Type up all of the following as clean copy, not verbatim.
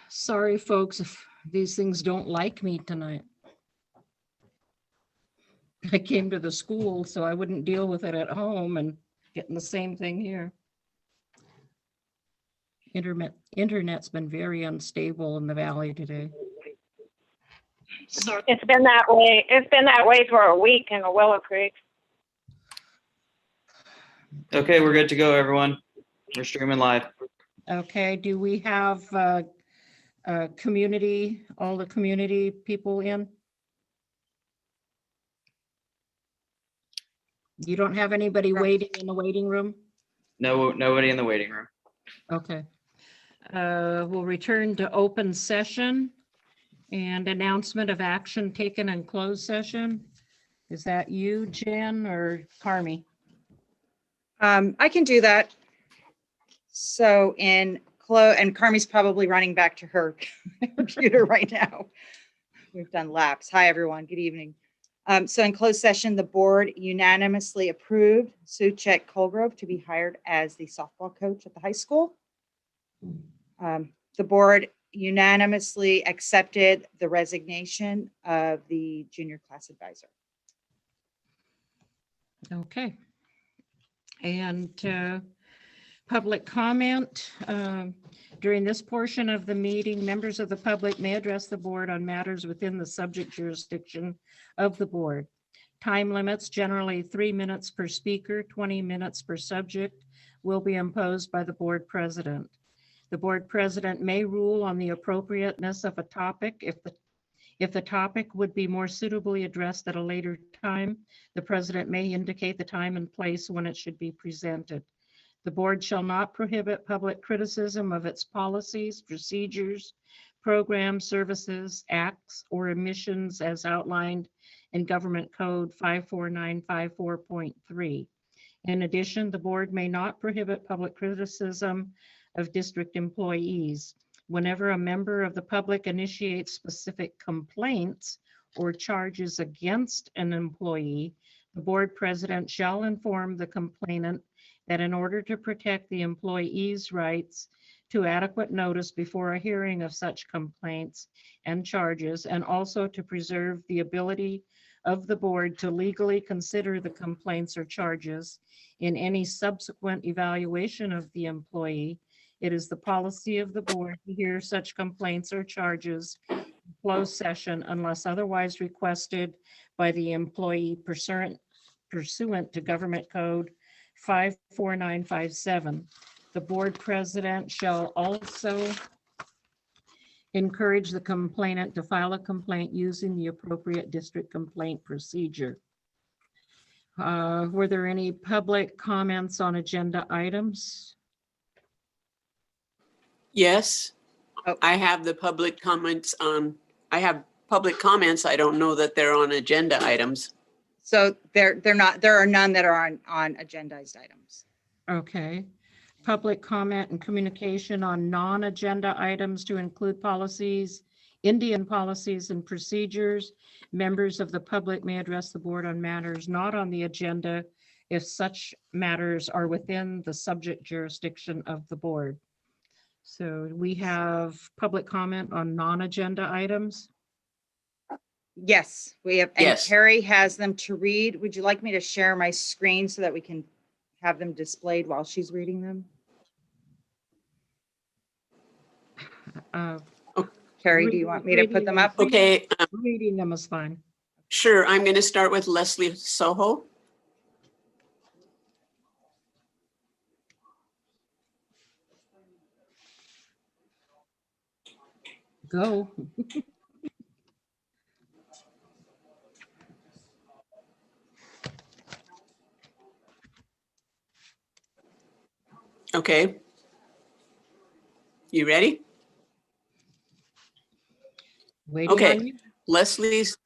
Sorry, folks, if these things don't like me tonight. I came to the school so I wouldn't deal with it at home and getting the same thing here. Internet's been very unstable in the valley today. So It's been that way. It's been that way for a week in the Willow Creek. Okay, we're good to go, everyone. We're streaming live. okay, do we have community, all the community people in? You don't have anybody waiting in the waiting room? No, nobody in the waiting room. Okay. We'll return to open session and announcement of action taken in closed session. Is that you, Jen, or Carmi? I can do that. So and Carmi's probably running back to her computer right now. We've done laps. Hi, everyone. Good evening. So in closed session, the board unanimously approved Suchek Colgrove to be hired as the softball coach at the high school. The board unanimously accepted the resignation of the junior class advisor. Okay. And public comment. During this portion of the meeting, members of the public may address the board on matters within the subject jurisdiction of the board. Time limits, generally 3 minutes per speaker, 20 minutes per subject, will be imposed by the board president. The board president may rule on the appropriateness of a topic if the topic would be more suitably addressed at a later time. The president may indicate the time and place when it should be presented. The board shall not prohibit public criticism of its policies, procedures, programs, services, acts, or omissions as outlined in Government Code 54954.3. In addition, the board may not prohibit public criticism of district employees. Whenever a member of the public initiates specific complaints or charges against an employee, the board president shall inform the complainant that in order to protect the employee's rights to adequate notice before a hearing of such complaints and charges, and also to preserve the ability of the board to legally consider the complaints or charges in any subsequent evaluation of the employee, it is the policy of the board to hear such complaints or charges in closed session unless otherwise requested by the employee pursuant to Government Code 54957. The board president shall also encourage the complainant to file a complaint using the appropriate district complaint procedure. Were there any public comments on agenda items? Yes, Oh. I have the public comments on, I have public comments. I don't know that they're on agenda items. So they're not, there are none that are on agendized items. Okay. Public comment and communication on non-agenda items to include policies, Indian policies and procedures. Members of the public may address the board on matters not on the agenda if such matters are within the subject jurisdiction of the board. So we have public comment on non-agenda items. Yes, we have, and Yes. Carrie has them to read. Would you like me to share my screen so that we can have them displayed while she's reading them? Carrie, do you want me to put them up? Okay, Reading them is fine. sure. I'm going to start with Leslie Soho. Go. Okay. You ready? Waiting Okay. on you. Leslie's,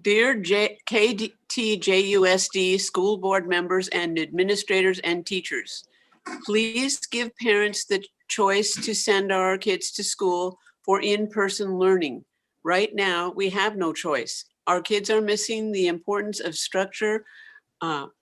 dear KTJUSD school board members and administrators and teachers, please give parents the choice to send our kids to school for in-person learning. Right now, we have no choice. Our kids are missing the importance of structure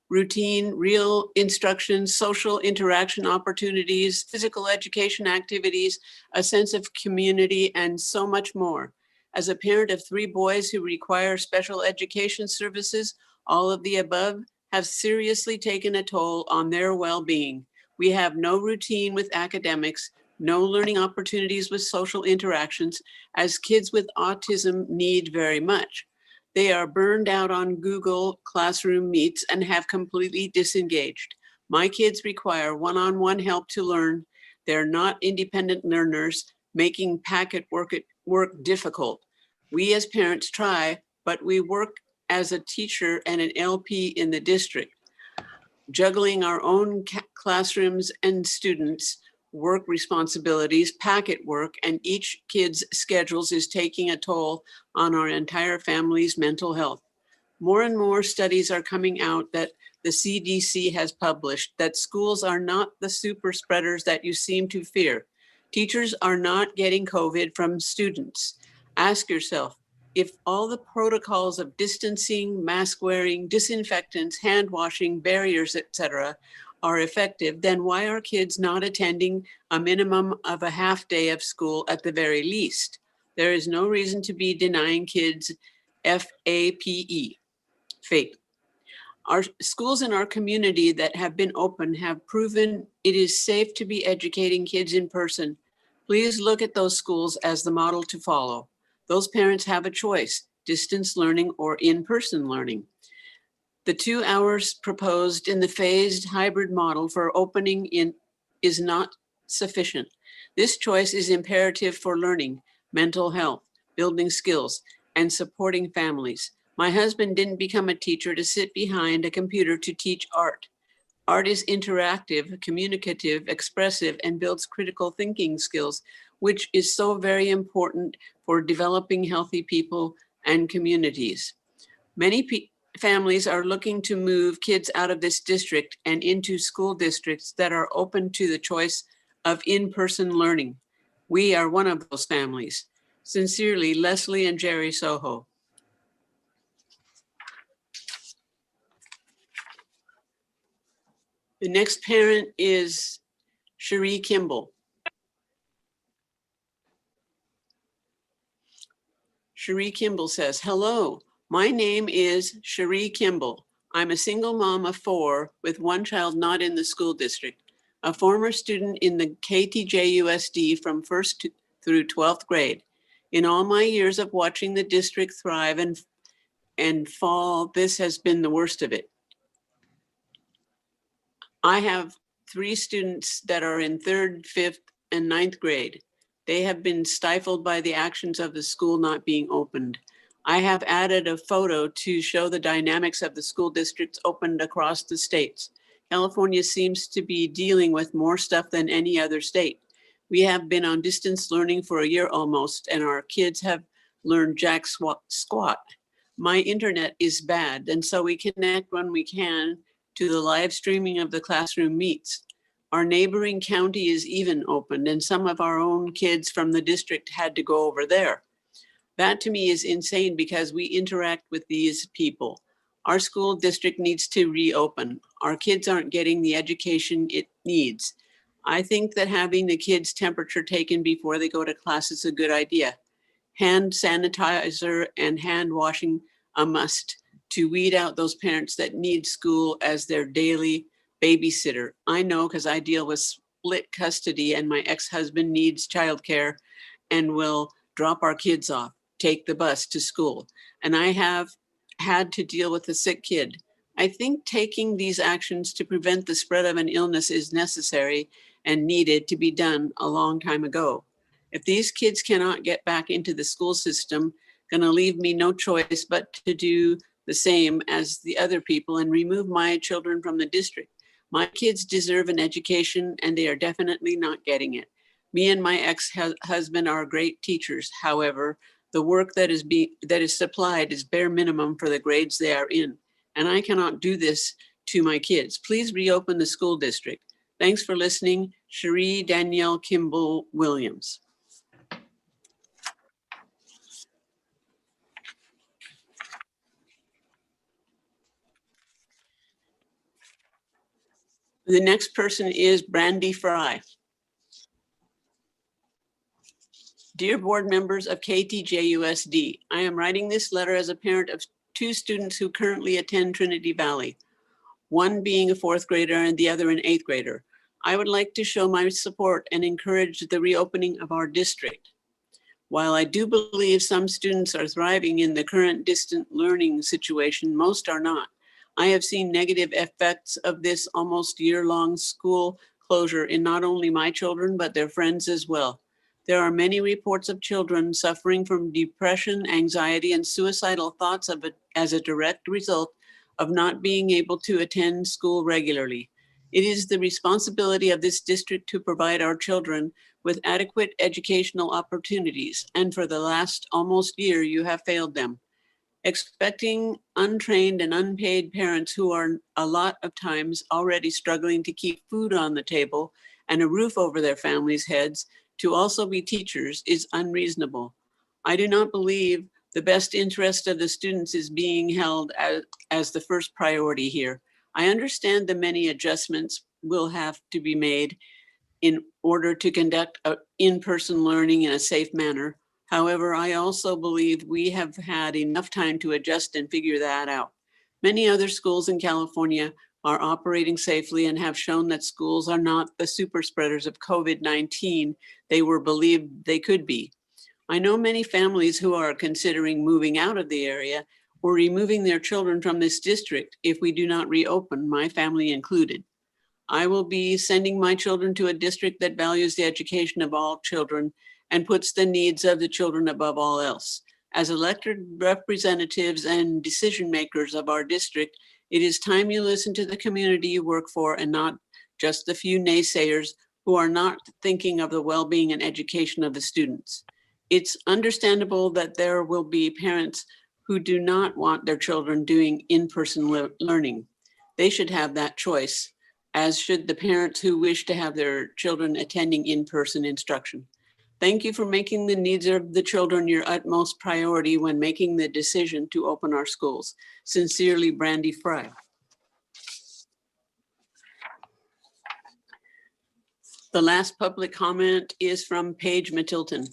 routine, real instruction, social interaction opportunities, physical education activities, a sense of community, and so much more. As a parent of 3 boys who require special education services, all of the above have seriously taken a toll on their well-being. We have no routine with academics, no learning opportunities with social interactions, as kids with autism need very much. They are burned out on Google Classroom Meets and have completely disengaged. My kids require one-on-one help to learn. They're not independent learners, making packet work difficult. We as parents try, but we work as a teacher and an LP in the district, juggling our own classrooms and students' work responsibilities, packet work, and each kid's schedules is taking a toll on our entire family's mental health. More and more studies are coming out that the CDC has published that schools are not the super spreaders that you seem to fear. Teachers are not getting COVID from students. Ask yourself, if all the protocols of distancing, mask wearing, disinfectants, hand washing, barriers, etc., are effective, then why are kids not attending a minimum of a half day of school at the very least? There is no reason to be denying kids FAPE, FAPE. Our schools in our community that have been open have proven it is safe to be educating kids in person. Please look at those schools as the model to follow. Those parents have a choice, distance learning or in-person learning. The 2 hours proposed in the phased hybrid model for opening is not sufficient. This choice is imperative for learning, mental health, building skills, and supporting families. My husband didn't become a teacher to sit behind a computer to teach art. Art is interactive, communicative, expressive, and builds critical thinking skills, which is so very important for developing healthy people and communities. Many families are looking to move kids out of this district and into school districts that are open to the choice of in-person learning. We are one of those families. Sincerely, Leslie and Jerry Soho. The next parent is Cherie Kimball. Cherie Kimball says, hello, my name is Cherie Kimball. I'm a single mom of 4 with 1 child not in the school district, a former student in the KTJUSD from 1st through 12th grade. In all my years of watching the district thrive and fall, this has been the worst of it. I have 3 students that are in 3rd, 5th, and 9th grade. They have been stifled by the actions of the school not being opened. I have added a photo to show the dynamics of the school districts opened across the states. California seems to be dealing with more stuff than any other state. We have been on distance learning for a year almost, and our kids have learned jack squat. My internet is bad, and so we connect when we can to the live streaming of the classroom meets. Our neighboring county is even opened, and some of our own kids from the district had to go over there. That to me is insane because we interact with these people. Our school district needs to reopen. Our kids aren't getting the education it needs. I think that having the kids' temperature taken before they go to class is a good idea. Hand sanitizer and hand washing a must to weed out those parents that need school as their daily babysitter. I know because I deal with split custody and my ex-husband needs childcare and will drop our kids off, take the bus to school. And I have had to deal with a sick kid. I think taking these actions to prevent the spread of an illness is necessary and needed to be done a long time ago. If these kids cannot get back into the school system, gonna leave me no choice but to do the same as the other people and remove my children from the district. My kids deserve an education and they are definitely not getting it. Me and my ex-husband are great teachers. However, the work that is supplied is bare minimum for the grades they are in. And I cannot do this to my kids. Please reopen the school district. Thanks for listening. Cherie Danielle Kimball Williams. The next person is Brandy Fry. Dear board members of KTJUSD, I am writing this letter as a parent of 2 students who currently attend Trinity Valley, one being a 4th grader and the other an 8th grader. I would like to show my support and encourage the reopening of our district. While I do believe some students are thriving in the current distant learning situation, most are not. I have seen negative effects of this almost year-long school closure in not only my children, but their friends as well. There are many reports of children suffering from depression, anxiety, and suicidal thoughts as a direct result of not being able to attend school regularly. It is the responsibility of this district to provide our children with adequate educational opportunities, and for the last almost year, you have failed them. Expecting untrained and unpaid parents who are a lot of times already struggling to keep food on the table and a roof over their families' heads to also be teachers is unreasonable. I do not believe the best interest of the students is being held as the first priority here. I understand the many adjustments will have to be made in order to conduct in-person learning in a safe manner. However, I also believe we have had enough time to adjust and figure that out. Many other schools in California are operating safely and have shown that schools are not the super spreaders of COVID-19 they were believed they could be. I know many families who are considering moving out of the area or removing their children from this district if we do not reopen, my family included. I will be sending my children to a district that values the education of all children and puts the needs of the children above all else. As elected representatives and decision makers of our district, it is time you listen to the community you work for and not just the few naysayers who are not thinking of the well-being and education of the students. It's understandable that there will be parents who do not want their children doing in-person learning. They should have that choice, as should the parents who wish to have their children attending in-person instruction. Thank you for making the needs of the children your utmost priority when making the decision to open our schools. Sincerely, Brandy Fry. The last public comment is from Paige Matilton.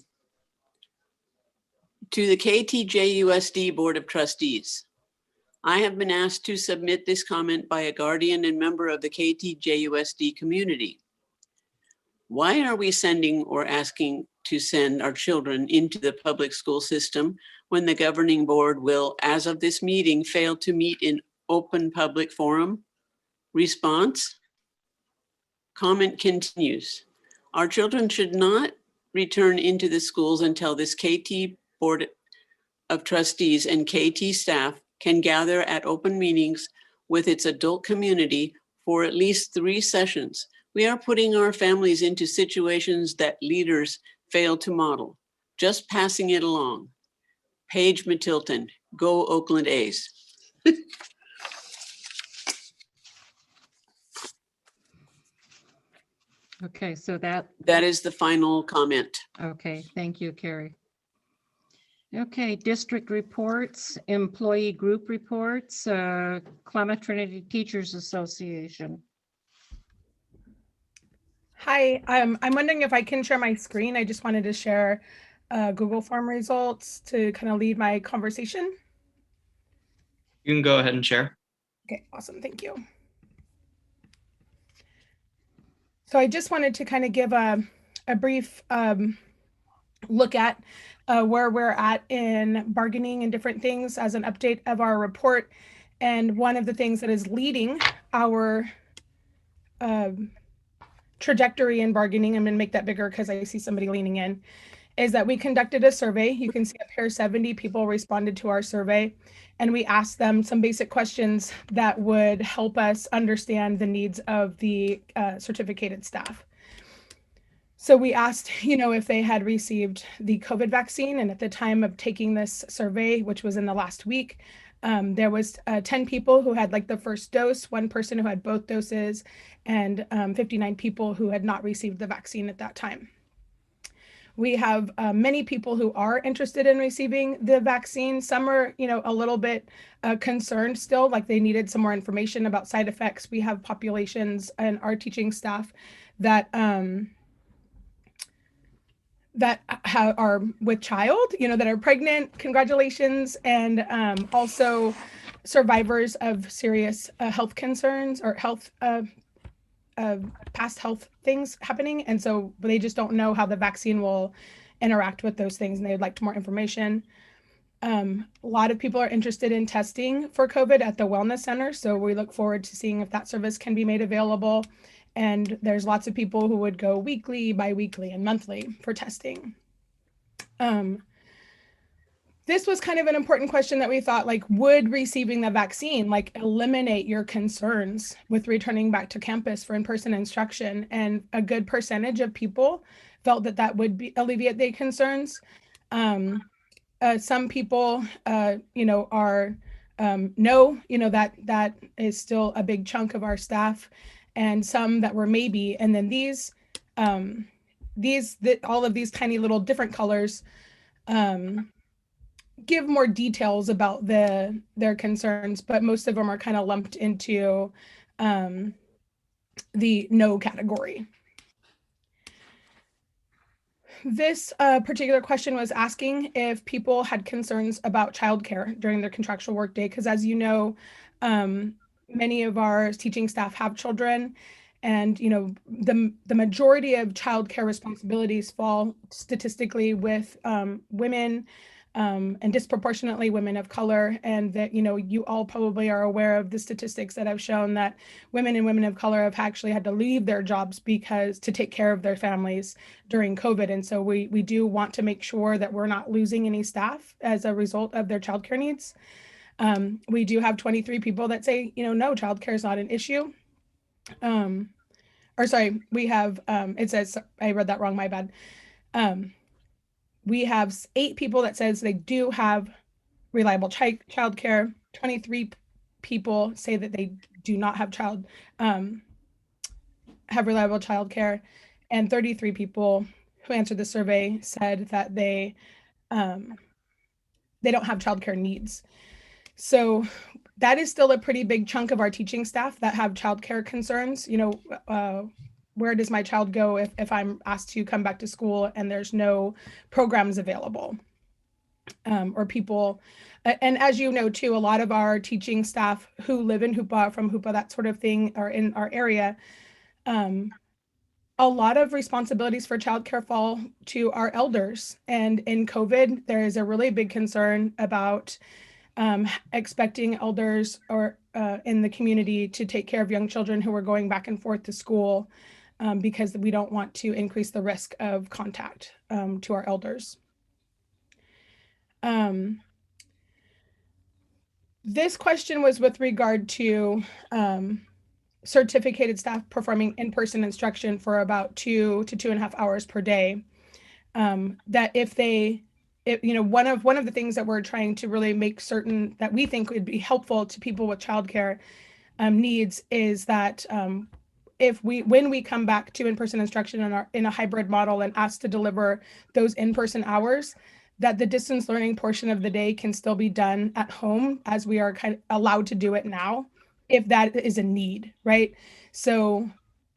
To the KTJUSD Board of Trustees. I have been asked to submit this comment by a guardian and member of the KTJUSD community. Why are we sending or asking to send our children into the public school system when the governing board will, as of this meeting, fail to meet in open public forum? Response? Comment continues. Our children should not return into the schools until this KT Board of Trustees and KT staff can gather at open meetings with its adult community for at least 3 sessions. We are putting our families into situations that leaders fail to model, just passing it along. Paige Matilton, go Oakland A's. Okay, so that, That is the final comment. okay, thank you, Carrie. Okay, district reports, employee group reports, Klamath Trinity Teachers Association. Hi, I'm wondering if I can share my screen. I just wanted to share Google form results to kind of lead my conversation. You can go ahead and share. Okay, awesome, thank you. So I just wanted to kind of give a brief look at where we're at in bargaining and different things as an update of our report. And one of the things that is leading our trajectory in bargaining, I'm going to make that bigger because I see somebody leaning in, is that we conducted a survey. You can see up here 70 people responded to our survey, and we asked them some basic questions that would help us understand the needs of the certificated staff. So we asked, if they had received the COVID vaccine, and at the time of taking this survey, which was in the last week, there was 10 people who had the first dose, 1 person who had both doses, and 59 people who had not received the vaccine at that time. We have many people who are interested in receiving the vaccine. Some are, a little bit concerned still, like they needed some more information about side effects. We have populations and our teaching staff that are with child, that are pregnant. Congratulations. And also survivors of serious health concerns or health past health things happening. And so they just don't know how the vaccine will interact with those things, and they'd like more information. A lot of people are interested in testing for COVID at the wellness center. So we look forward to seeing if that service can be made available. And there's lots of people who would go weekly, bi-weekly, and monthly for testing. This was kind of an important question that we thought, like, would receiving the vaccine eliminate your concerns with returning back to campus for in-person instruction? And a good percentage of people felt that would alleviate their concerns. Some people, are no, that is still a big chunk of our staff, and some that were maybe. And then all of these tiny little different colors give more details about their concerns, but most of them are kind of lumped into the no category. This particular question was asking if people had concerns about childcare during their contractual workday, because as you know, many of our teaching staff have children, and the majority of childcare responsibilities fall statistically with women, and disproportionately women of color. And that, you all probably are aware of the statistics that have shown that women and women of color have actually had to leave their jobs to take care of their families during COVID. And so we do want to make sure that we're not losing any staff as a result of their childcare needs. We do have 23 people that say, no, childcare is not an issue. We have, it says, I read that wrong, my bad. We have 8 people that says they do have reliable childcare. 23 people say that they do not have reliable childcare, and 33 people who answered the survey said that they don't have childcare needs. So that is still a pretty big chunk of our teaching staff that have childcare concerns. Where does my child go if I'm asked to come back to school and there's no programs available? Or people, and as you know too, a lot of our teaching staff who live in Hoopa, from Hoopa, that sort of thing, are in our area. A lot of responsibilities for childcare fall to our elders. And in COVID, there is a really big concern about expecting elders or in the community to take care of young children who are going back and forth to school, because we don't want to increase the risk of contact to our elders. This question was with regard to certificated staff performing in-person instruction for about 2 to 2.5 hours per day. That one of the things that we're trying to really make certain that we think would be helpful to people with childcare needs is that when we come back to in-person instruction in a hybrid model and asked to deliver those in-person hours, that the distance learning portion of the day can still be done at home, as we are kind of allowed to do it now, if that is a need, right? So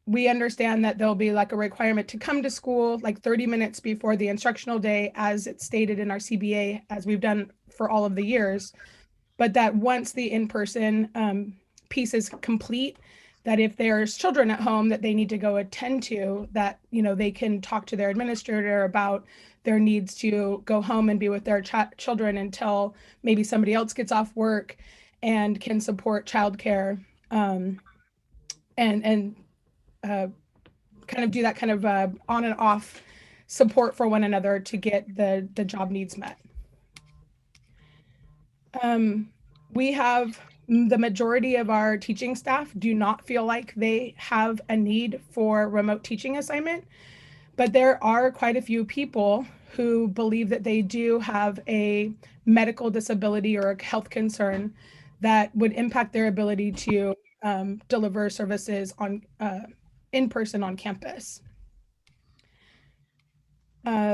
we understand that there'll be like a requirement to come to school like 30 minutes before the instructional day, as it's stated in our CBA, as we've done for all of the years. But that once the in-person piece is complete, that if there's children at home that they need to go attend to, that, they can talk to their administrator about their needs to go home and be with their children until maybe somebody else gets off work, and can support childcare, and kind of do that kind of on and off support for one another to get the job needs met. We have the majority of our teaching staff do not feel like they have a need for remote teaching assignment, but there are quite a few people who believe that they do have a medical disability or a health concern that would impact their ability to deliver services in person on campus.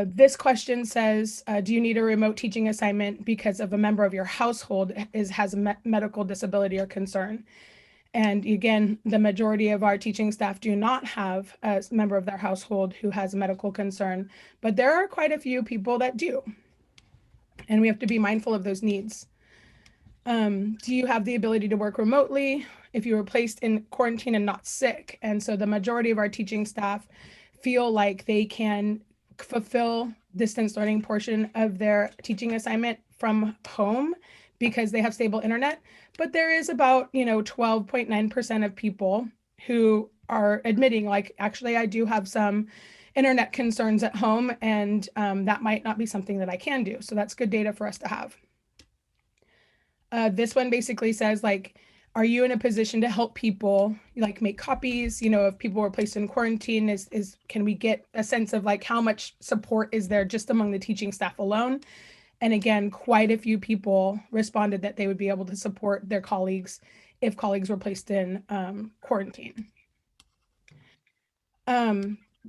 This question says, do you need a remote teaching assignment because of a member of your household has a medical disability or concern? And again, the majority of our teaching staff do not have a member of their household who has a medical concern, but there are quite a few people that do. And we have to be mindful of those needs. Do you have the ability to work remotely if you were placed in quarantine and not sick? And so the majority of our teaching staff feel like they can fulfill distance learning portion of their teaching assignment from home because they have stable internet. But there is about, 12.9% of people who are admitting, like, actually, I do have some internet concerns at home, and that might not be something that I can do. So that's good data for us to have. This one basically says, like, are you in a position to help people, like, make copies? If people were placed in quarantine, can we get a sense of, like, how much support is there just among the teaching staff alone? And again, quite a few people responded that they would be able to support their colleagues if colleagues were placed in quarantine.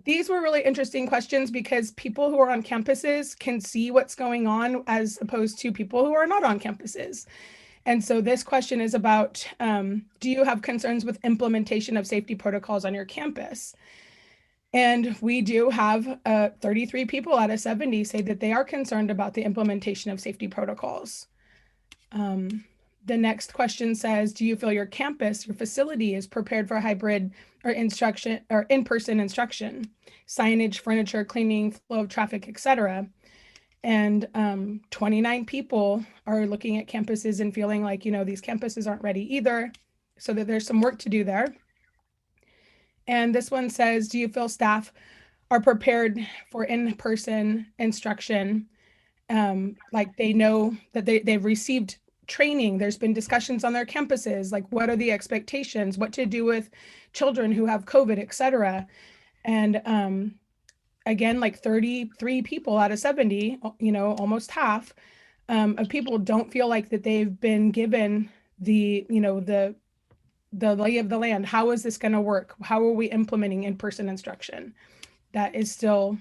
These were really interesting questions because people who are on campuses can see what's going on as opposed to people who are not on campuses. And so this question is about, do you have concerns with implementation of safety protocols on your campus? And we do have 33 people out of 70 say that they are concerned about the implementation of safety protocols. The next question says, do you feel your campus, your facility is prepared for hybrid or instruction or in-person instruction, signage, furniture, cleaning, flow of traffic, etc.? And 29 people are looking at campuses and feeling like, these campuses aren't ready either, so that there's some work to do there. And this one says, do you feel staff are prepared for in-person instruction? Like they know that they've received training. There's been discussions on their campuses, like what are the expectations, what to do with children who have COVID, etc. And again, like 33 people out of 70, almost half of people don't feel like that they've been given the lay of the land. How is this going to work? How are we implementing in-person instruction? That is still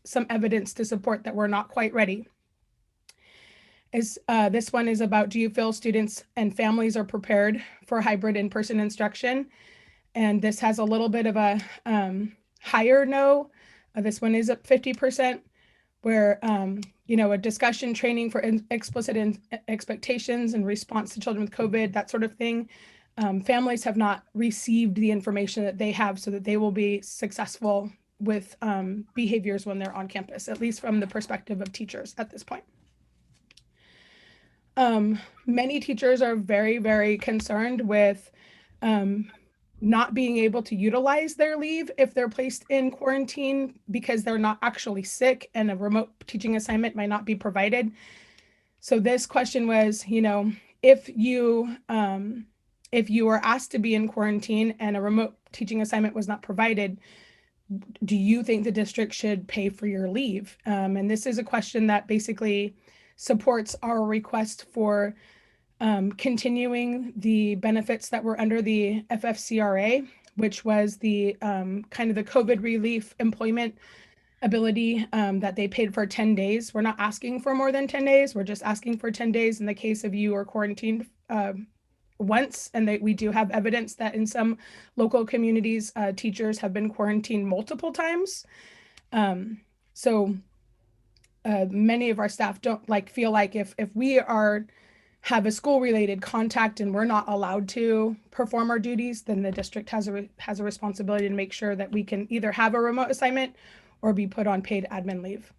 some evidence to support that we're not quite ready. This one is about, do you feel students and families are prepared for hybrid in-person instruction? And this has a little bit of a higher no. This one is at 50%, where a discussion training for explicit expectations in response to children with COVID, that sort of thing. Families have not received the information that they have so that they will be successful with behaviors when they're on campus, at least from the perspective of teachers at this point. Many teachers are very, very concerned with not being able to utilize their leave if they're placed in quarantine because they're not actually sick and a remote teaching assignment might not be provided. So this question was, if you were asked to be in quarantine and a remote teaching assignment was not provided, do you think the district should pay for your leave? And this is a question that basically supports our request for continuing the benefits that were under the FFCRA, which was the kind of the COVID relief employment ability that they paid for 10 days. We're not asking for more than 10 days. We're just asking for 10 days in the case of you are quarantined once. And we do have evidence that in some local communities, teachers have been quarantined multiple times. So many of our staff don't feel like if we have a school related contact and we're not allowed to perform our duties, then the district has a responsibility to make sure that we can either have a remote assignment or be put on paid admin leave.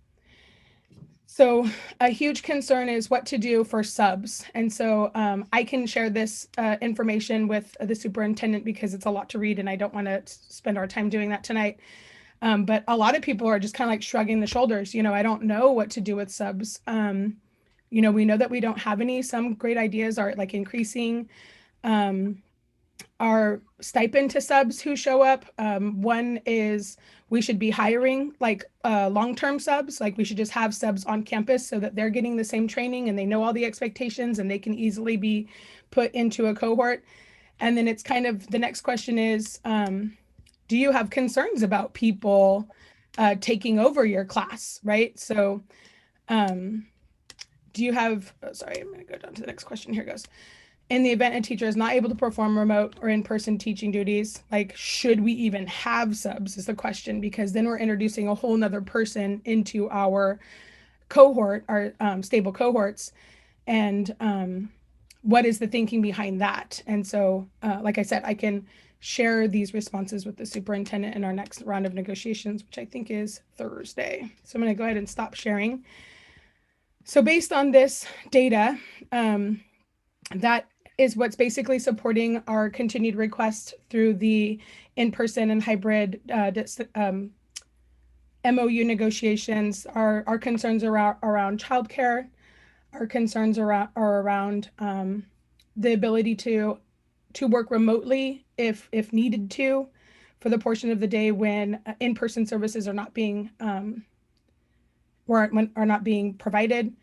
So a huge concern is what to do for subs. And so I can share this information with the superintendent because it's a lot to read and I don't want to spend our time doing that tonight. But a lot of people are just kind of like shrugging the shoulders. I don't know what to do with subs. We know that we don't have any. Some great ideas are like increasing our stipend to subs who show up. One is we should be hiring long-term subs. Like we should just have subs on campus so that they're getting the same training and they know all the expectations and they can easily be put into a cohort. And then it's kind of the next question is, do you have concerns about people taking over your class, right? So do you have, sorry, I'm going to go down to the next question. Here goes. In the event a teacher is not able to perform remote or in-person teaching duties, like, should we even have subs is the question, because then we're introducing a whole nother person into our cohort, our stable cohorts. And what is the thinking behind that? And so, like I said, I can share these responses with the superintendent in our next round of negotiations, which I think is Thursday. So I'm going to go ahead and stop sharing. So based on this data, that is what's basically supporting our continued request through the in-person and hybrid MOU negotiations. Our concerns around childcare, our concerns are around the ability to work remotely if needed to, for the portion of the day when in-person services are not being provided,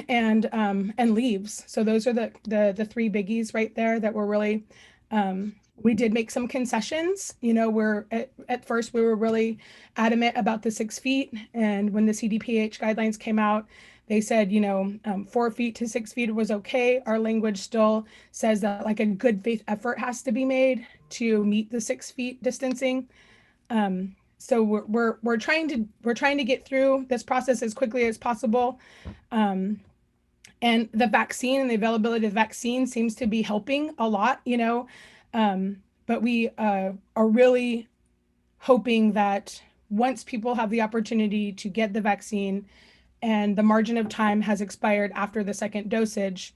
and leaves. So those are the three biggies right there that were really, we did make some concessions. You know, we're at first we were really adamant about the 6 feet, and when the CDPH guidelines came out, they said, 4 feet to 6 feet was okay. Our language still says that like a good faith effort has to be made to meet the 6 feet distancing. So we're trying to get through this process as quickly as possible. And the vaccine and the availability of vaccine seems to be helping a lot, but we are really hoping that once people have the opportunity to get the vaccine and the margin of time has expired after the second dosage,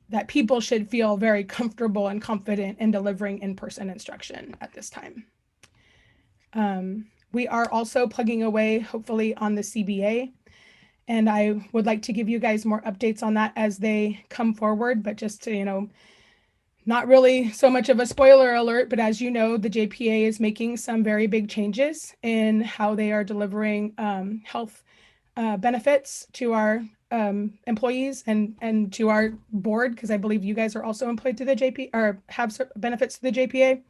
that people should feel very comfortable and confident in delivering in-person instruction at this time. We are also plugging away, hopefully, on the CBA. And I would like to give you guys more updates on that as they come forward, but just to, not really so much of a spoiler alert, but as you know, the JPA is making some very big changes in how they are delivering health benefits to our employees and to our board, because I believe you guys are also employed to the JPA or have benefits to the JPA.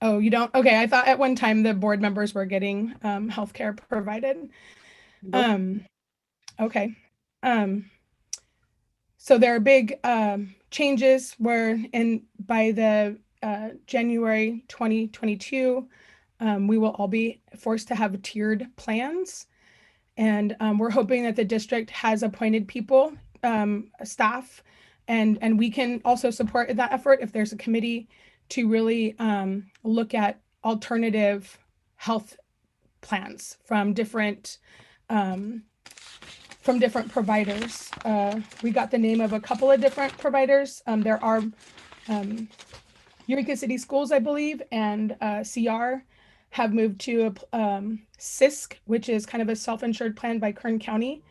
Oh, you don't? Okay, I thought at one time the board members were getting healthcare provided. Nope. Okay. So there are big changes where by the January 2022, we will all be forced to have tiered plans. And we're hoping that the district has appointed people, staff, and we can also support that effort if there's a committee to really look at alternative health plans from different providers. We got the name of a couple of different providers. There are Eureka City Schools, I believe, and CR have moved to CISC, which is kind of a self-insured plan by Kern County.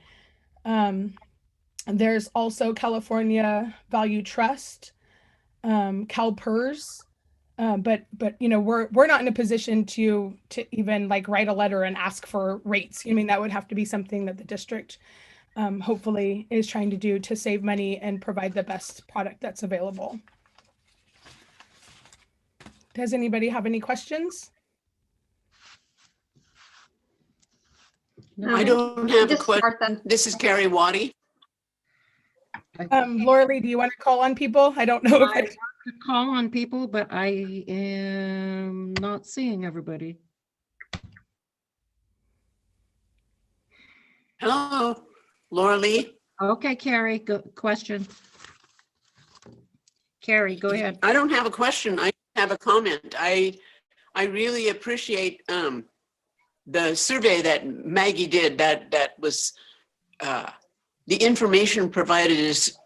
There's also California Value Trust, CalPERS, but we're not in a position to even like write a letter and ask for rates. I mean, that would have to be something that the district hopefully is trying to do to save money and provide the best product that's available. Does anybody have any questions? No. I don't have a Just question. Martha. This is Carrie Waddy. Laura Lee, do you want to call on people? I don't know if I want to call on people, but I am not seeing everybody. Hello, Laura Lee. Okay, Carrie, question. Carrie, go ahead. I don't have a question. I have a comment. I really appreciate the survey that Maggie did. That was the information provided is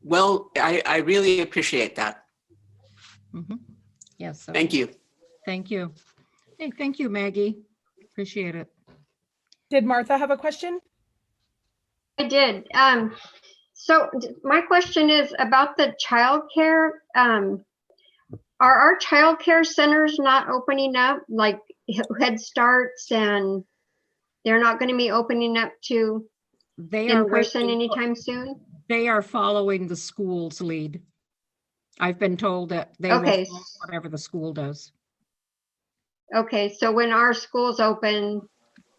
well. I really appreciate that. Mhm. Yes. so- Thank you. Thank you. Hey, thank you, Maggie. Appreciate it. Did Martha have a question? I did. So my question is about the childcare. Are our childcare centers not opening up, like Head Starts, and they're not going to be opening up to They are in person waiting- anytime soon? They are following the school's lead. I've been told that they will Okay. follow whatever the school does. Okay, so when our schools open,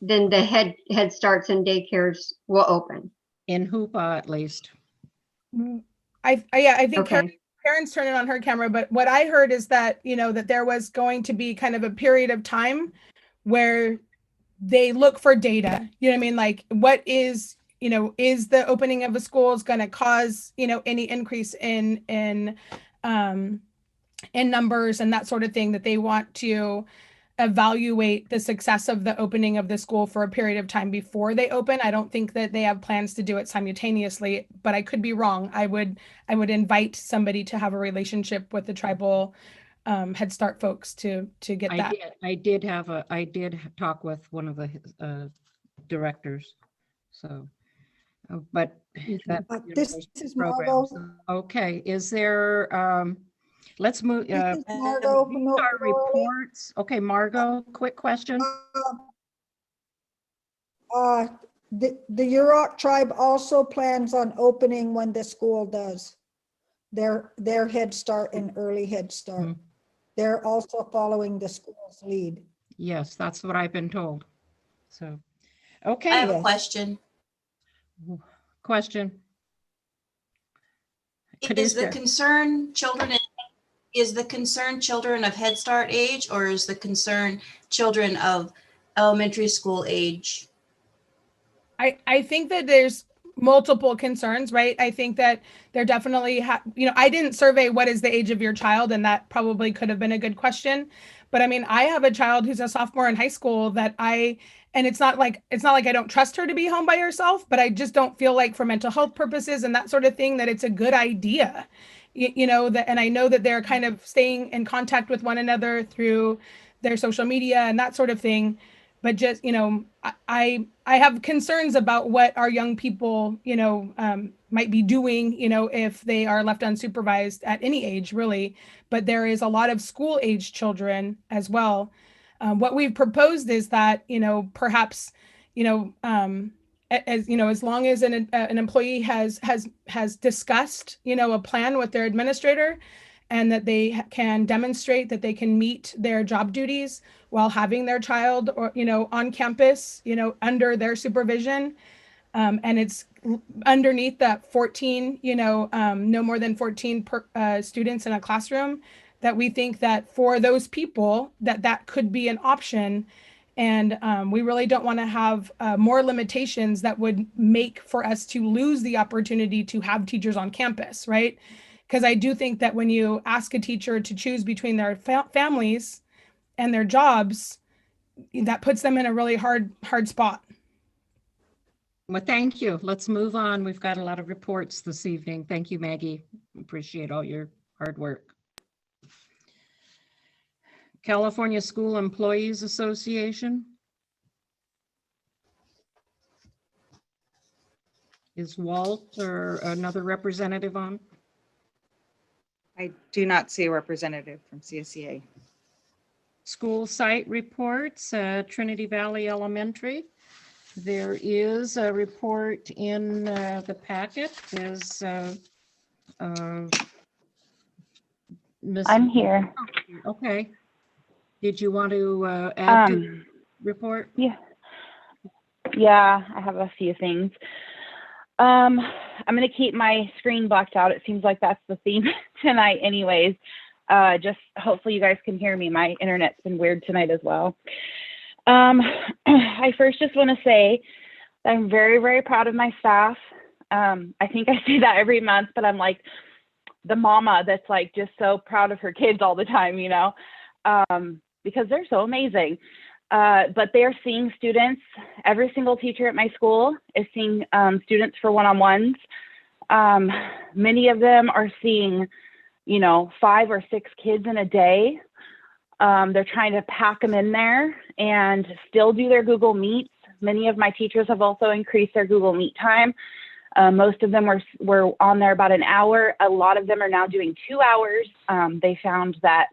then the Head Starts and daycares will open. In Hoopa at least. Yeah, I think Okay, Karen's turning on her camera, but what I heard is that, that there was going to be kind of a period of time where they look for data. You know what I mean? Like, what is the opening of a school is going to cause, any increase in numbers and that sort of thing, that they want to evaluate the success of the opening of the school for a period of time before they open. I don't think that they have plans to do it simultaneously, but I could be wrong. I would invite somebody to have a relationship with the tribal Head Start folks to get that. I did talk with one of the directors. So, but that. But this is programs. Margot. Okay, is there, let's move. This is Margot. Our reports. Okay, Margot, quick question. The Yurok tribe also plans on opening when the school does. Their Head Start and early Head Start. Mhm. They're also following the school's lead. Yes, that's what I've been told. So, okay. I have a Yes. question. Question. Is the Caduceus. concern children of Head Start age, or is the concern children of elementary school age? I think that there's multiple concerns, right? I think that there definitely I didn't survey what is the age of your child, and that probably could have been a good question. But I mean, I have a child who's a sophomore in high school and it's not like I don't trust her to be home by herself, but I just don't feel like, for mental health purposes and that sort of thing, that it's a good idea. And I know that they're kind of staying in contact with one another through their social media and that sort of thing. But just, I have concerns about what our young people, might be doing, if they are left unsupervised at any age, really. But there is a lot of school age children as well. What we've proposed is that, perhaps, as long as an employee has discussed, a plan with their administrator, and that they can demonstrate that they can meet their job duties while having their child on campus, under their supervision. And it's underneath that 14, no more than 14 students in a classroom, that we think that for those people that could be an option. And we really don't want to have more limitations that would make for us to lose the opportunity to have teachers on campus, right? Because I do think that when you ask a teacher to choose between their families and their jobs, that puts them in a really hard spot. Well, thank you. Let's move on. We've got a lot of reports this evening. Thank you, Maggie. Appreciate all your hard work. California School Employees Association. Is Walt or another representative on? I do not see a representative from CSEA. School site reports, Trinity Valley Elementary. There is a report in the packet. Is Ms. I'm here. Okay. Did you want to add to the report? Yeah, I have a few things. I'm going to keep my screen blacked out. It seems like that's the theme tonight anyways. Just hopefully you guys can hear me. My internet's been weird tonight as well. I first just want to say that I'm very, very proud of my staff. I think I say that every month, but I'm like the mama that's like just so proud of her kids all the time, because they're so amazing. But they're seeing students. Every single teacher at my school is seeing students for one-on-ones. Many of them are seeing, 5 or 6 kids in a day. They're trying to pack them in there and still do their Google Meets. Many of my teachers have also increased their Google Meet time. Most of them were on there about an hour. A lot of them are now doing 2 hours. They found that,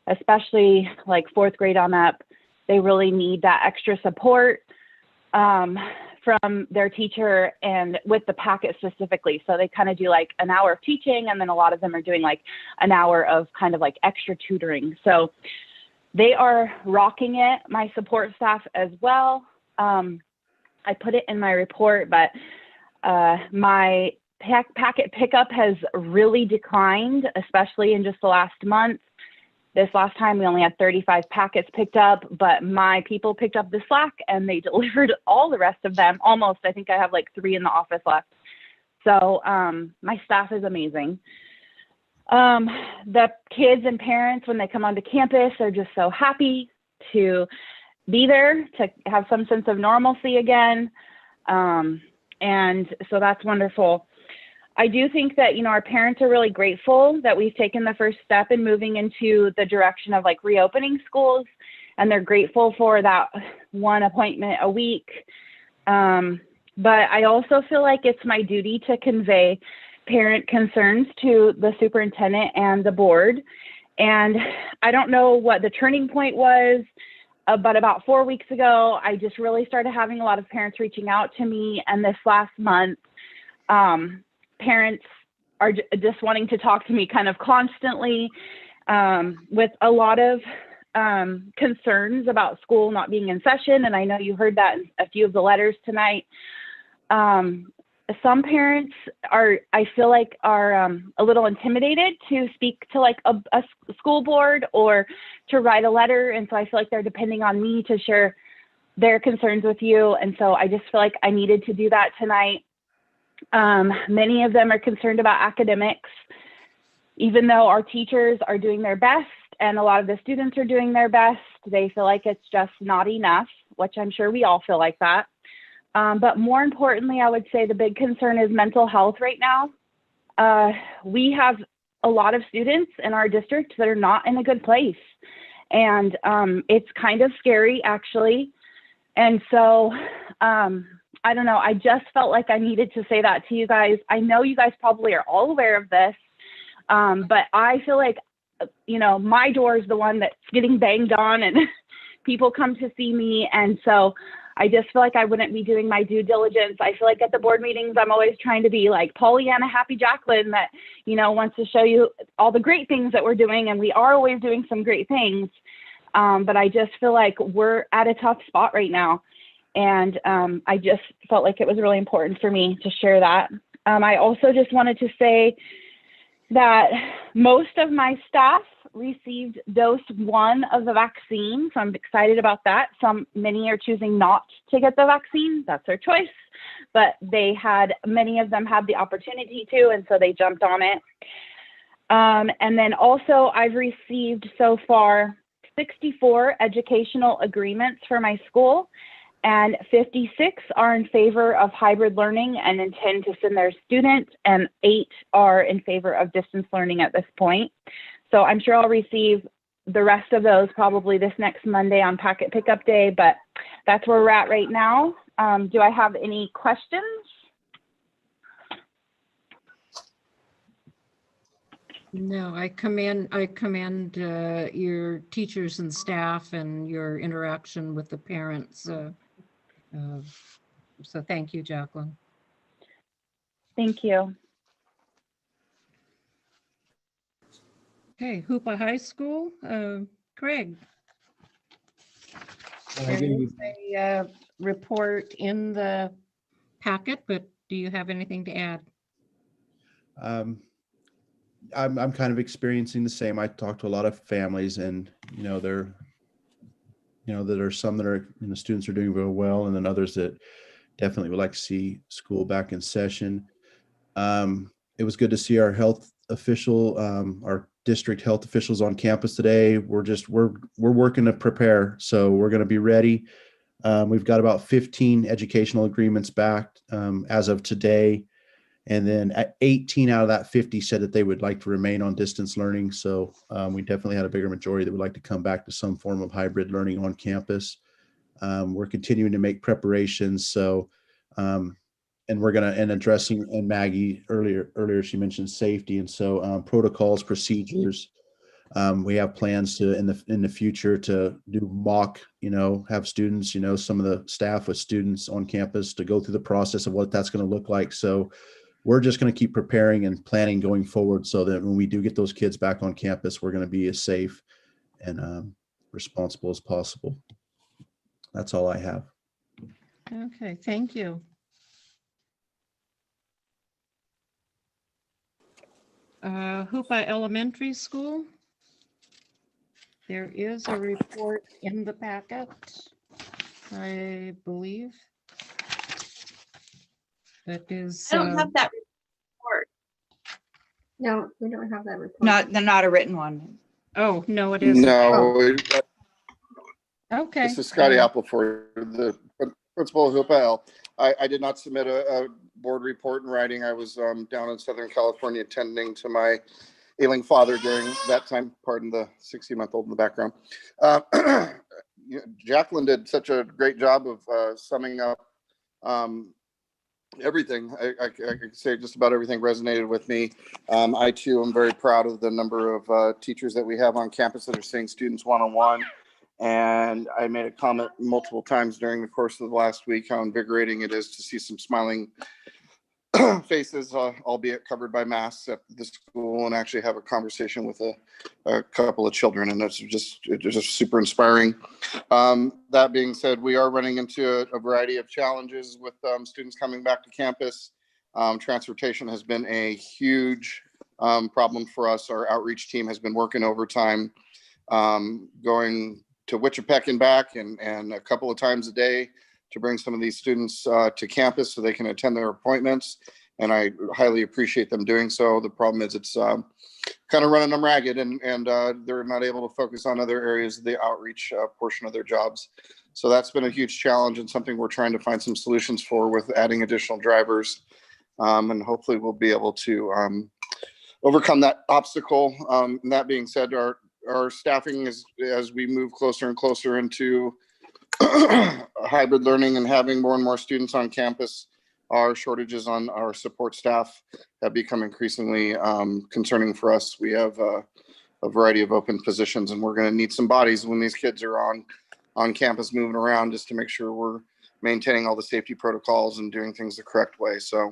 especially like 4th grade on up, they really need that extra support from their teacher and with the packet specifically. So they kind of do like an hour of teaching, and then a lot of them are doing like an hour of kind of like extra tutoring. So they are rocking it. My support staff as well. I put it in my report, but my packet pickup has really declined, especially in just the last month. This last time we only had 35 packets picked up, but my people picked up the slack and they delivered all the rest of them. Almost, I think I have like 3 in the office left. So my staff is amazing. The kids and parents, when they come onto campus, are just so happy to be there, to have some sense of normalcy again. And so that's wonderful. I do think that, you know, our parents are really grateful that we've taken the first step in moving into the direction of like reopening schools, and they're grateful for that 1 appointment a week. But I also feel like it's my duty to convey parent concerns to the superintendent and the board. And I don't know what the turning point was, but about 4 weeks ago, I just really started having a lot of parents reaching out to me. And this last month, parents are just wanting to talk to me kind of constantly, with a lot of concerns about school not being in session. And I know you heard that in a few of the letters tonight. Some parents I feel like are a little intimidated to speak to like a school board or to write a letter. And so I feel like they're depending on me to share their concerns with you. And so I just feel like I needed to do that tonight. Many of them are concerned about academics, even though our teachers are doing their best and a lot of the students are doing their best. They feel like it's just not enough, which I'm sure we all feel like that. But more importantly, I would say the big concern is mental health right now. We have a lot of students in our district that are not in a good place. And it's kind of scary, actually. And so I don't know, I just felt like I needed to say that to you guys. I know you guys probably are all aware of this, but I feel like, you know, my door is the one that's getting banged on and people come to see me. And so I just feel like I wouldn't be doing my due diligence. I feel like at the board meetings, I'm always trying to be like Pollyanna, happy Jacqueline that, you know, wants to show you all the great things that we're doing. And we are always doing some great things. But I just feel like we're at a tough spot right now. And I just felt like it was really important for me to share that. I also just wanted to say that most of my staff received dose 1 of the vaccine. So I'm excited about that. Many are choosing not to get the vaccine. That's their choice. But many of them had the opportunity to, and so they jumped on it. And then also I've received so far 64 educational agreements for my school, and 56 are in favor of hybrid learning and intend to send their students, and 8 are in favor of distance learning at this point. So I'm sure I'll receive the rest of those probably this next Monday on packet pickup day, but that's where we're at right now. Do I have any questions? No, I commend your teachers and staff and your interaction with the parents. So thank you, Jacqueline. Thank you. Okay, Hoopa High School, Craig. There is a report in the packet, but do you have anything to add? I'm kind of experiencing the same. I talked to a lot of families, and there are some that are, students are doing real well, and then others that definitely would like to see school back in session. It was good to see our health official, our district health officials on campus today. We're working to prepare, so we're going to be ready. We've got about 15 educational agreements back as of today. And then 18 out of that 50 said that they would like to remain on distance learning. So we definitely had a bigger majority that would like to come back to some form of hybrid learning on campus. We're continuing to make preparations. So, and we're going to, and addressing, and Maggie earlier, she mentioned safety. And so protocols, procedures, we have plans to, in the future, to do mock, have students, some of the staff with students on campus to go through the process of what that's going to look like. So we're just going to keep preparing and planning going forward so that when we do get those kids back on campus, we're going to be as safe and responsible as possible. That's all I have. Okay, thank you. Hoopa Elementary School. There is a report in the packet, I believe. That is. I don't have that report. No, we don't have that report. Not a written one. Oh, no, it isn't. No, Okay. this is Scotty Appleford, the principal of Hoopa L. I did not submit a board report in writing. I was down in Southern California attending to my ailing father during that time. Pardon the 60-month-old in the background. Jacqueline did such a great job of summing up everything. I could say just about everything resonated with me. I too am very proud of the number of teachers that we have on campus that are seeing students one-on-one. And I made a comment multiple times during the course of the last week how invigorating it is to see some smiling faces, albeit covered by masks, at the school, and actually have a conversation with a couple of children. And it's just super inspiring. That being said, we are running into a variety of challenges with students coming back to campus. Transportation has been a huge problem for us. Our outreach team has been working overtime, going to Wichipec and back, and a couple of times a day to bring some of these students to campus so they can attend their appointments. And I highly appreciate them doing so. The problem is it's kind of running them ragged, and they're not able to focus on other areas of the outreach portion of their jobs. So that's been a huge challenge and something we're trying to find some solutions for with adding additional drivers. And hopefully we'll be able to overcome that obstacle. And that being said, our staffing is, as we move closer and closer into hybrid learning and having more and more students on campus, our shortages on our support staff have become increasingly concerning for us. We have a variety of open positions, and we're going to need some bodies when these kids are on campus moving around, just to make sure we're maintaining all the safety protocols and doing things the correct way. So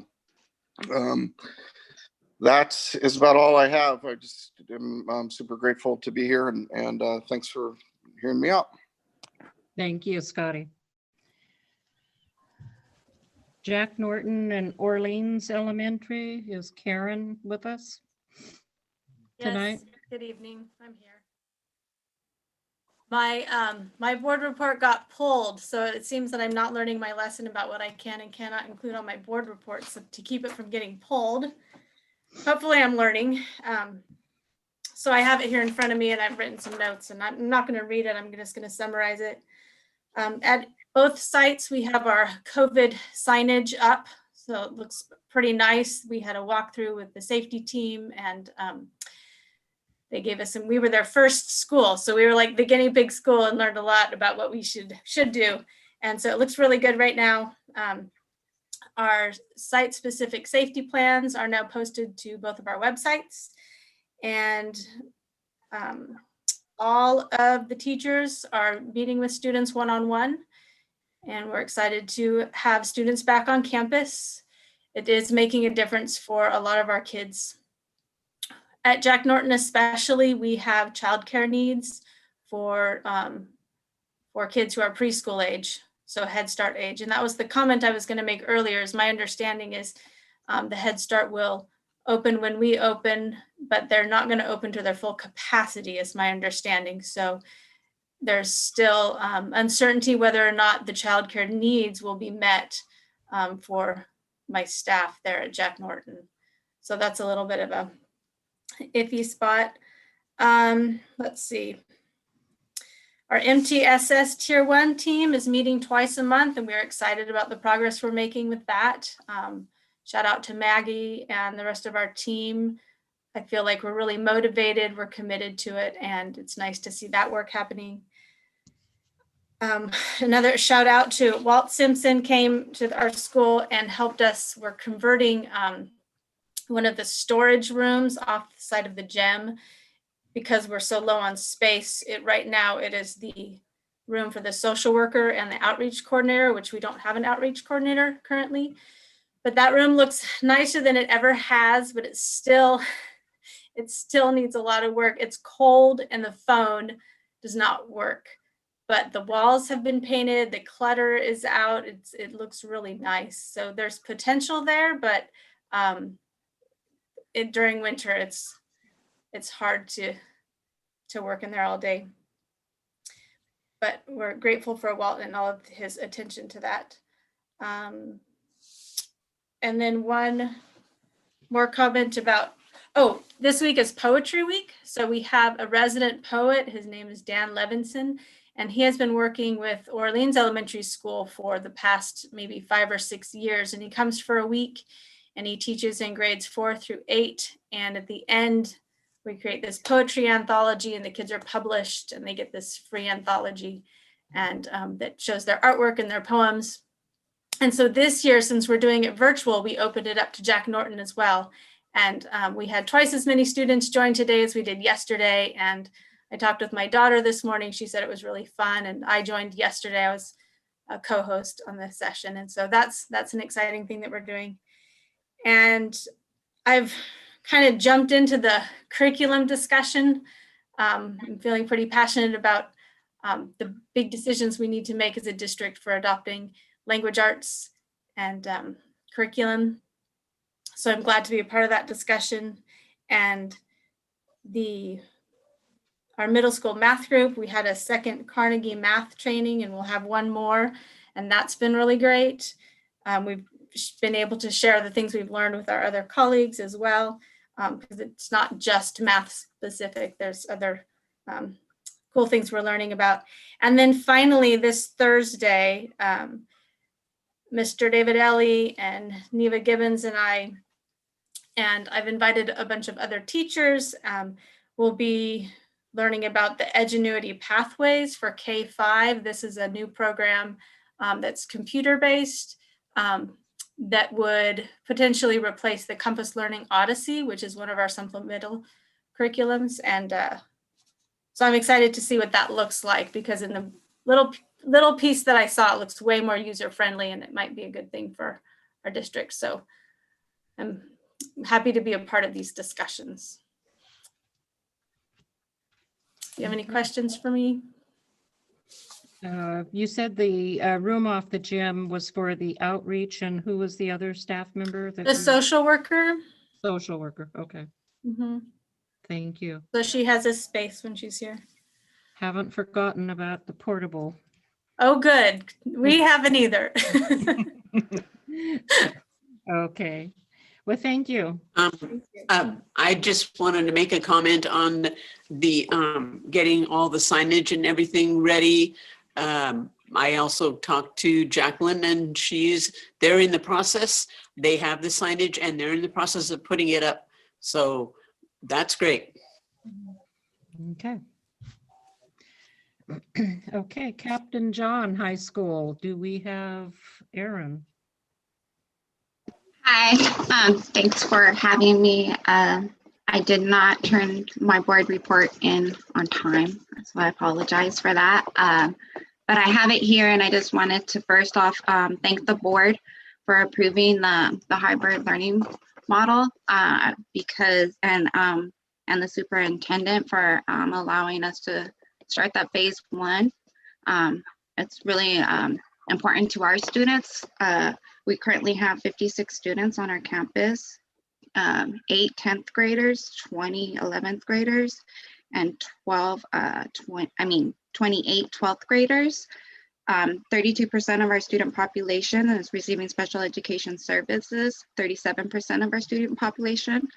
that is about all I have. I just am super grateful to be here, and thanks for hearing me out. Thank you, Scotty. Jack Norton and Orleans Elementary. Is Karen with us tonight? Yes, good evening. I'm here. My board report got pulled, so it seems that I'm not learning my lesson about what I can and cannot include on my board report. So to keep it from getting pulled, hopefully I'm learning. So I have it here in front of me, and I've written some notes, and I'm not going to read it. I'm just going to summarize it. At both sites, we have our COVID signage up, so it looks pretty nice. We had a walkthrough with the safety team, and they gave us we were their first school. So we were like the guinea pig school and learned a lot about what we should do. And so it looks really good right now. Our site specific safety plans are now posted to both of our websites. And all of the teachers are meeting with students one-on-one. And we're excited to have students back on campus. It is making a difference for a lot of our kids. At Jack Norton especially, we have childcare needs for kids who are preschool age, so Head Start age. And that was the comment I was going to make earlier, is my understanding is the Head Start will open when we open, but they're not going to open to their full capacity, is my understanding. So there's still uncertainty whether or not the childcare needs will be met for my staff there at Jack Norton. So that's a little bit of a iffy spot. Let's see. Our MTSS Tier 1 team is meeting twice a month, and we're excited about the progress we're making with that. Shout out to Maggie and the rest of our team. I feel like we're really motivated, we're committed to it, and it's nice to see that work happening. Another shout out to Walt Simpson came to our school and helped us. We're converting one of the storage rooms off the side of the gym because we're so low on space. Right now it is the room for the social worker and the outreach coordinator, which we don't have an outreach coordinator currently. But that room looks nicer than it ever has, but it still needs a lot of work. It's cold, and the phone does not work. But the walls have been painted, the clutter is out, it looks really nice. So there's potential there, but during winter, it's hard to work in there all day. But we're grateful for Walton and all of his attention to that. And then one more comment about, this week is Poetry Week. So we have a resident poet, his name is Dan Levinson, and he has been working with Orleans Elementary School for the past maybe 5 or 6 years. And he comes for a week and he teaches in grades 4 through 8. And at the end, we create this poetry anthology and the kids are published and they get this free anthology and that shows their artwork and their poems. And so this year, since we're doing it virtual, we opened it up to Jack Norton as well. And we had twice as many students join today as we did yesterday. And I talked with my daughter this morning. She said it was really fun. And I joined yesterday. I was a co-host on this session. And so that's an exciting thing that we're doing. And I've kind of jumped into the curriculum discussion. I'm feeling pretty passionate about the big decisions we need to make as a district for adopting language arts and curriculum. So I'm glad to be a part of that discussion. And our middle school math group, we had a second Carnegie math training and we'll have one more. And that's been really great. We've been able to share the things we've learned with our other colleagues as well, because it's not just math specific. There's other cool things we're learning about. And then finally, this Thursday, Mr. David Ellie and Neva Gibbons and I've invited a bunch of other teachers. We'll be learning about the Edgenuity Pathways for K-5. This is a new program that's computer-based that would potentially replace the Compass Learning Odyssey, which is one of our supplemental curriculums. And so I'm excited to see what that looks like, because in the little piece that I saw, it looks way more user-friendly and it might be a good thing for our district. So I'm happy to be a part of these discussions. Do you have any questions for me? You said the room off the gym was for the outreach, and who was the other staff member? The social worker. Social worker, okay. Mm-hmm. Thank you. So she has a space when she's here. Haven't forgotten about the portable. Oh, good. We haven't either. Okay. Well, thank you. I just wanted to make a comment on the getting all the signage and everything ready. I also talked to Jacqueline and they're in the process. They have the signage and they're in the process of putting it up. So that's great. Okay. Okay, Captain John High School. Do we have Aaron? Hi, thanks for having me. I did not turn my board report in on time, so I apologize for that. But I have it here, and I just wanted to first off thank the board for approving the hybrid learning model, and the superintendent for allowing us to start that phase 1. It's really important to our students. We currently have 56 students on our campus, 8 10th graders, 20 11th graders, and 28 12th graders. 32% of our student population is receiving special education services. 37% of our student population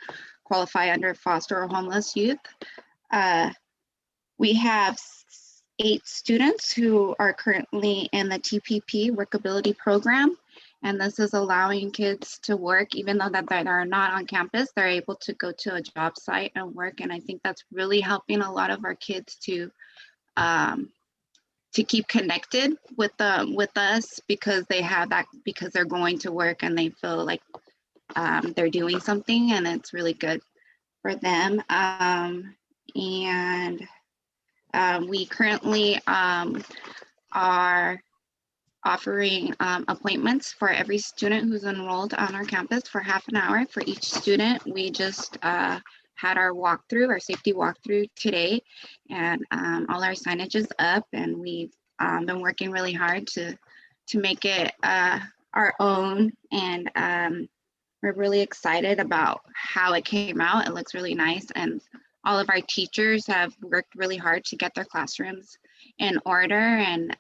qualify under foster or homeless youth. We have 8 students who are currently in the TPP workability program. And this is allowing kids to work, even though that they're not on campus, they're able to go to a job site and work. And I think that's really helping a lot of our kids to keep connected with us, because they have that, because they're going to work and they feel like they're doing something, and it's really good for them. We currently are offering appointments for every student who's enrolled on our campus for half an hour for each student. We just had our walkthrough, our safety walkthrough today, and all our signage is up, and we've been working really hard to make it our own, and we're really excited about how it came out. It looks really nice, and all of our teachers have worked really hard to get their classrooms in order, and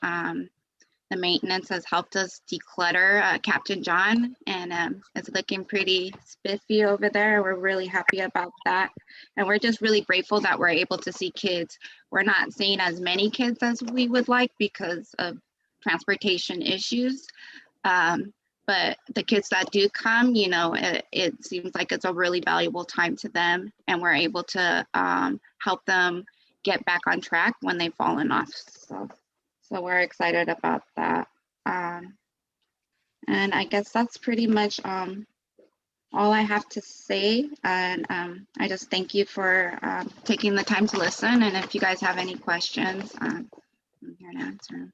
the maintenance has helped us declutter Captain John, and it's looking pretty spiffy over there. We're really happy about that, and we're just really grateful that we're able to see kids. We're not seeing as many kids as we would like because of transportation issues, but the kids that do come, you know, it seems like it's a really valuable time to them, and we're able to help them get back on track when they've fallen off. So we're excited about that. And I guess that's pretty much all I have to say. And I just thank you for taking the time to listen. And if you guys have any questions, I'm here to answer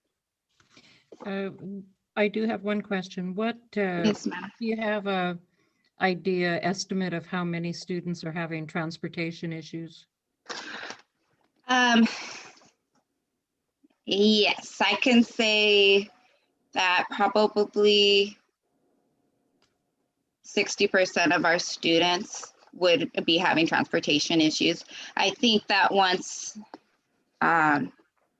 them. I do have one question. What, Yes, ma'am. do you have a estimate of how many students are having transportation issues? Yes, I can say that probably 60% of our students would be having transportation issues. I think that once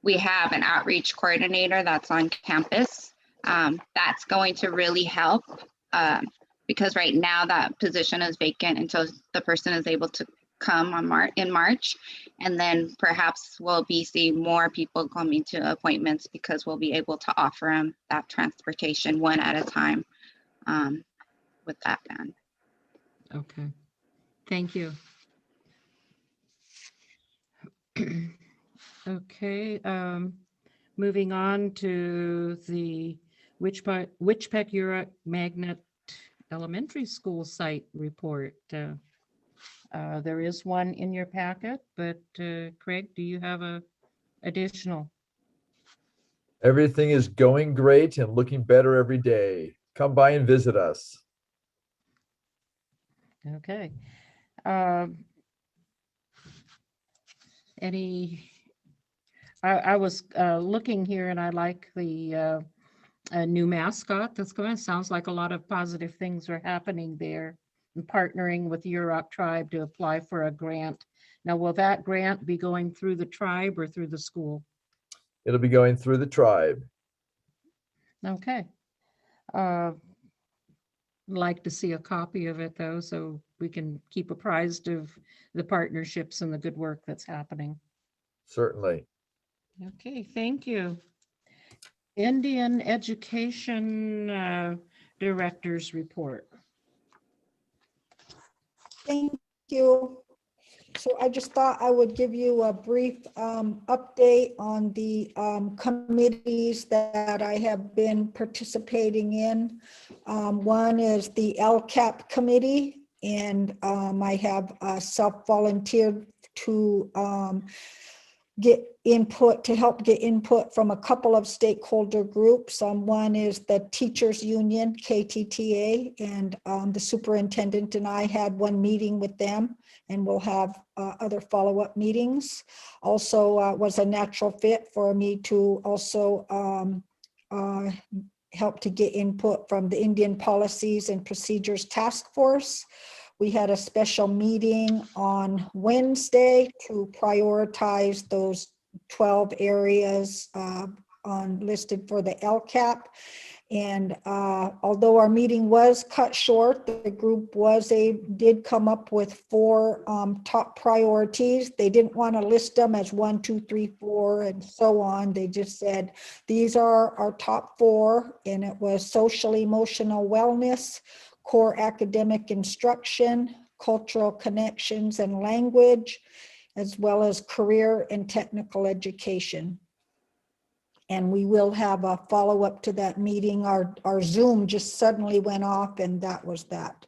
we have an outreach coordinator that's on campus, that's going to really help, because right now that position is vacant until the person is able to come on in March, and then perhaps we'll be seeing more people coming to appointments because we'll be able to offer them that transportation one at a time with that done. Okay, thank you. Okay, moving on to the Wichpeck Uric Magnet Elementary School site report. There is one in your packet, but Craig, do you have a additional? Everything is going great and looking better every day. Come by and visit us. Okay. I was looking here, and I like the new mascot that's going. Sounds like a lot of positive things are happening there, and partnering with Yurok Tribe to apply for a grant. Now, will that grant be going through the tribe or through the school? It'll be going through the tribe. Okay. Like to see a copy of it, though, so we can keep apprised of the partnerships and the good work that's happening. Certainly. Okay, thank you. Indian Education Director's Report. Thank you. So I just thought I would give you a brief update on the committees that I have been participating in. One is the LCAP committee, and I have self-volunteered to get input, to help get input from a couple of stakeholder groups. One is the Teachers Union, KTTA, and the superintendent and I had one meeting with them, and we'll have other follow-up meetings. Also was a natural fit for me to also help to get input from the Indian Policies and Procedures Task Force. We had a special meeting on Wednesday to prioritize those 12 areas listed for the LCAP. And although our meeting was cut short, the group did come up with 4 top priorities. They didn't want to list them as 1, 2, 3, 4, and so on. They just said, these are our top 4, and it was social emotional wellness, core academic instruction, cultural connections and language, as well as career and technical education. And we will have a follow-up to that meeting. Our Zoom just suddenly went off, and that was that.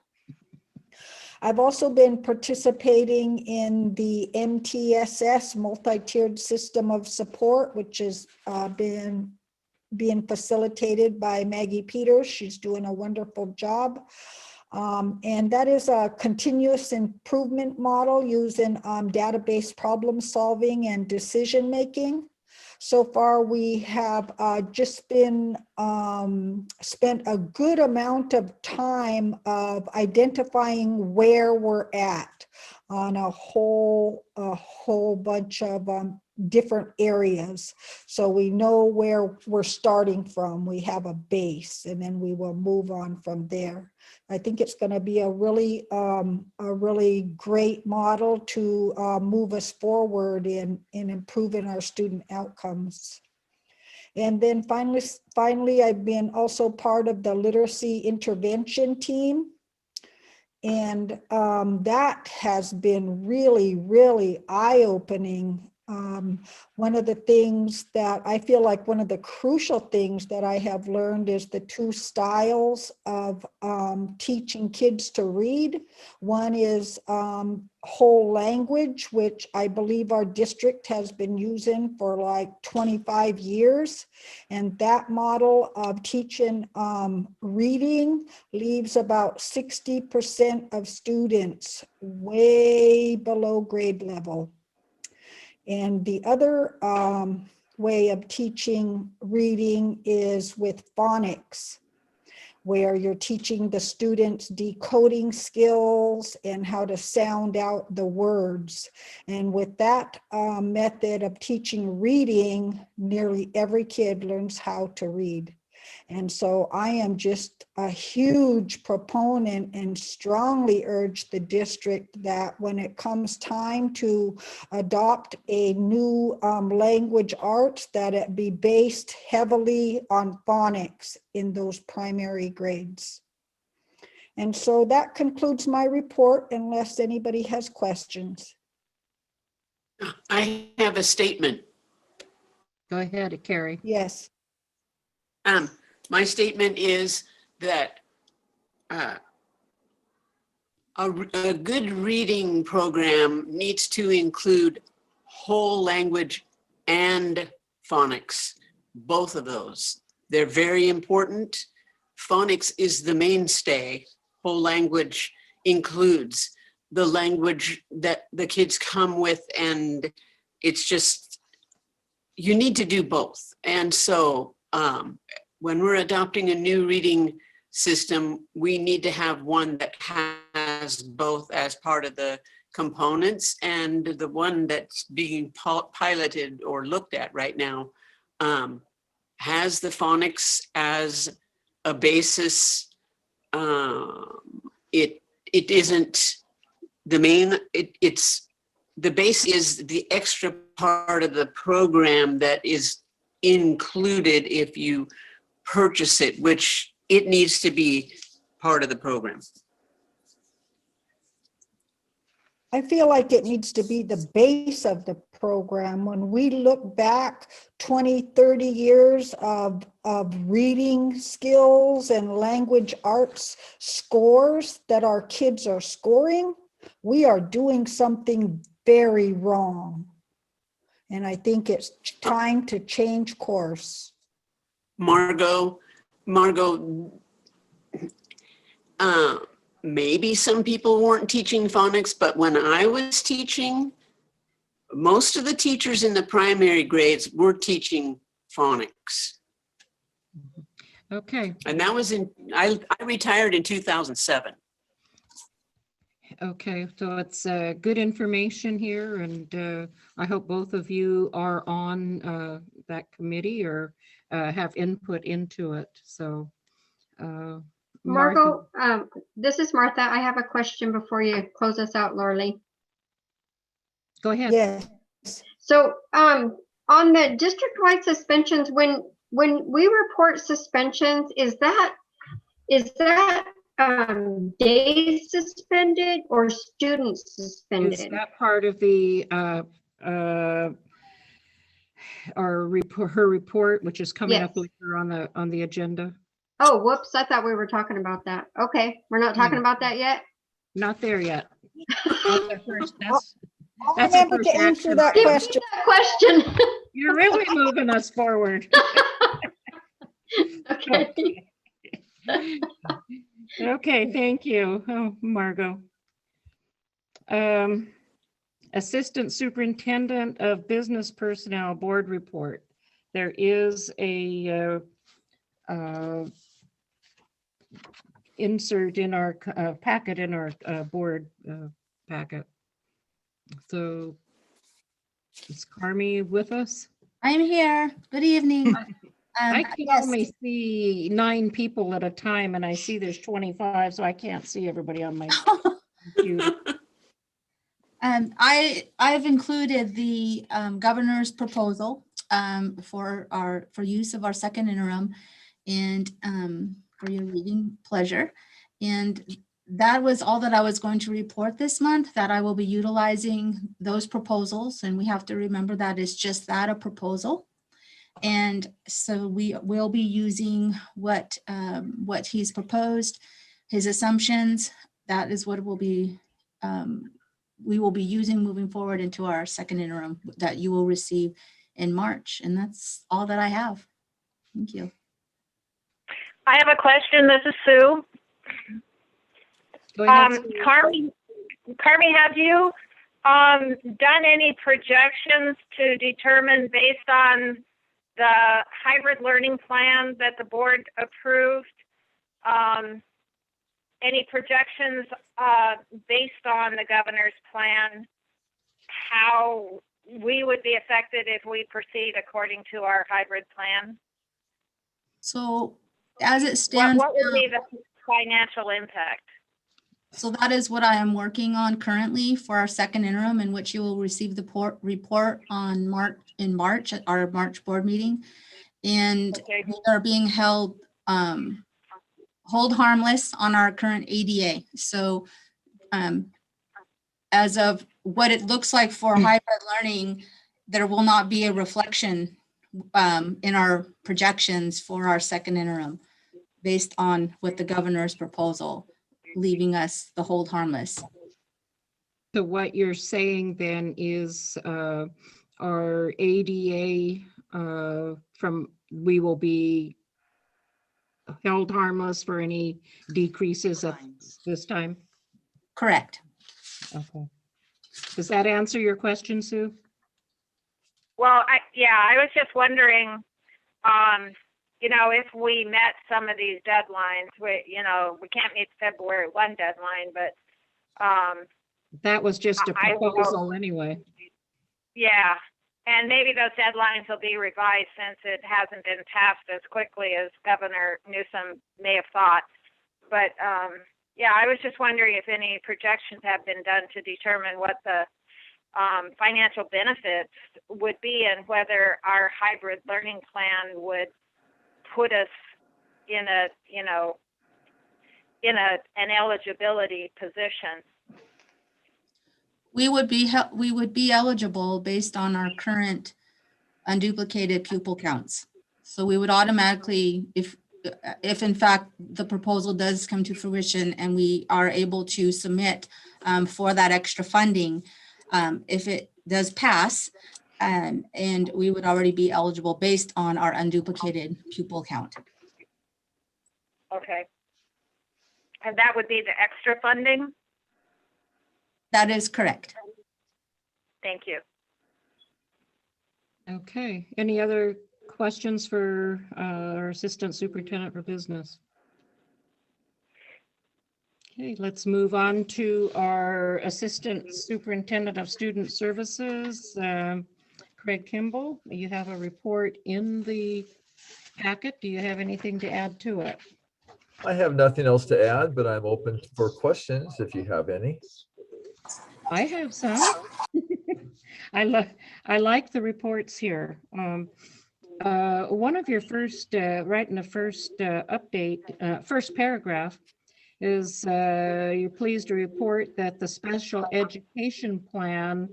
I've also been participating in the MTSS, multi-tiered system of support, which has been being facilitated by Maggie Peters. She's doing a wonderful job. And that is a continuous improvement model using database problem solving and decision making. So far, we have just been spent a good amount of time of identifying where we're at on a whole bunch of different areas. So we know where we're starting from. We have a base, and then we will move on from there. I think it's going to be a really great model to move us forward in improving our student outcomes. And then finally, I've been also part of the literacy intervention team. And that has been really, really eye-opening. One of the things that I feel like one of the crucial things that I have learned is the two styles of teaching kids to read. One is whole language, which I believe our district has been using for like 25 years. And that model of teaching reading leaves about 60% of students way below grade level. And the other way of teaching reading is with phonics, where you're teaching the students decoding skills and how to sound out the words. And with that method of teaching reading, nearly every kid learns how to read. And so I am just a huge proponent and strongly urge the district that when it comes time to adopt a new language arts, that it be based heavily on phonics in those primary grades. And so that concludes my report, unless anybody has questions. I have a statement. Go ahead, Carrie. Yes. My statement is that a good reading program needs to include whole language and phonics, both of those. They're very important. Phonics is the mainstay. Whole language includes the language that the kids come with, and it's just, you need to do both. And so when we're adopting a new reading system, we need to have one that has both as part of the components, and the one that's being piloted or looked at right now has the phonics as a basis. It isn't the main, it's the base is the extra part of the program that is included if you purchase it, which it needs to be part of the program. I feel like it needs to be the base of the program. When we look back 20, 30 years of reading skills and language arts scores that our kids are scoring, we are doing something very wrong. And I think it's time to change course. Margot, maybe some people weren't teaching phonics, but when I was teaching, most of the teachers in the primary grades were teaching phonics. Okay. And that was I retired in 2007. Okay, so it's good information here, and I hope both of you are on that committee or have input into it. So, Margot, this is Martha. I have a question before you close us out, Lorley. Go ahead. Yes. So, on the district-wide suspensions, when we report suspensions, is that days suspended or students suspended? Is that part of the her report, which is coming up later on the agenda? Oh, whoops! I thought we were talking about that. Okay, we're not talking about that yet. Not there yet. I'll remember to answer that question. Question. You're really moving us forward. Okay. Okay, thank you, Margot. Assistant Superintendent of Business Personnel Board Report. There is a insert in our packet, in our board packet. So is Carmi with us? I'm here. Good evening. I can yes. only see 9 people at a time, and I see there's 25, so I can't see everybody on my computer. I've included the governor's proposal for use of our second interim, and for your reading pleasure. And that was all that I was going to report this month, that I will be utilizing those proposals. And we have to remember that it's just that, a proposal. And so we will be using what he's proposed, his assumptions. That is what will be we will be using moving forward into our second interim that you will receive in March. And that's all that I have. Thank you. I have a question. This is Sue. Go ahead, Sue. Carmi, have you done any projections to determine, based on the hybrid learning plan that the board approved, any projections based on the governor's plan, how we would be affected if we proceed according to our hybrid plan? So as it stands, what would be the financial impact? so that is what I am working on currently for our second interim, in which you will receive the report on March at our March board meeting. And okay, we are being held hold harmless on our current ADA. So as of what it looks like for hybrid learning, there will not be a reflection in our projections for our second interim based on what the governor's proposal, leaving us the hold harmless. So what you're saying then is our ADA we will be held harmless for any decreases at this time? Correct. Okay. Does that answer your question, Sue? Well, I was just wondering, if we met some of these deadlines, we can't meet the February 1 deadline, but that was just a proposal anyway. Yeah, and maybe those deadlines will be revised since it hasn't been passed as quickly as Governor Newsom may have thought. But I was just wondering if any projections have been done to determine what the financial benefits would be, and whether our hybrid learning plan would put us in an eligibility position. We would be eligible based on our current unduplicated pupil counts. So we would automatically, if in fact the proposal does come to fruition and we are able to submit for that extra funding, if it does pass, and we would already be eligible based on our unduplicated pupil count. Okay. And that would be the extra funding? That is correct. Thank you. Okay. Any other questions for our Assistant Superintendent for Business? Okay, let's move on to our Assistant Superintendent of Student Services, Cherie Kimball. You have a report in the packet. Do you have anything to add to it? I have nothing else to add, but I'm open for questions if you have any. I have some. I like the reports here. One of your first, right in the first update, first paragraph is you're pleased to report that the special education plan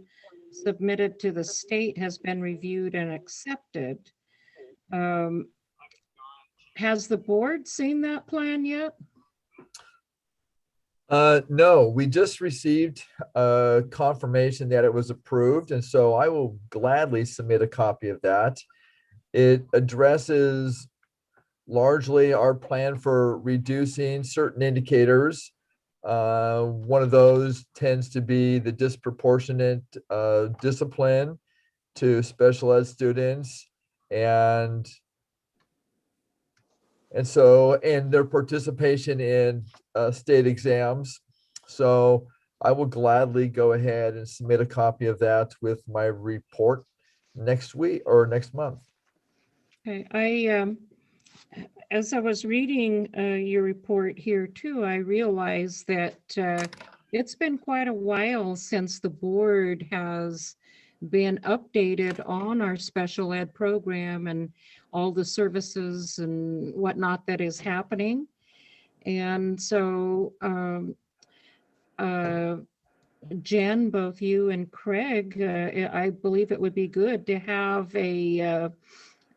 submitted to the state has been reviewed and accepted. Has the board seen that plan yet? No, we just received confirmation that it was approved, and so I will gladly submit a copy of that. It addresses largely our plan for reducing certain indicators. One of those tends to be the disproportionate discipline to special ed students and their participation in state exams. So I will gladly go ahead and submit a copy of that with my report next week or next month. Okay, as I was reading your report here too, I realized that it's been quite a while since the board has been updated on our special ed program and all the services and whatnot that is happening. And so Jen, both you and Craig, I believe it would be good to have a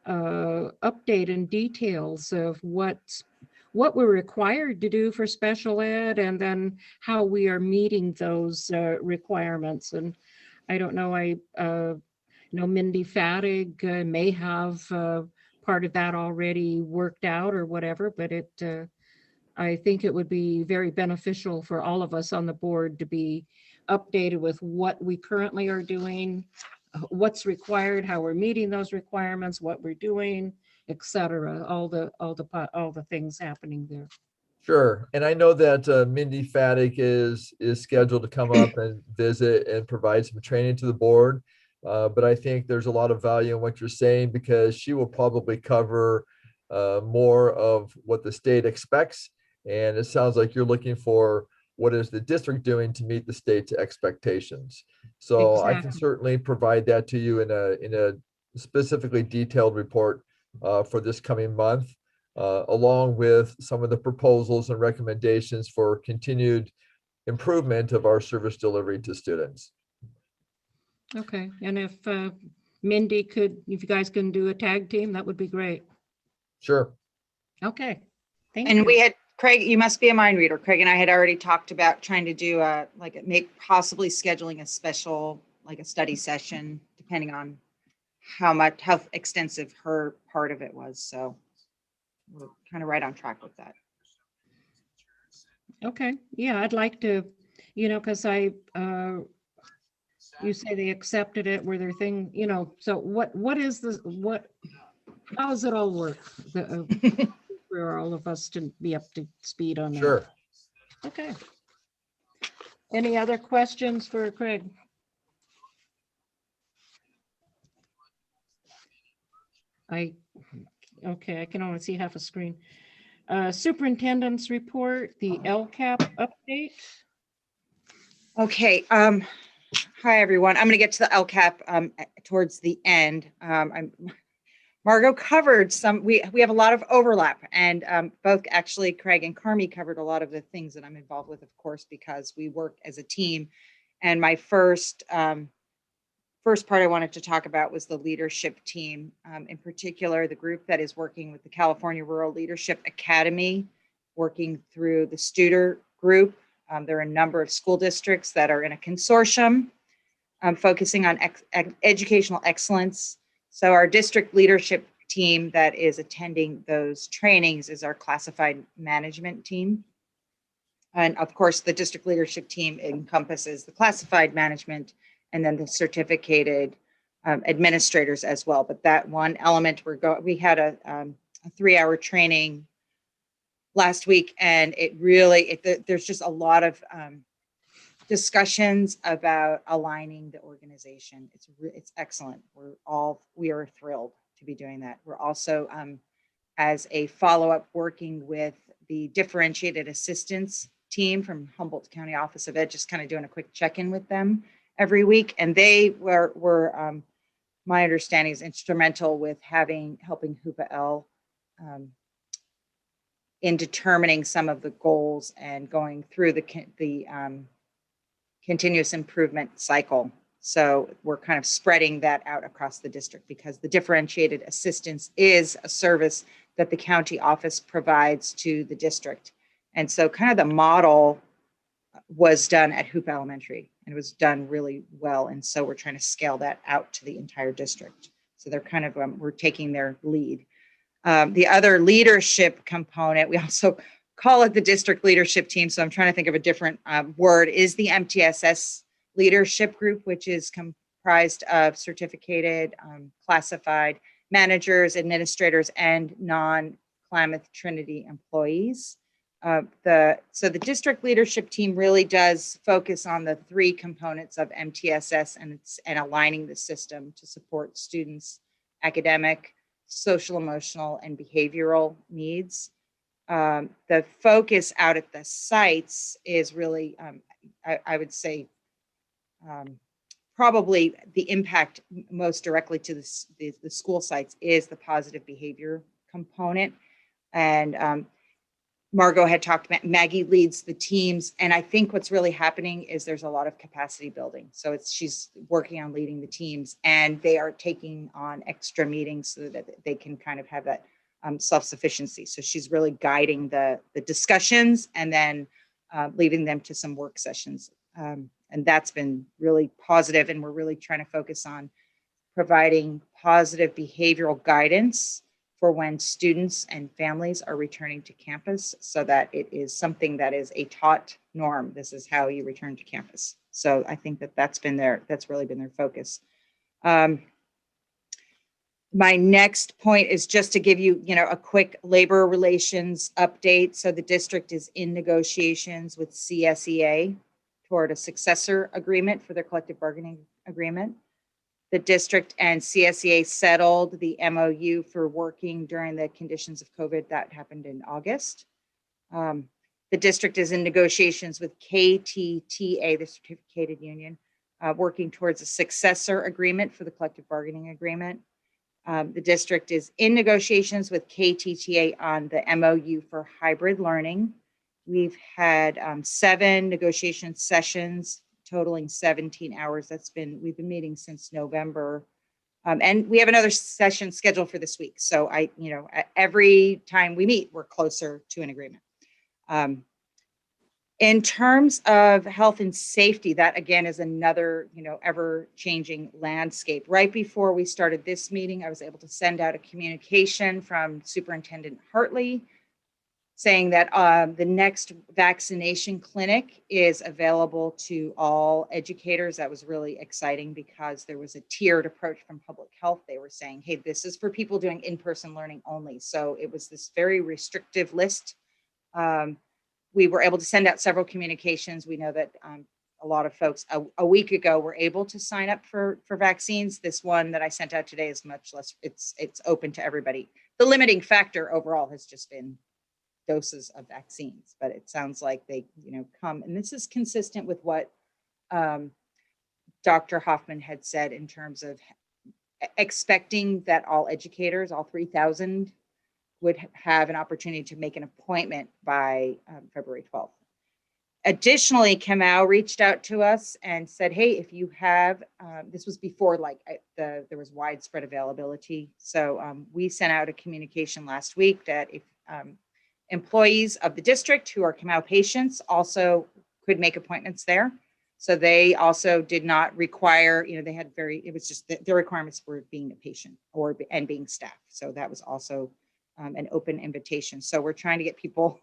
update and details of what we're required to do for special ed and then how we are meeting those requirements. And I don't know, I know Mindy Fattig may have part of that already worked out or whatever, but I think it would be very beneficial for all of us on the board to be updated with what we currently are doing, what's required, how we're meeting those requirements, what we're doing, etc. All the things happening there. Sure. And I know that Mindy Fattig is scheduled to come up and visit and provide some training to the board. But I think there's a lot of value in what you're saying because she will probably cover more of what the state expects. And it sounds like you're looking for what is the district doing to meet the state's expectations. So Exactly. I can certainly provide that to you in a specifically detailed report for this coming month, along with some of the proposals and recommendations for continued improvement of our service delivery to students. Okay, and if Mindy if you guys can do a tag team, that would be great. Sure. Okay, thank And you. we had, Craig, you must be a mind reader. Craig and I had already talked about trying to do possibly scheduling a special, like a study session, depending on how extensive her part of it was. So we're kind of right on track with that. Okay, yeah, I'd like to, because you say they accepted it, were there thing, so what is this, how does it all work? For all of us to be up to speed on that. Sure. Okay. Any other questions for Craig? Okay, I can only see half a screen. Superintendent's report, the LCAP update. Okay. Hi, everyone. I'm going to get to the LCAP towards the end. Margot covered some, we have a lot of overlap, and both actually Craig and Carmi covered a lot of the things that I'm involved with, of course, because we work as a team. And my first part I wanted to talk about was the leadership team, in particular, the group that is working with the California Rural Leadership Academy, working through the Studer group. There are a number of school districts that are in a consortium focusing on educational excellence. So our district leadership team that is attending those trainings is our classified management team. And of course, the district leadership team encompasses the classified management and then the certificated administrators as well. But that one element, we had a 3-hour training last week, and it really, there's just a lot of discussions about aligning the organization. It's excellent. We are thrilled to be doing that. We're also, as a follow-up, working with the differentiated assistance team from Humboldt County Office of Ed, just kind of doing a quick check-in with them every week. And they were my understanding is instrumental with helping Hoopa L in determining some of the goals and going through the continuous improvement cycle. So we're kind of spreading that out across the district because the differentiated assistance is a service that the county office provides to the district. And so kind of the model was done at Hoopa Elementary, and it was done really well. And so we're trying to scale that out to the entire district. So they're kind of, we're taking their lead. The other leadership component, we also call it the district leadership team. So I'm trying to think of a different word, is the MTSS leadership group, which is comprised of certificated, classified managers, administrators, and non-Klamath Trinity employees. So the district leadership team really does focus on the three components of MTSS and aligning the system to support students' academic, social, emotional, and behavioral needs. The focus out at the sites is really, I would say, probably the impact most directly to the school sites is the positive behavior component. And Margot had talked about, Maggie leads the teams. And I think what's really happening is there's a lot of capacity building. So she's working on leading the teams, and they are taking on extra meetings so that they can kind of have that self-sufficiency. So she's really guiding the discussions and then leading them to some work sessions. And that's been really positive. And we're really trying to focus on providing positive behavioral guidance for when students and families are returning to campus, so that it is something that is a taught norm. This is how you return to campus. So I think that's really been their focus. My next point is just to give you, a quick labor relations update. So the district is in negotiations with CSEA toward a successor agreement for their collective bargaining agreement. The district and CSEA settled the MOU for working during the conditions of COVID. That happened in August. The district is in negotiations with KTTA, the certificated union, working towards a successor agreement for the collective bargaining agreement. The district is in negotiations with KTTA on the MOU for hybrid learning. We've had 7 negotiation sessions totaling 17 hours. We've been meeting since November. And we have another session scheduled for this week. So every time we meet, we're closer to an agreement. In terms of health and safety, that again is another, ever-changing landscape. Right before we started this meeting, I was able to send out a communication from Superintendent Hartley saying that the next vaccination clinic is available to all educators. That was really exciting because there was a tiered approach from public health. They were saying, hey, this is for people doing in-person learning only. So it was this very restrictive list. We were able to send out several communications. We know that a lot of folks a week ago were able to sign up for vaccines. This one that I sent out today is much less, it's open to everybody. The limiting factor overall has just been doses of vaccines, but it sounds like they, come, and this is consistent with what Dr. Hoffman had said in terms of expecting that all educators, all 3,000, would have an opportunity to make an appointment by February 12th. Additionally, Kamau reached out to us and said, hey, if you have, this was before there was widespread availability. So we sent out a communication last week that if employees of the district who are Kamau patients also could make appointments there. So they also did not require, they had it was just the requirements were being a patient and being staff. So that was also an open invitation. So we're trying to get people,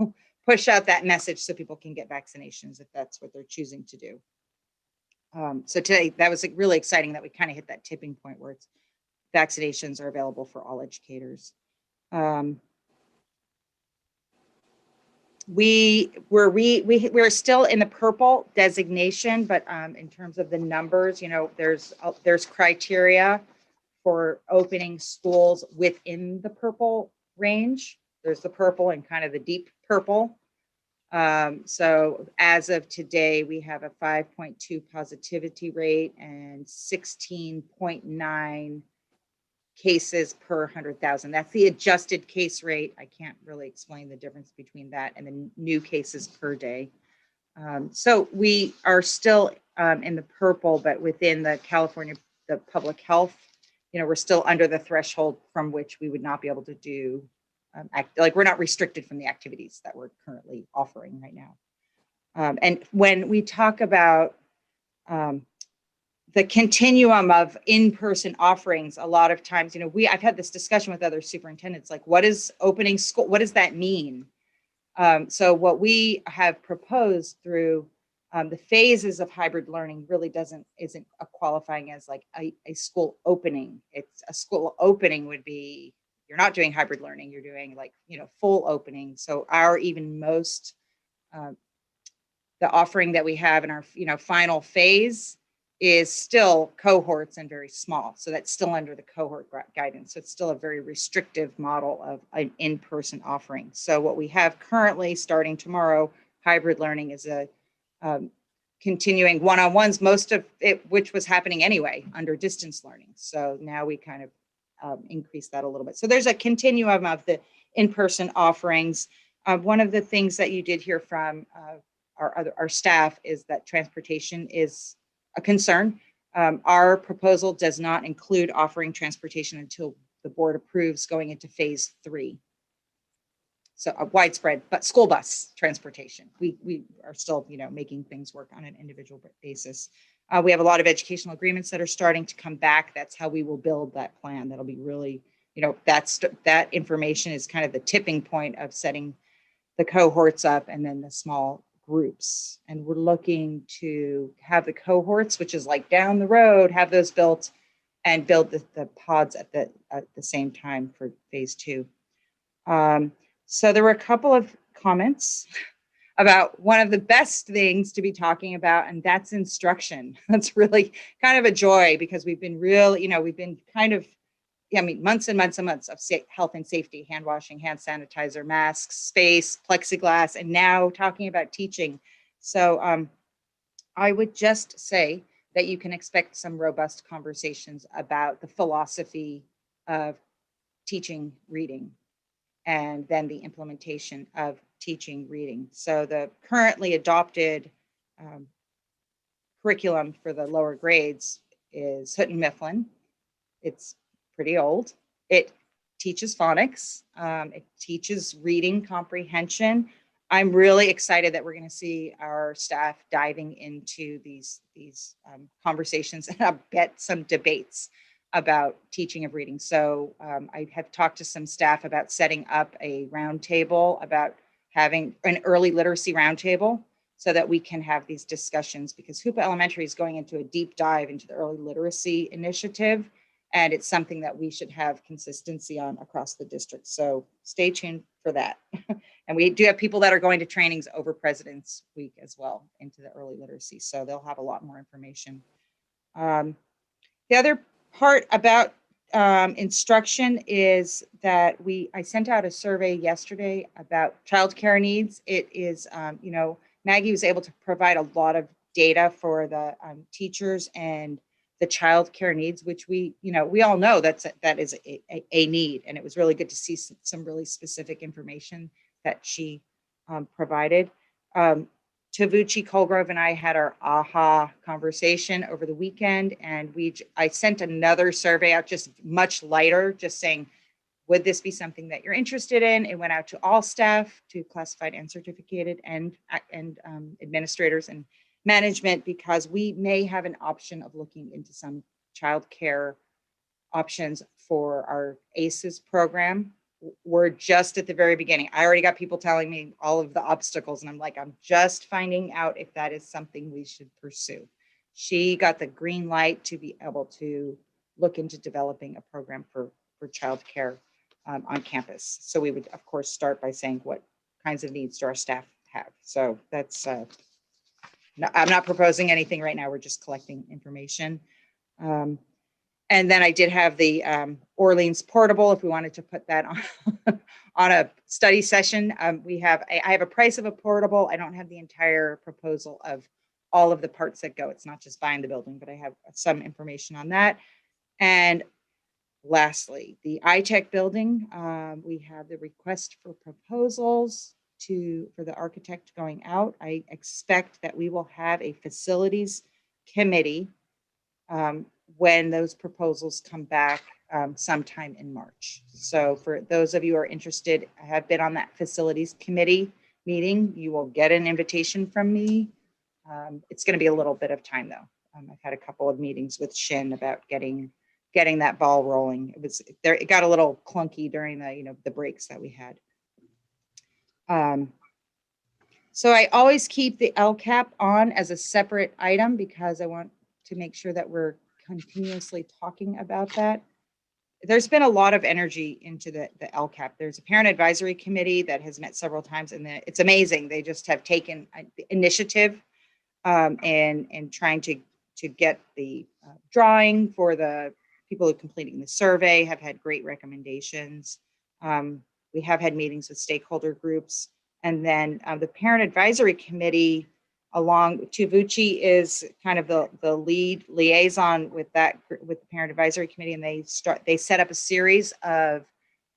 push out that message so people can get vaccinations if that's what they're choosing to do. So today, that was really exciting that we kind of hit that tipping point where vaccinations are available for all educators. We're still in the purple designation, but in terms of the numbers, there's criteria for opening schools within the purple range. There's the purple and kind of the deep purple. So as of today, we have a 5.2 positivity rate and 16.9 cases per 100,000. That's the adjusted case rate. I can't really explain the difference between that and the new cases per day. So we are still in the purple, but within the public health, we're still under the threshold from which we would not be able to do, we're not restricted from the activities that we're currently offering right now. And when we talk about the continuum of in-person offerings, a lot of times, you know, I've had this discussion with other superintendents, like, what is opening school? What does that mean? So what we have proposed through the phases of hybrid learning really isn't qualifying as like a school opening. It's a school opening would be, you're not doing hybrid learning, you're doing like, you know, full opening. So our even most, the offering that we have in our, you know, final phase is still cohorts and very small. So that's still under the cohort guidance. So it's still a very restrictive model of an in-person offering. So what we have currently starting tomorrow, hybrid learning is a continuing one-on-ones, most of it, which was happening anyway under distance learning. So now we kind of increase that a little bit. So there's a continuum of the in-person offerings. One of the things that you did hear from our staff is that transportation is a concern. Our proposal does not include offering transportation until the board approves going into phase 3. So a widespread, but school bus transportation. We are still, you know, making things work on an individual basis. We have a lot of educational agreements that are starting to come back. That's how we will build that plan. That'll be really, you know, that information is kind of the tipping point of setting the cohorts up and then the small groups. And we're looking to have the cohorts, which is like down the road, have those built and build the pods at the same time for phase 2. So there were a couple of comments about one of the best things to be talking about, and that's instruction. That's really kind of a joy because we've been really, you know, we've been kind of, I mean, months and months and months of health and safety, hand washing, hand sanitizer, masks, space, plexiglass, and now talking about teaching. So I would just say that you can expect some robust conversations about the philosophy of teaching reading and then the implementation of teaching reading. So the currently adopted curriculum for the lower grades is Houghton Mifflin. It's pretty old. It teaches phonics. It teaches reading comprehension. I'm really excited that we're going to see our staff diving into these conversations and I bet some debates about teaching of reading. So I have talked to some staff about setting up a roundtable, about having an early literacy roundtable so that we can have these discussions, because Hoopa Elementary is going into a deep dive into the early literacy initiative. And it's something that we should have consistency on across the district. So stay tuned for that. And we do have people that are going to trainings over President's Week as well into the early literacy. So they'll have a lot more information. The other part about instruction is that I sent out a survey yesterday about childcare needs. It is, you know, Maggie was able to provide a lot of data for the teachers and the childcare needs, which we all know that is a need. And it was really good to see some really specific information that she provided. Tavuchi Colgrove and I had our AHA conversation over the weekend, and I sent another survey out, just much lighter, just saying, would this be something that you're interested in? It went out to all staff, to classified and certificated, and administrators and management, because we may have an option of looking into some childcare options for our ACEs program. We're just at the very beginning. I already got people telling me all of the obstacles, and I'm like, I'm just finding out if that is something we should pursue. She got the green light to be able to look into developing a program for childcare on campus. So we would, of course, start by saying what kinds of needs do our staff have. So that's, I'm not proposing anything right now. We're just collecting information. And then I did have the Orleans Portable, if we wanted to put that on a study session. I have a price of a portable. I don't have the entire proposal of all of the parts that go. It's not just buying the building, but I have some information on that. And lastly, the iTech building, we have the request for proposals for the architect going out. I expect that we will have a facilities committee when those proposals come back sometime in March. So for those of you who are interested, I have been on that facilities committee meeting. You will get an invitation from me. It's going to be a little bit of time though. I've had a couple of meetings with Shin about getting that ball rolling. It got a little clunky during the breaks that we had. So I always keep the LCAP on as a separate item because I want to make sure that we're continuously talking about that. There's been a lot of energy into the LCAP. There's a parent advisory committee that has met several times, and it's amazing. They just have taken initiative and trying to get the drawing for the people who are completing the survey, have had great recommendations. We have had meetings with stakeholder groups. And then the parent advisory committee, along Tuvuchi, is kind of the lead liaison with the parent advisory committee, and they set up a series of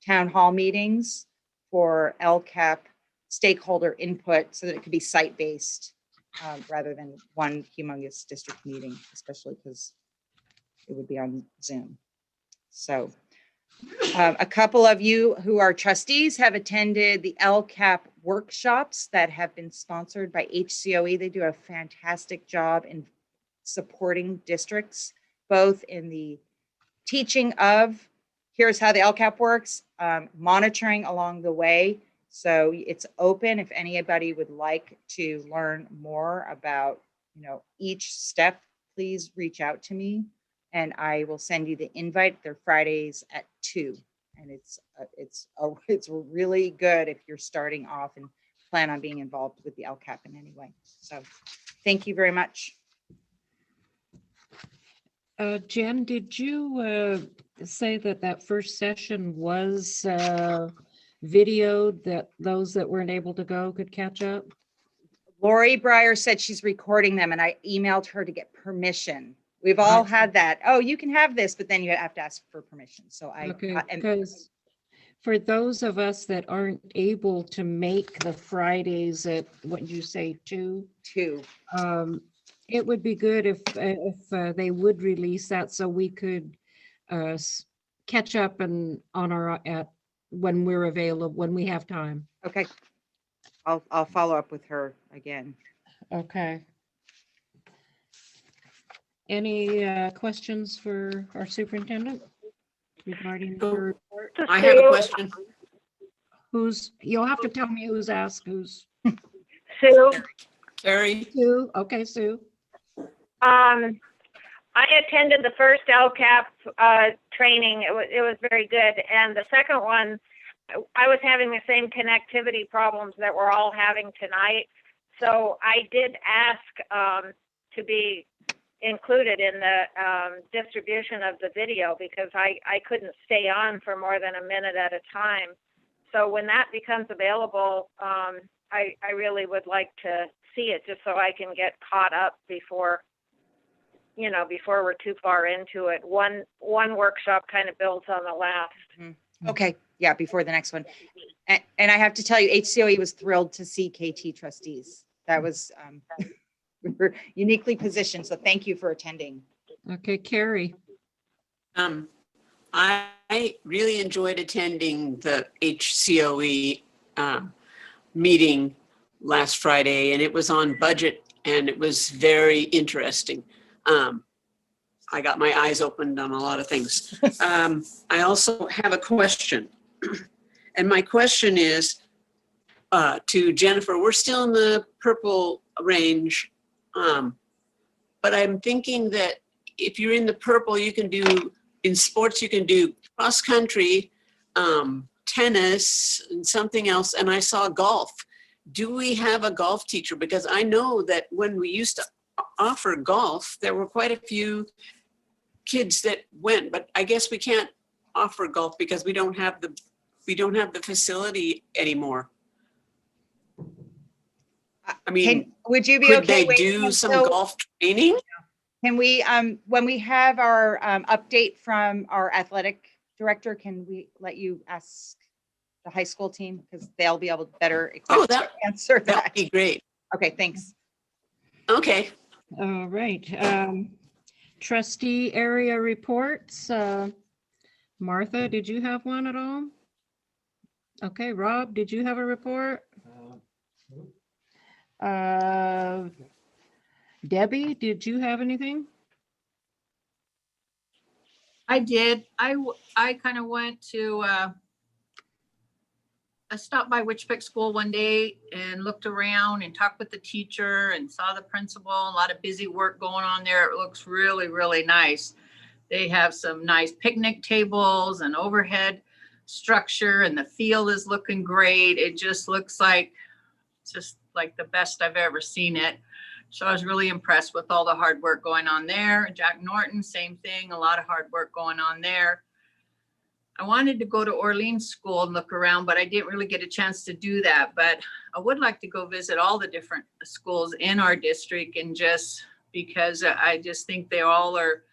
town hall meetings for LCAP stakeholder input so that it could be site-based rather than one humongous district meeting, especially because it would be on Zoom. So a couple of you who are trustees have attended the LCAP workshops that have been sponsored by HCOE. They do a fantastic job in supporting districts, both in the teaching of here's how the LCAP works, monitoring along the way. So it's open if anybody would like to learn more about each step, please reach out to me and I will send you the invite. They're Fridays at 2. And it's really good if you're starting off and plan on being involved with the LCAP in any way. So thank you very much. Jen, did you say that first session was videoed, that those that weren't able to go could catch up? Lori Breyer said she's recording them, and I emailed her to get permission. We've all had that. Oh, you can have this, but then you have to ask for permission. So because for those of us that aren't able to make the Fridays at what did you say, 2? 2. It would be good if they would release that so we could catch up and on our when we're available, when we have time. Okay. I'll follow up with her again. Okay. Any questions for our superintendent regarding her report? I have a question. You'll have to tell me who's asked, who's. Sue. Carrie. Sue. Okay, Sue. I attended the first LCAP training. It was very good. And the second one, I was having the same connectivity problems that we're all having tonight. So I did ask to be included in the distribution of the video because I couldn't stay on for more than a minute at a time. So when that becomes available, I really would like to see it just so I can get caught up before we're too far into it. One workshop kind of builds on the last. Mm-hmm. Okay. Yeah, before the next one. And I have to tell you, HCOE was thrilled to see KT trustees. That was, we were uniquely positioned. So thank you for attending. Okay, Carrie. I really enjoyed attending the HCOE meeting last Friday, and it was on budget, and it was very interesting. I got my eyes opened on a lot of things. I also have a question. And my question is to Jennifer. We're still in the purple range, but I'm thinking that if you're in the purple, you can do, in sports, you can do cross country, tennis, and something else. And I saw golf. Do we have a golf teacher? Because I know that when we used to offer golf, there were quite a few kids that went, but I guess we can't offer golf because we don't have the facility anymore. I mean, would you be could okay they do some golf training? Can we, when we have our update from our athletic director, can we let you ask the high school team because they'll be able to better equipped to answer that? That'd be great. Okay, thanks. Okay. All right. Trustee area reports. Martha, did you have one at all? Okay, Rob, did you have a report? Debbie, did you have anything? I did. I kind of went to, I stopped by Witchpick School one day and looked around and talked with the teacher and saw the principal. A lot of busy work going on there. It looks really, really nice. They have some nice picnic tables and overhead structure, and the field is looking great. It just looks like the best I've ever seen it. So I was really impressed with all the hard work going on there. Jack Norton, same thing, a lot of hard work going on there. I wanted to go to Orleans School and look around, but I didn't really get a chance to do that. But I would like to go visit all the different schools in our district, and just because I just think they all are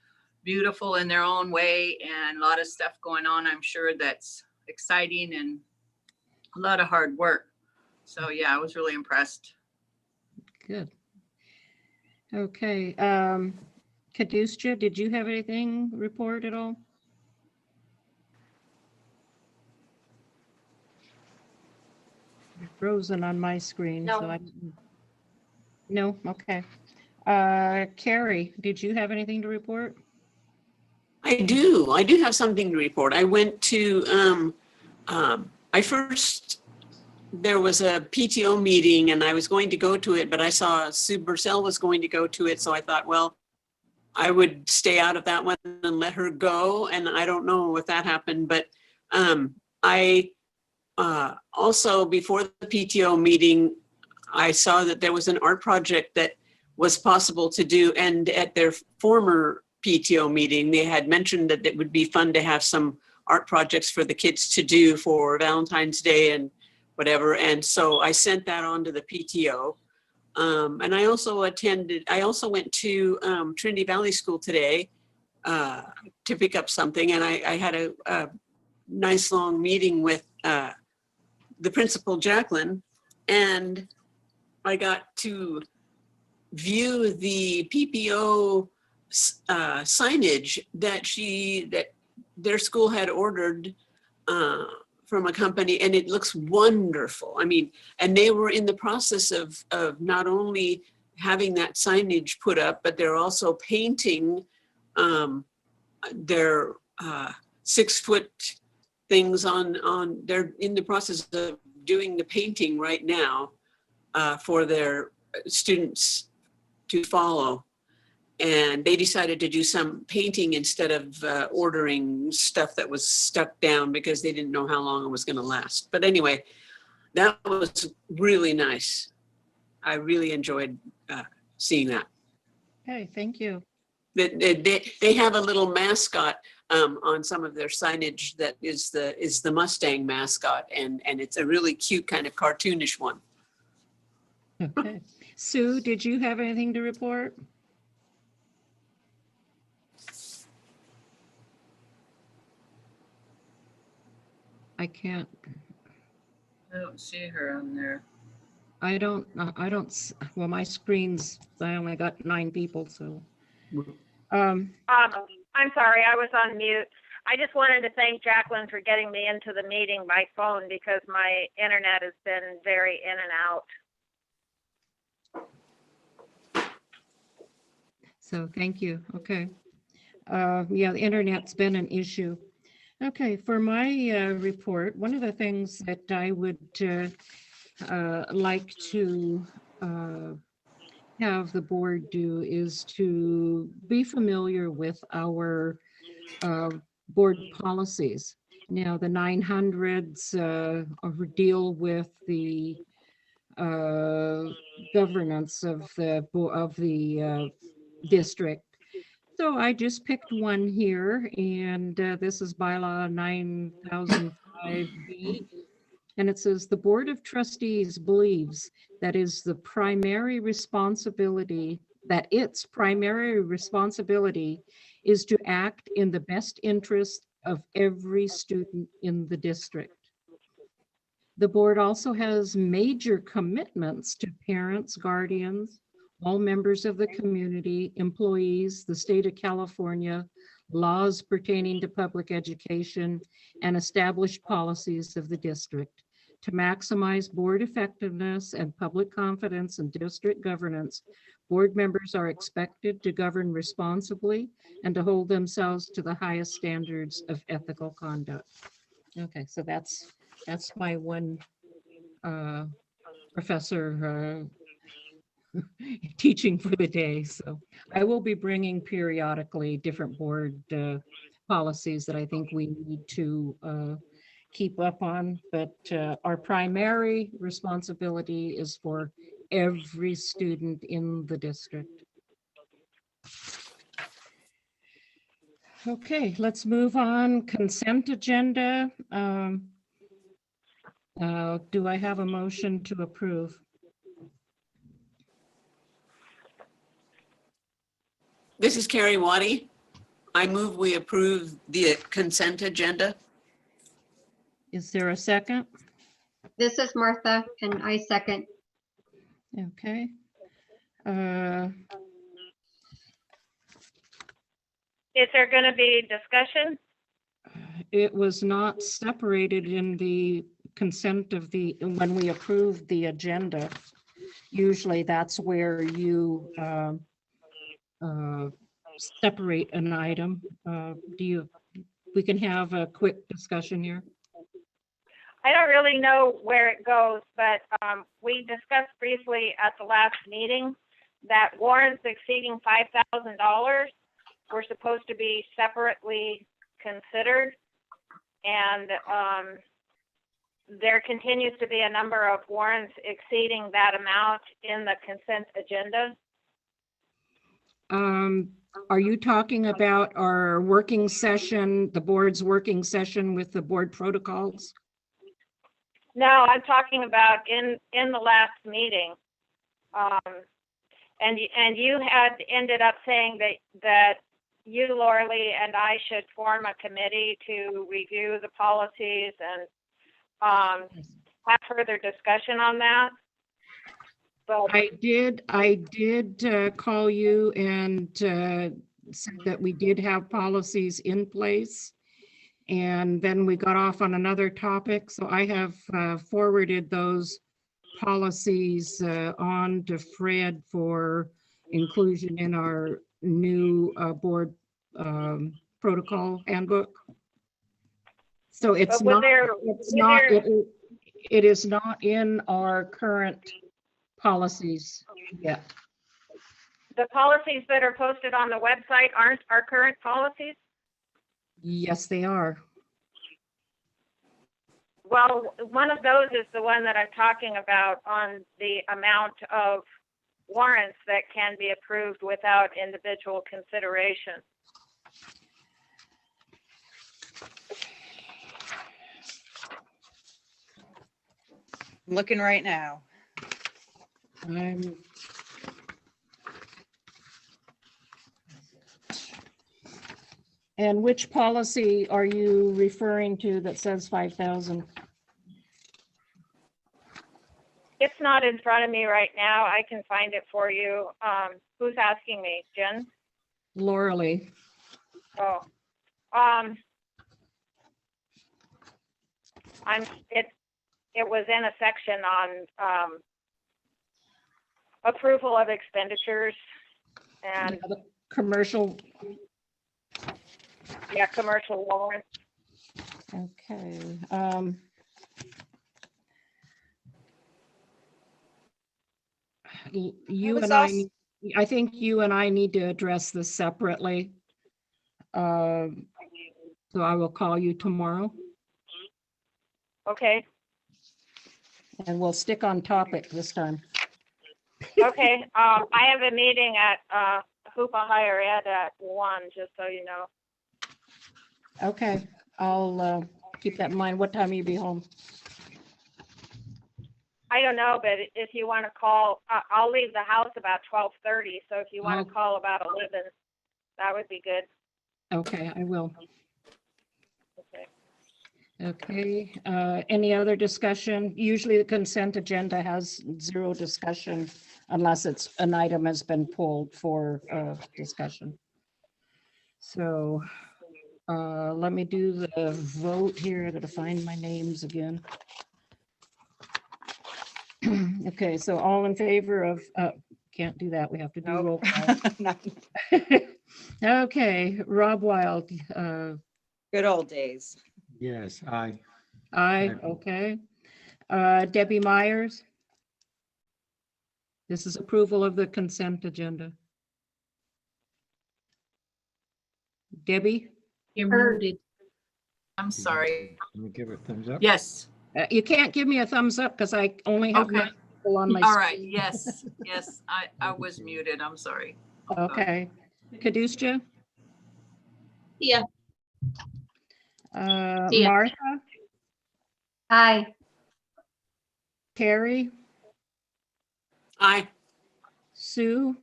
beautiful in their own way, and a lot of stuff going on, I'm sure that's exciting and a lot of hard work. So yeah, I was really impressed. Good. Okay. Kadusha, did you have anything report at all? Frozen on my screen. No. So no, okay. Carrie, did you have anything to report? I do have something to report. I went to, there was a PTO meeting and I was going to go to it, but I saw Sue Bursell was going to go to it. So I thought, well, I would stay out of that one and let her go. And I don't know if that happened, but I also, before the PTO meeting, I saw that there was an art project that was possible to do. And at their former PTO meeting, they had mentioned that it would be fun to have some art projects for the kids to do for Valentine's Day and whatever. And so I sent that on to the PTO. And I also went to Trinity Valley School today to pick up something. And I had a nice long meeting with the principal, Jacqueline, and I got to view the PPO signage that their school had ordered from a company, and it looks wonderful. I mean, and they were in the process of not only having that signage put up, but they're also painting their 6-foot things on. They're in the process of doing the painting right now for their students to follow. And they decided to do some painting instead of ordering stuff that was stuck down because they didn't know how long it was going to last. But anyway, that was really nice. I really enjoyed seeing that. Okay, thank you. They have a little mascot on some of their signage that is the Mustang mascot, and it's a really cute kind of cartoonish one. Okay. Sue, did you have anything to report? I can't. I don't see her on there. I don't, well, my screen's, I only got 9 people, so. I'm sorry, I was on mute. I just wanted to thank Jacqueline for getting me into the meeting by phone because my internet has been very in and out. So thank you. Okay. Yeah, the internet's been an issue. Okay, for my report, one of the things that I would like to have the board do is to be familiar with our board policies. Now, the 900s deal with the governance of the district. So I just picked one here, and this is bylaw 9005B. And it says the Board of Trustees believes that its primary responsibility is to act in the best interest of every student in the district. The board also has major commitments to parents, guardians, all members of the community, employees, the state of California, laws pertaining to public education, and established policies of the district. To maximize board effectiveness and public confidence in district governance, Board members are expected to govern responsibly and to hold themselves to the highest standards of ethical conduct. Okay, so that's my one professor teaching for the day. So I will be bringing periodically different board policies that I think we need to keep up on, but our primary responsibility is for every student in the district. Okay, let's move on. Consent agenda. Do I have a motion to approve? This is Carrie Waddy. I move we approve the consent agenda. Is there a second? This is Martha, and I second. Okay. Is there going to be discussion? It was not separated in the consent of when we approved the agenda. Usually that's where you separate an item. We can have a quick discussion here. I don't really know where it goes, but we discussed briefly at the last meeting that warrants exceeding $5,000 were supposed to be separately considered. And there continues to be a number of warrants exceeding that amount in the consent agenda. Are you talking about our working session, the board's working session with the board protocols? No, I'm talking about in the last meeting. And you had ended up saying that you, Laura Lee, and I should form a committee to review the policies and have further discussion on that. But I did call you and said that we did have policies in place. And then we got off on another topic. So I have forwarded those policies on to Fred for inclusion in our new board protocol handbook. So it's not, it is not in our current policies yet. the policies that are posted on the website aren't our current policies? Yes, they are. Well, one of those is the one that I'm talking about on the amount of warrants that can be approved without individual consideration. I'm looking right now. And which policy are you referring to that says 5,000? It's not in front of me right now. I can find it for you. Who's asking me, Jen? Laura Lee. Oh, it was in a section on approval of expenditures and the commercial. Yeah, commercial warrants. Okay. You and I think you and I need to address this separately. So I will call you tomorrow. Okay. And we'll stick on topic this time. Okay. I have a meeting at Hoopa Higher Ed at 1, just so you know. Okay, I'll keep that in mind. What time will you be home? I don't know, but if you want to call, I'll leave the house about 12:30. So if you want to call about 11, that would be good. Okay, I will. Okay. Okay, any other discussion? Usually the consent agenda has zero discussion unless it's an item has been pulled for discussion. So let me do the vote here. I gotta find my names again. Okay, so all in favor of can't do that. We have to do Nope. roll call. Not Okay, Rob Wild, good old days. Yes, aye. aye, okay. Debbie Myers. This is approval of the consent agenda. Debbie, You're Or- muted. I'm sorry. Can we give it a thumbs up? Yes. you can't give me a thumbs up because I only have Okay. 9 people on my All right. screen. Yes. Yes. I was muted. I'm sorry. Okay. Kadusha, Yeah. Yeah. Martha, Aye. Terry, Aye. Sue,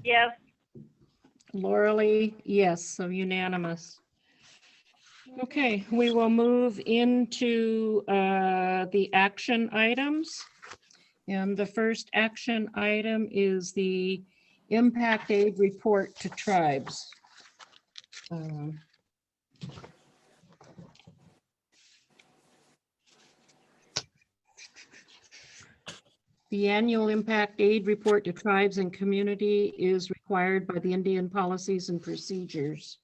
Yes. Lauralee, yes, so unanimous. Okay, we will move into the action items. And the first action item is the impact aid report to tribes. The annual impact aid report to tribes and community is required by the Indian policies and procedures.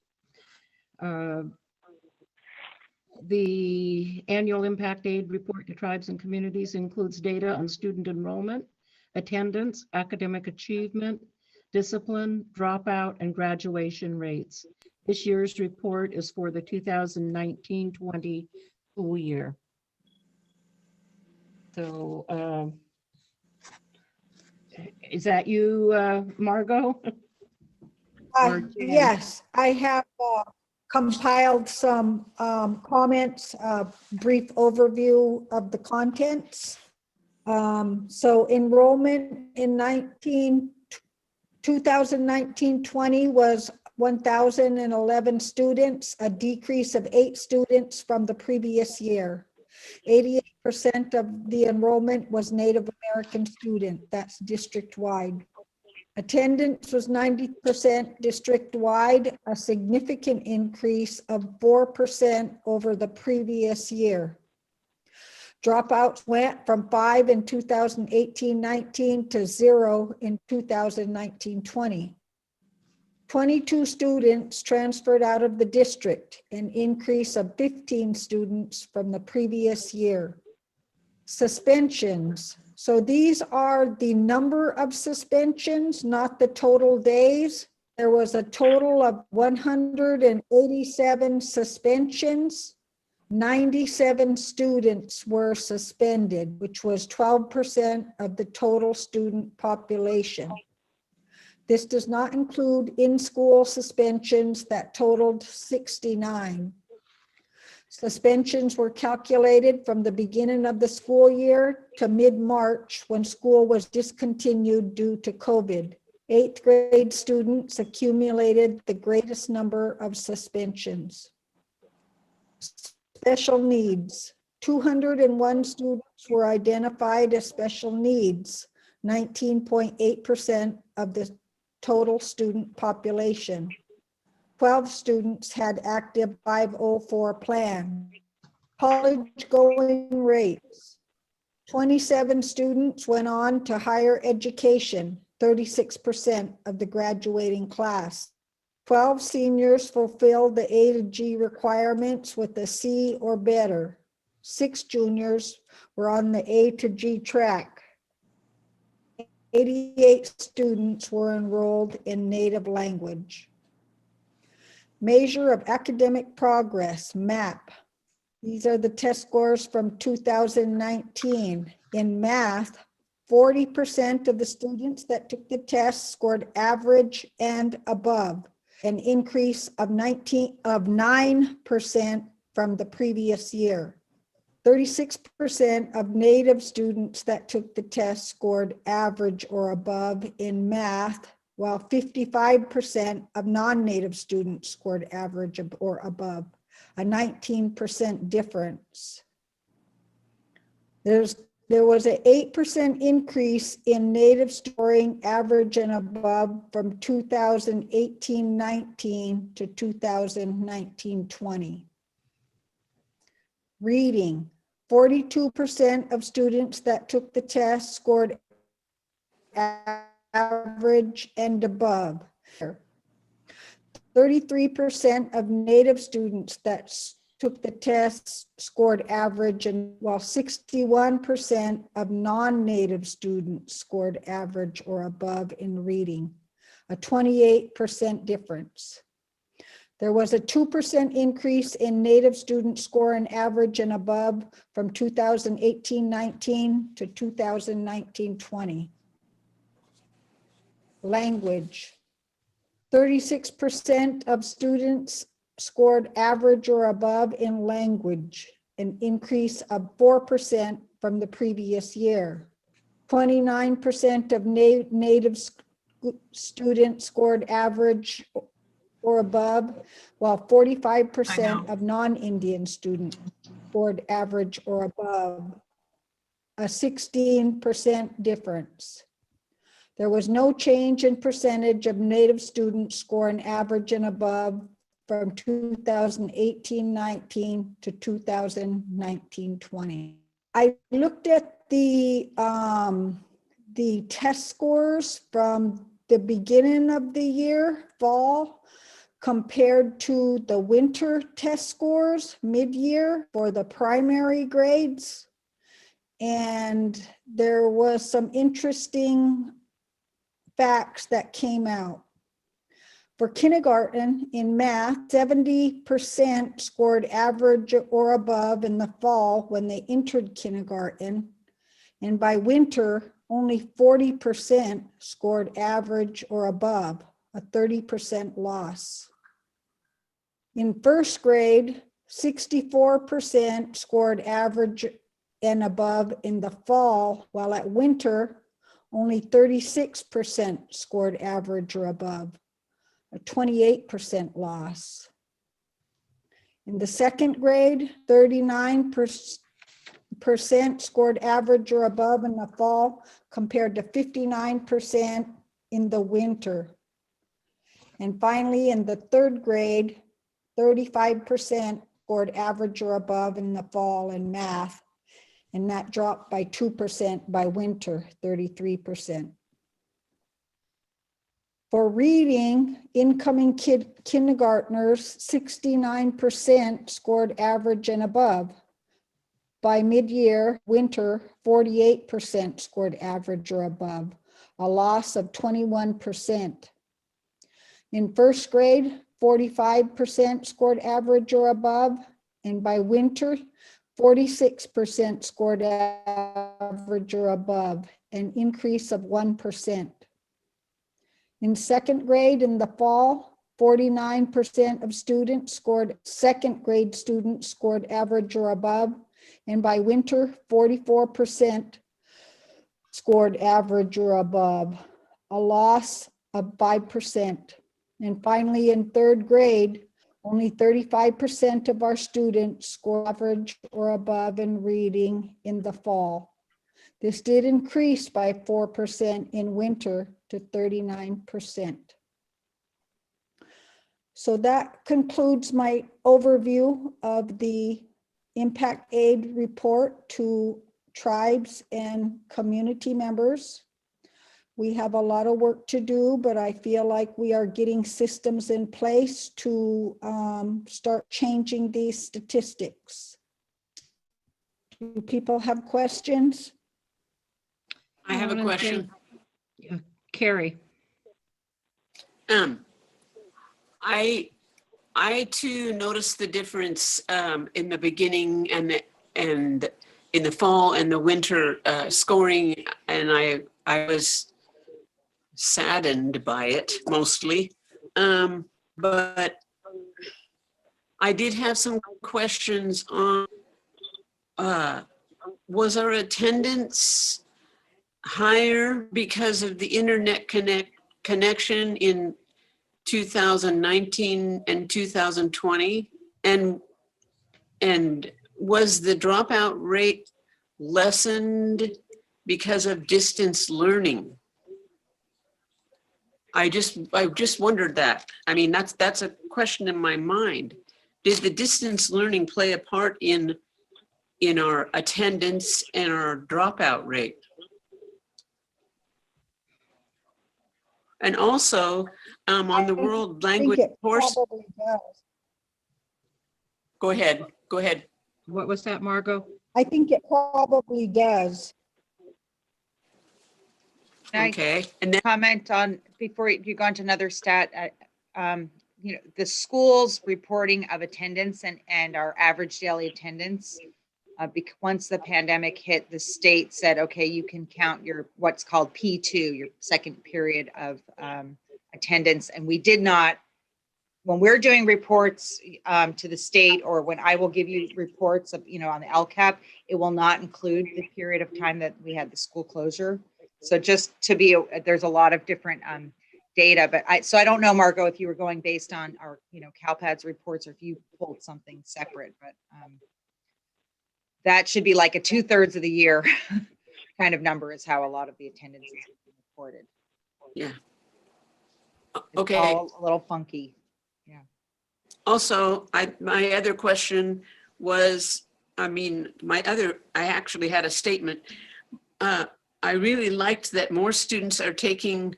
The annual impact aid report to tribes and communities includes data on student enrollment, attendance, academic achievement, discipline, dropout, and graduation rates. This year's report is for the 2019-20 school year. So is that you, Margot? Or Jan? Yes, I have compiled some comments, brief overview of the contents. So enrollment in 2019-20 was 1,011 students, a decrease of 8 students from the previous year. 88% of the enrollment was Native American student. That's district-wide. Attendance was 90% district-wide, a significant increase of 4% over the previous year. Dropouts went from 5 in 2018-19 to 0 in 2019-20. 22 students transferred out of the district, an increase of 15 students from the previous year. Suspensions. So these are the number of suspensions, not the total days. There was a total of 187 suspensions. 97 students were suspended, which was 12% of the total student population. This does not include in-school suspensions that totaled 69. Suspensions were calculated from the beginning of the school year to mid-March when school was discontinued due to COVID. 8th grade students accumulated the greatest number of suspensions. Special needs. 201 students were identified as special needs, 19.8% of the total student population. 12 students had active 504 plan. College going rates. 27 students went on to higher education, 36% of the graduating class. 12 seniors fulfilled the A to G requirements with a C or better. 6 juniors were on the A to G track. 88 students were enrolled in native language. Measure of academic progress, MAP. These are the test scores from 2019. In math, 40% of the students that took the test scored average and above, an increase of 9% from the previous year. 36% of Native students that took the test scored average or above in math, while 55% of non-Native students scored average or above, a 19% difference. There was an 8% increase in Native scoring average and above from 2018-19 to 2019-20. Reading, 42% of students that took the test scored average average and above. 33% of Native students that took the test scored average, and while 61% of non-Native students scored average or above in reading, a 28% difference. There was a 2% increase in Native student score and average and above from 2018-19 to 2019-20. Language. 36% of students scored average or above in language, an increase of 4% from the previous year. 29% of Native students scored average or above, while 45% of non-Indian students scored average or above, a 16% difference. There was no change in percentage of Native students scoring average and above from 2018-19 to 2019-20. I looked at the test scores from the beginning of the year, fall, compared to the winter test scores mid-year for the primary grades. And there was some interesting facts that came out. For kindergarten in math, 70% scored average or above in the fall when they entered kindergarten. And by winter, only 40% scored average or above, a 30% loss. In first grade, 64% scored average and above in the fall, while at winter, only 36% scored average or above, a 28% loss. In the second grade, 39% scored average or above in the fall, compared to 59% in the winter. And finally, in the third grade, 35% scored average or above in the fall in math, and that dropped by 2% by winter, 33%. For reading, incoming kindergartners, 69% scored average and above. By mid-year, winter, 48% scored average or above, a loss of 21%. In first grade, 45% scored average or above, and by winter, 46% scored average or above, an increase of 1%. In second grade in the fall, 49% of second grade students scored average or above, and by winter, 44% scored average or above, a loss of 5%. And finally, in third grade, only 35% of our students score average or above in reading in the fall. This did increase by 4% in winter to 39%. So that concludes my overview of the impact aid report to tribes and community members. We have a lot of work to do, but I feel like we are getting systems in place to start changing these statistics. Do people have questions? I have a question. Yeah, Carrie. I too noticed the difference in the beginning and in the fall and the winter scoring, and I was saddened by it mostly. But I did have some questions on was our attendance higher because of the internet connection in 2019 and 2020? And was the dropout rate lessened because of distance learning? I just wondered that. I mean, that's a question in my mind. Did the distance learning play a part in our attendance and our dropout rate? And also on the world language course. Probably does. Go ahead. Go ahead. What was that, Margot? I think it probably does. Can I Okay. And then comment on, before you go on to another stat, you know, the schools reporting of attendance and our average daily attendance. Because once the pandemic hit, the state said, okay, you can count your what's called P2, your second period of attendance. And we did not, when we're doing reports to the state, or when I will give you reports of, you know, on the LCAP, it will not include the period of time that we had the school closure. So just to be, there's a lot of different data, but I don't know, Margot, if you were going based on our, you know, CalPADS reports, or if you pulled something separate, but that should be like a 2/3 of the year kind of number is how a lot of the attendance is reported. Yeah. It's Okay. all a little funky. Yeah. Also, my other question was, I actually had a statement. I really liked that more students are taking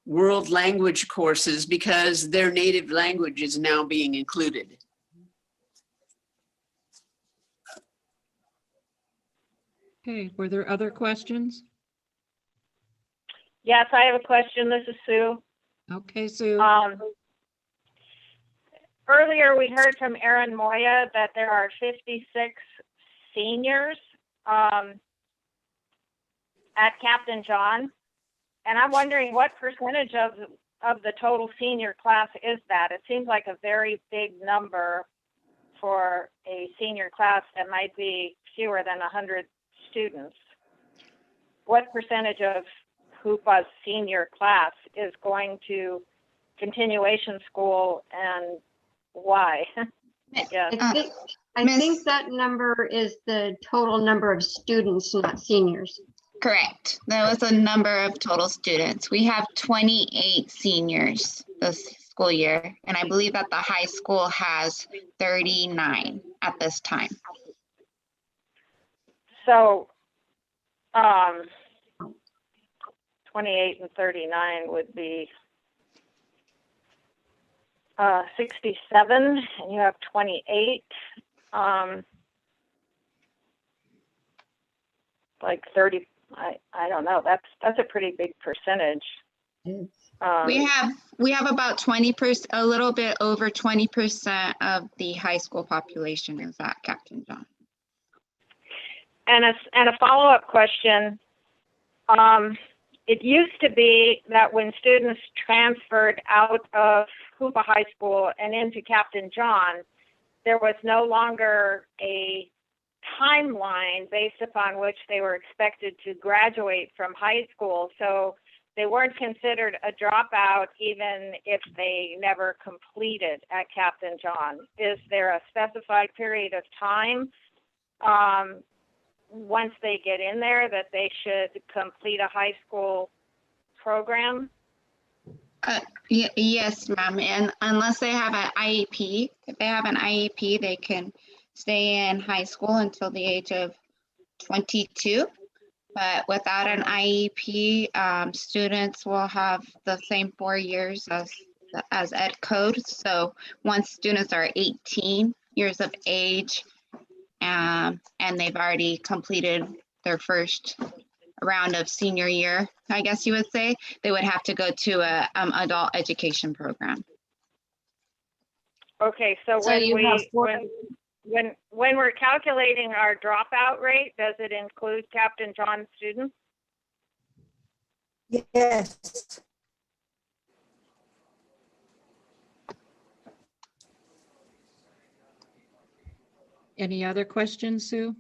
world language courses because their native language is now being included. Okay, were there other questions? Yes, I have a question. This is Sue. Okay, Sue. Earlier, we heard from Erin Moya that there are 56 seniors at Captain John. And I'm wondering what percentage of the total senior class is that? It seems like a very big number for a senior class that might be fewer than 100 students. What percentage of Hoopa's senior class is going to continuation school, and why? Yes. I think that number is the total number of students, not seniors. Correct. That was the number of total students. We have 28 seniors this school year, and I believe that the high school has 39 at this time. So 28 and 39 would be 67, and you have 28. Like 30. I don't know. That's a pretty big percentage. We have about 20%, a little bit over 20% of the high school population is at Captain John. And a follow-up question. It used to be that when students transferred out of Hoopa High School and into Captain John, there was no longer a timeline based upon which they were expected to graduate from high school. So they weren't considered a dropout even if they never completed at Captain John. Is there a specified period of time once they get in there that they should complete a high school program? Yes, ma'am. And unless they have an IEP, if they have an IEP, they can stay in high school until the age of 22. But without an IEP, students will have the same 4 years as ed code. So once students are 18 years of age and they've already completed their first round of senior year, I guess you would say, they would have to go to a adult education program. Okay, so when we're calculating our dropout rate, does it include Captain John students? Yes. Any other questions, Sue?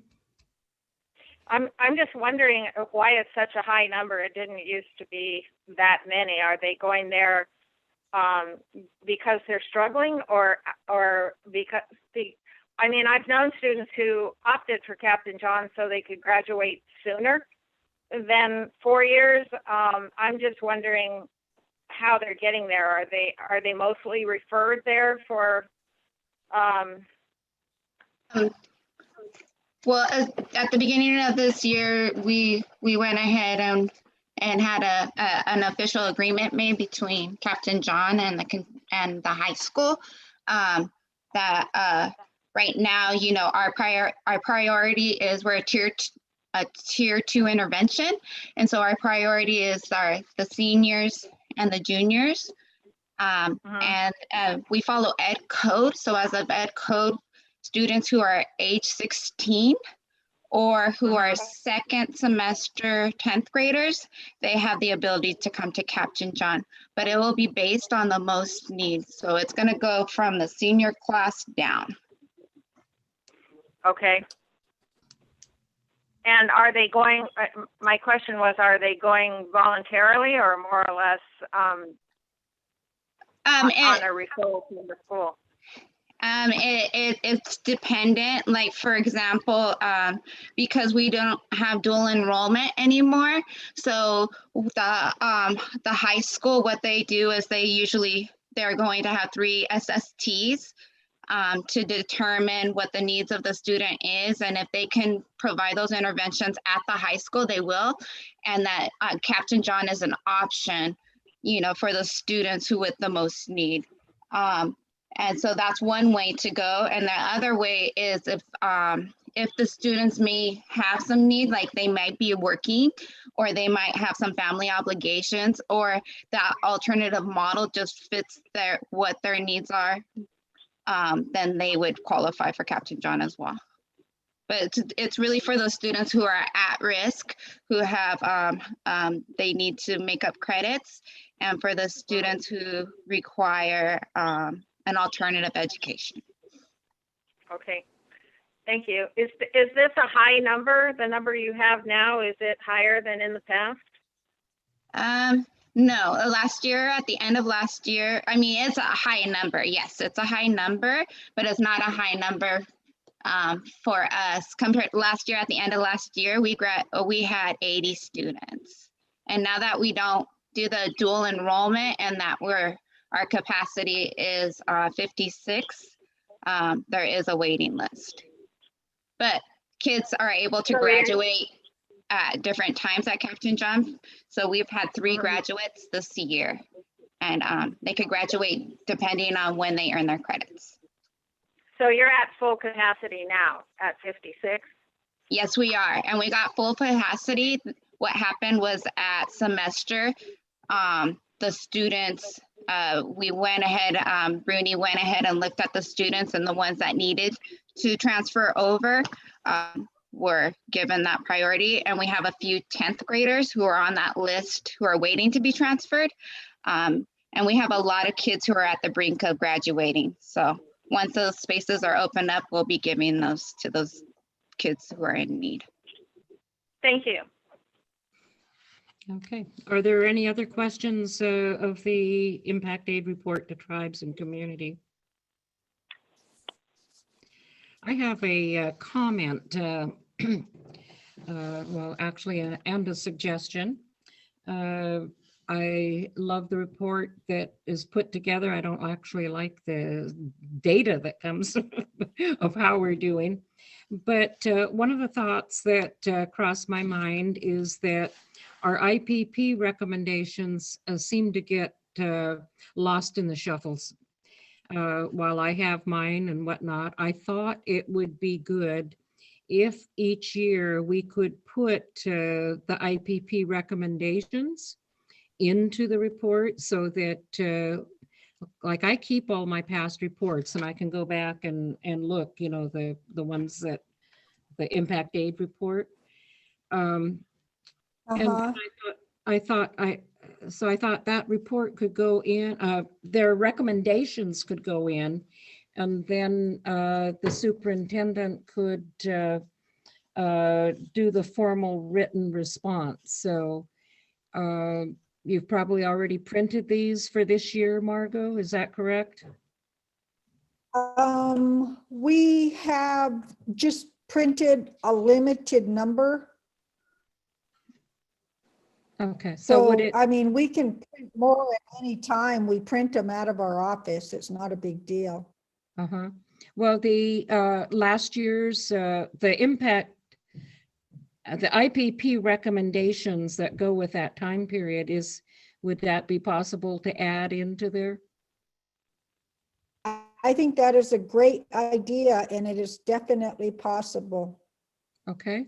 I'm just wondering why it's such a high number. It didn't used to be that many. Are they going there because they're struggling, or because I mean, I've known students who opted for Captain John so they could graduate sooner than 4 years. I'm just wondering how they're getting there. Are they mostly referred there for? Well, at the beginning of this year, we went ahead and had an official agreement made between Captain John and the high school. That right now, you know, our priority is we're a tier 2 intervention, and so our priority is the seniors and the juniors. And we follow ed code. So as of ed code, students who are age 16 or who are second semester 10th graders, they have the ability to come to Captain John, but it will be based on the most needs. So it's going to go from the senior class down. Okay. And are they going, my question was, are they going voluntarily or more or less on a referral from the school? It's dependent. Like, for example, because we don't have dual enrollment anymore, so the high school, what they do is they're going to have 3 SSTs to determine what the needs of the student is, and if they can provide those interventions at the high school, they will. And that Captain John is an option, you know, for the students who with the most need. And so that's one way to go. And the other way is if the students may have some need, like they might be working, or they might have some family obligations, or that alternative model just fits what their needs are, then they would qualify for Captain John as well. But it's really for those students who are at risk, who have, they need to make up credits, and for the students who require an alternative education. Okay, thank you. Is this a high number? The number you have now, is it higher than in the past? No, last year, at the end of last year, I mean, it's a high number. Yes, it's a high number, but it's not a high number for us. Compared to last year, at the end of last year, we had 80 students. And now that we don't do the dual enrollment and that our capacity is 56, there is a waiting list. But kids are able to graduate at different times at Captain John. So we've had 3 graduates this year, and they could graduate depending on when they earn their credits. So you're at full capacity now at 56? Yes, we are. And we got full capacity. What happened was at semester, the students, we went ahead, Bruni went ahead and looked at the students, and the ones that needed to transfer over were given that priority. And we have a few 10th graders who are on that list who are waiting to be transferred. And we have a lot of kids who are at the brink of graduating. So once those spaces are opened up, we'll be giving those to those kids who are in need. Thank you. Okay. Are there any other questions of the impact aid report to tribes and community? I have a comment, well, actually, and a suggestion. I love the report that is put together. I don't actually like the data that comes of how we're doing. But one of the thoughts that crossed my mind is that our IPP recommendations seem to get lost in the shuffles. While I have mine and whatnot, I thought it would be good if each year we could put the IPP recommendations into the report, so that like I keep all my past reports and I can go back and look, you know, the ones that the impact aid report. And I thought that report could go in, their recommendations could go in, and then the superintendent could do the formal written response. So you've probably already printed these for this year, Margot, is that correct? We have just printed a limited number. Okay, So would it, I mean, we can print more at any time. We print them out of our office. It's not a big deal. well, the last year's, the impact the IPP recommendations that go with that time period would that be possible to add into there? I think that is a great idea, and it is definitely possible. Okay.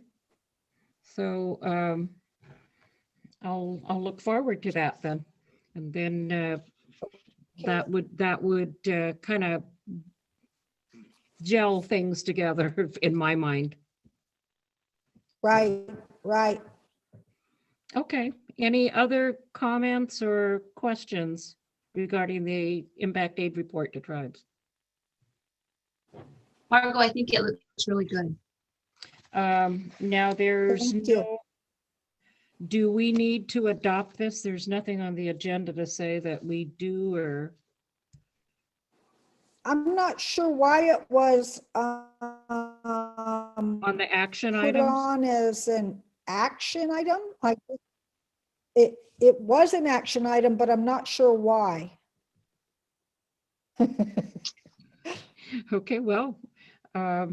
So I'll look forward to that then. And then that would kind of gel things together in my mind. Right, right. Okay. Any other comments or questions regarding the impact aid report to tribes? Margot, I think it looks really good. Now there's Thank you. no, do we need to adopt this? There's nothing on the agenda to say that we do, or I'm not sure why it was on the action put items? on as an action item. It was an action item, but I'm not sure why. Okay, well, I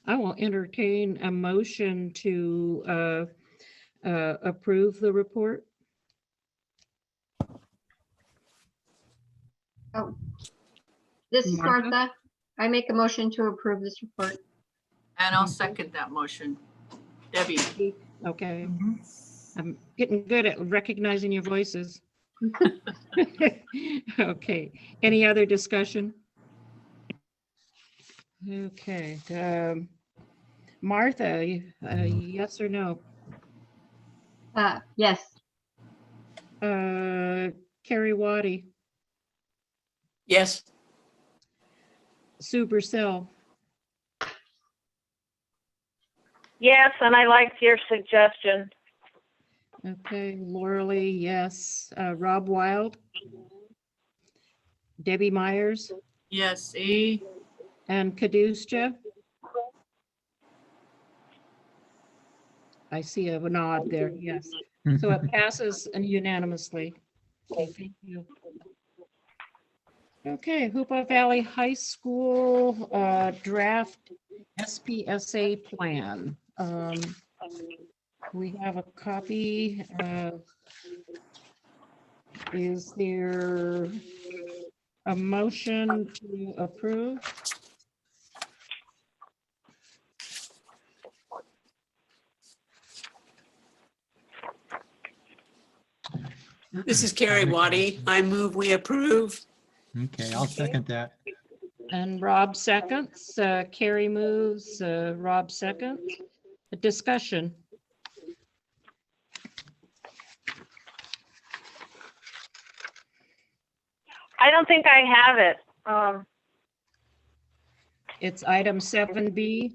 will entertain a motion to approve the report. Oh, this is Martha? Martha. I make a motion to approve this report. And I'll second that motion. Debbie. Okay. I'm getting good at recognizing your voices. Okay. Any other discussion? Okay. Martha, yes or no? Yes. Carrie Waddy, Yes. Sue Purcell, Yes, and I liked your suggestion. okay, Laura Lee, yes. Rob Wild, Debbie Myers, Yes, E. and Kadusha. I see a nod there, yes. So it passes unanimously. Okay, thank you. Okay, Hoopa Valley High School draft SPSA plan. We have a copy. Is there a motion to approve? This is Carrie Waddy. I move we approve. Okay, I'll second that. And Rob seconds. Carrie moves. Rob seconds. A discussion. I don't think I have it. It's item 7B.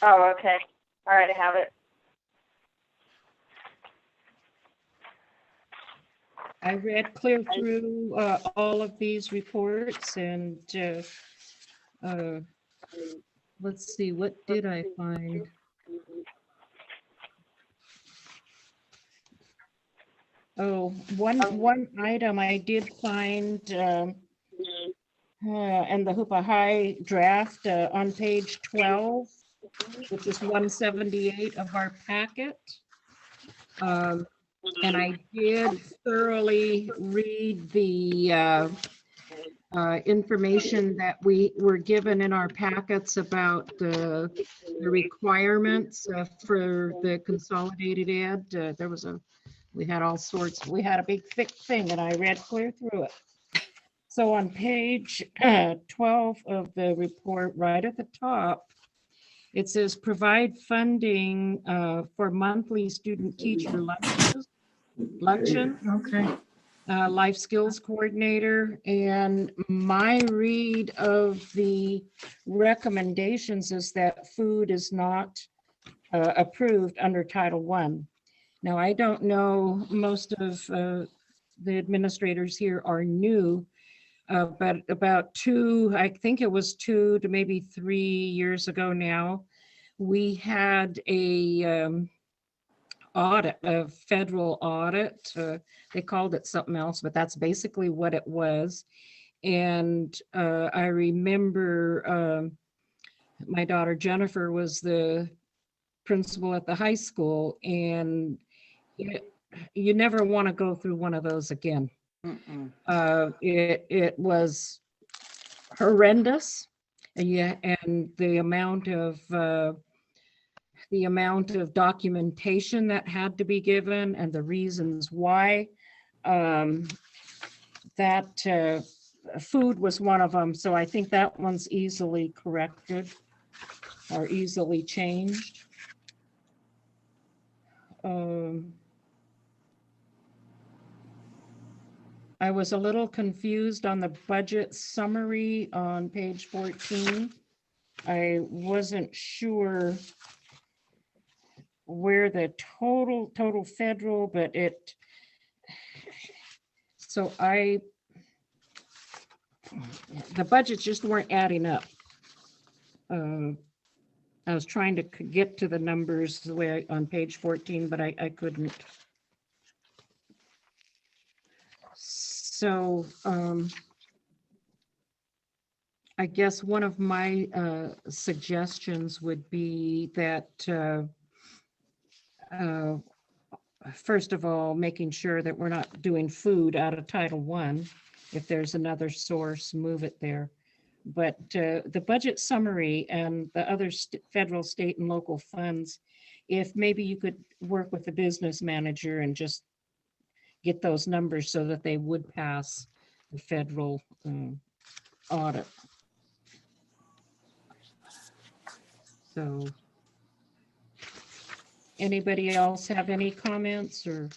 Oh, okay. All right, I have it. I read clear through all of these reports and let's see, what did I find? Oh, one item I did find and the Hoopa High draft on page 12, which is 178 of our packet. And I did thoroughly read the information that we were given in our packets about the requirements for the consolidated ed. We had all sorts, we had a big thick thing and I read clear through it. So on page 12 of the report, right at the top, it says provide funding for monthly student teacher luncheon. Okay. Life skills coordinator. And my read of the recommendations is that food is not approved under Title I. Now, I don't know, most of the administrators here are new, but about I think it was 2 to maybe 3 years ago now, we had a federal audit. They called it something else, but that's basically what it was. And I remember my daughter Jennifer was the principal at the high school, and you never want to go through one of those again. It was horrendous, and the amount of documentation that had to be given and the reasons why. That food was one of them, so I think that one's easily corrected or easily changed. I was a little confused on the budget summary on page 14. I wasn't sure where the total federal, but the budgets just weren't adding up. I was trying to get to the numbers the way on page 14, but I couldn't. So I guess one of my suggestions would be that first of all, making sure that we're not doing food out of Title I. If there's another source, move it there. But the budget summary and the other federal, state, and local funds, if maybe you could work with the business manager and just get those numbers so that they would pass the federal audit. So anybody else have any comments or?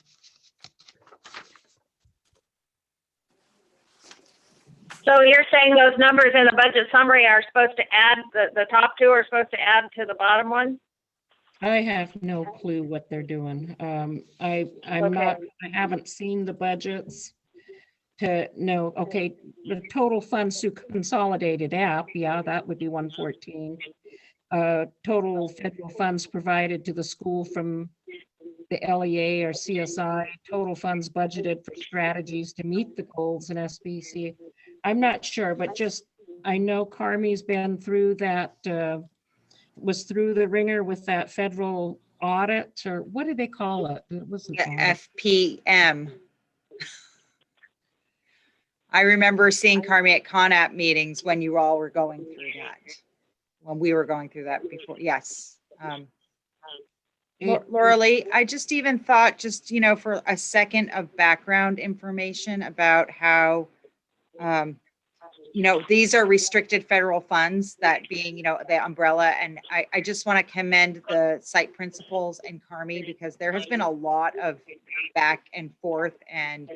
So you're saying those numbers in the budget summary are supposed to add, the top two are supposed to add to the bottom one? I have no clue what they're doing. I haven't seen the budgets to know. Okay, the total funds to consolidated app, yeah, that would be 114. Total federal funds provided to the school from the LEA or CSI, total funds budgeted for strategies to meet the goals in SBC. I'm not sure, but just, I know Carmi's been through that, was through the ringer with that federal audit, or what did they call it? It wasn't FPM. I remember seeing Carmi at ConApp meetings when you all were going through that. When we were going through that before, yes. Laura Lee, I just even thought just, for a second of background information about how, these are restricted federal funds, that being, the umbrella. And I just want to commend the site principals and Carmi, because there has been a lot of back and forth and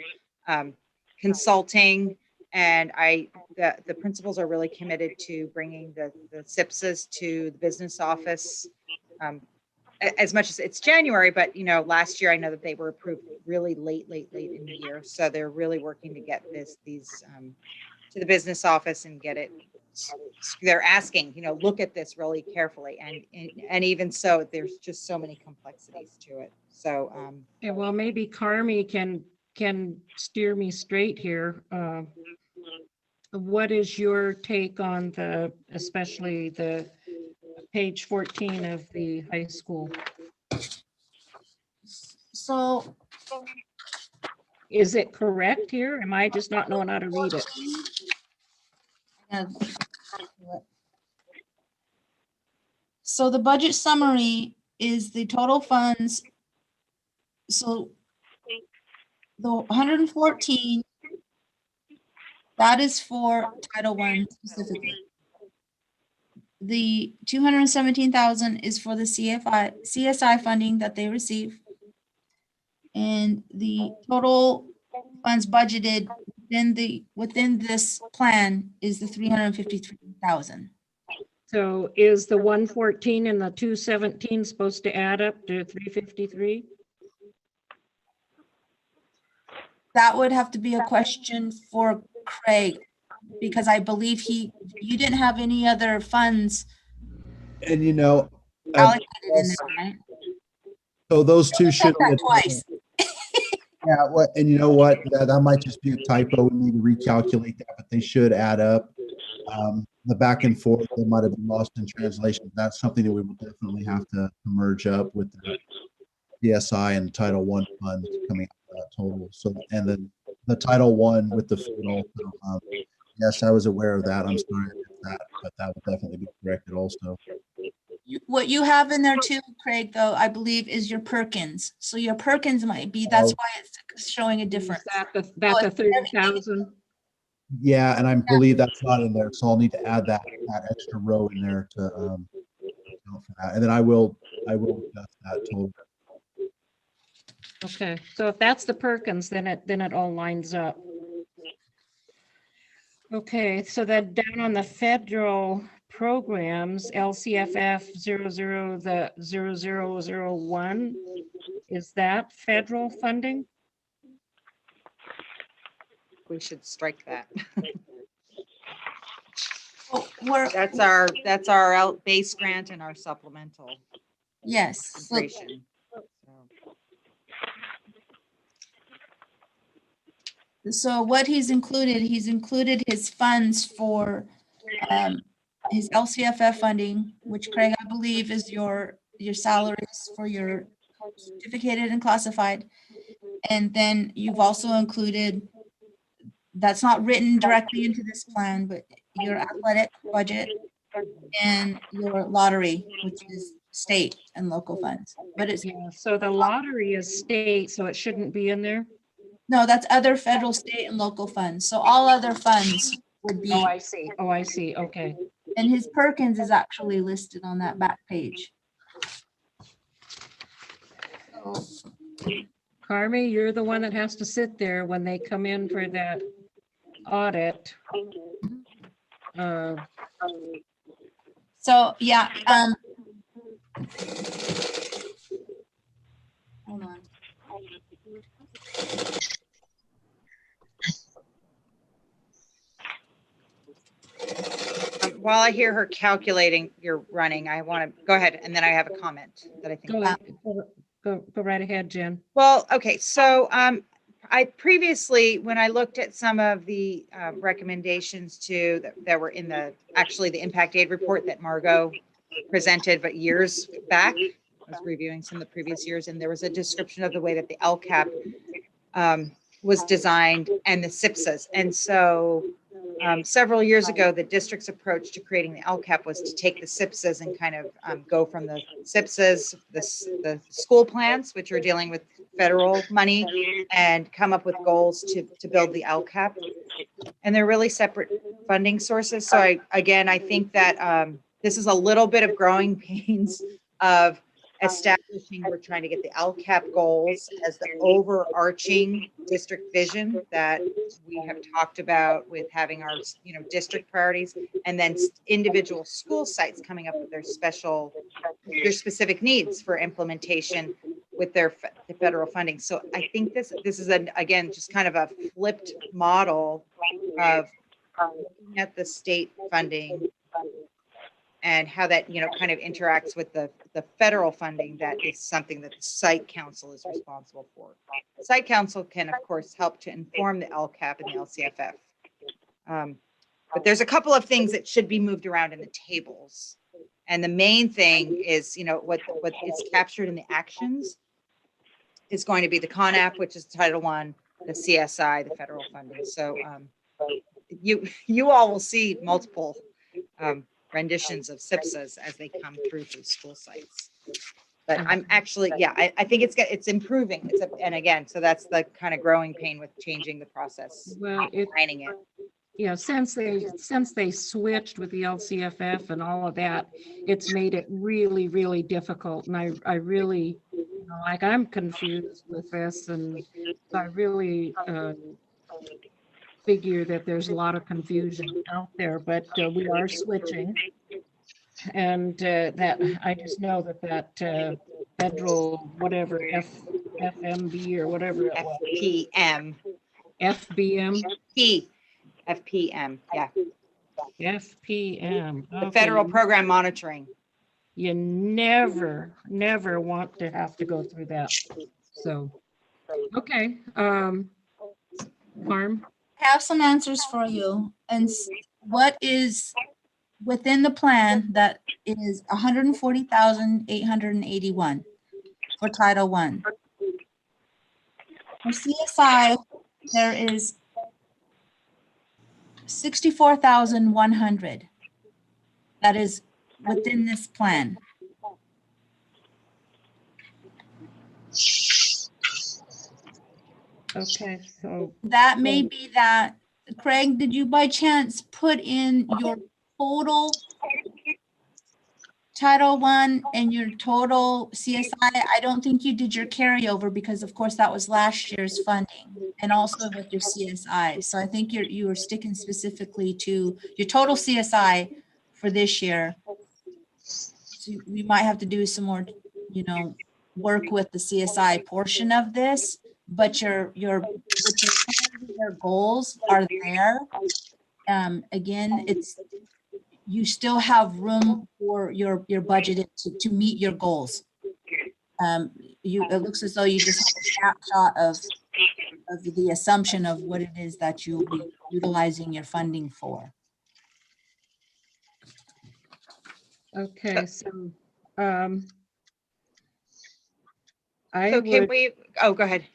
consulting. And the principals are really committed to bringing the SIPSs to the business office as much as it's January, but last year I know that they were approved really late in the year. So they're really working to get these to the business office and get it. They're asking, look at this really carefully. And even so, there's just so many complexities to it. So yeah, well, maybe Carmi can steer me straight here. What is your take on especially the page 14 of the high school? So is it correct here? Am I just not knowing how to read it? So the budget summary is the total funds. So the 114, that is for Title I specifically. The 217,000 is for the CSI funding that they receive. And the total funds budgeted within this plan is the 353,000. So is the 114 and the 217 supposed to add up to 353? That would have to be a question for Craig, because I believe you didn't have any other funds And allocated in there, right? so those two should That twice. Yeah, and you know what? That might just be a typo. We need to recalculate that, but they should add up. The back and forth that might have been lost in translation. That's something that we will definitely have to merge up with the PSI and Title I funds coming out of that total. So, and then the Title I with the food also. Yes, I was aware of that. I'm sorry about that, but that will definitely be corrected also. What you have in there too, Craig, though, I believe is your Perkins. So your Perkins might be, that's why it's showing a difference. That the 30,000? Yeah, and I believe that's not in there, so I'll need to add that extra row in there to account for that. And then I will adjust that total. Okay, so if that's the Perkins, then it all lines up. Okay, so then down on the federal programs, LCFF 0001, is that federal funding? We should strike that. Well, That's our base grant and our supplemental. Yes. Consideration. So what he's included his funds for his LCFF funding, which Craig, I believe is your salaries for your certificated and classified. And then you've also included, that's not written directly into this plan, but your athletic budget and your lottery, which is state and local funds. But it's, Yeah, so the lottery is state, so it shouldn't be in there? no, that's other federal, state, and local funds. So all other funds would be. Oh, I see. Oh, I see. Okay. And his Perkins is actually listed on that back page. Carmi, you're the one that has to sit there when they come in for that audit. So yeah, hold on. While I hear her calculating your running, I want to go ahead, and then I have a comment that I think. Go right ahead, Jen. Well, okay, so I previously, when I looked at some of the recommendations that were in the impact aid report that Margot presented, but years back, I was reviewing some of the previous years, and there was a description of the way that the LCAP was designed and the SIPSAs. And so several years ago, the district's approach to creating the LCAP was to take the SIPSAs and kind of go from the SIPSAs, the school plans, which are dealing with federal money, and come up with goals to build the LCAP. And they're really separate funding sources. So I think that this is a little bit of growing pains of establishing, we're trying to get the LCAP goals as the overarching district vision that we have talked about with having our, district priorities, and then individual school sites coming up with their specific needs for implementation with the federal funding. So I think this is again, just kind of a flipped model of looking at the state funding and how that, kind of interacts with the federal funding that is something that the site council is responsible for. The site council can, of course, help to inform the LCAP and the LCFF. But there's a couple of things that should be moved around in the tables. And the main thing is, what is captured in the actions is going to be the CONAP, which is Title I, the CSI, the federal funding. So you all will see multiple renditions of SIPSAs as they come through school sites. But I'm actually, I think it's improving. And again, so that's the kind of growing pain with changing the process. Well, defining it. Yeah, since they switched with the LCFF and all of that, it's made it really, really difficult. And I really, I'm confused with this, and I really figure that there's a lot of confusion out there, but we are switching. And that I just know that federal, whatever, FMB or whatever it was. FBM? FPM, yeah. FPM. The federal program monitoring. You never want to have to go through that. So, okay. Farm. I have some answers for you. And what is within the plan that is 140,881 for Title I? For CSI, there is 64,100 that is within this plan. Okay, so That may be that, Craig, did you by chance put in your total Title I and your total CSI? I don't think you did your carryover because of course that was last year's funding and also with your CSI. So I think you were sticking specifically to your total CSI for this year. So we might have to do some more, work with the CSI portion of this, but your goals are there. Again, you still have room for your budget to meet your goals. It looks as though you just have a snapshot of the assumption of what it is that you'll be utilizing your funding for. okay, so So can we, oh, go ahead.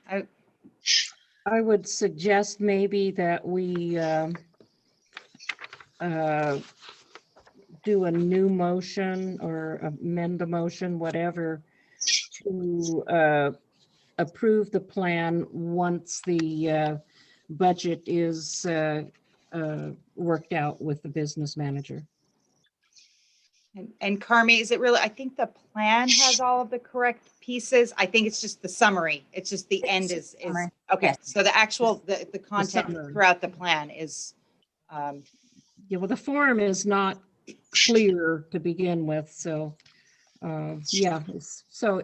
I would suggest maybe that we do a new motion or amend the motion, whatever, to approve the plan once the budget is worked out with the business manager. And Carmi, is it really, I think the plan has all of the correct pieces. I think it's just the summary. It's just the end is okay. Yes. So the actual, the content summary. throughout the plan is, Yeah, well, the form is not clear to begin with, so yeah. So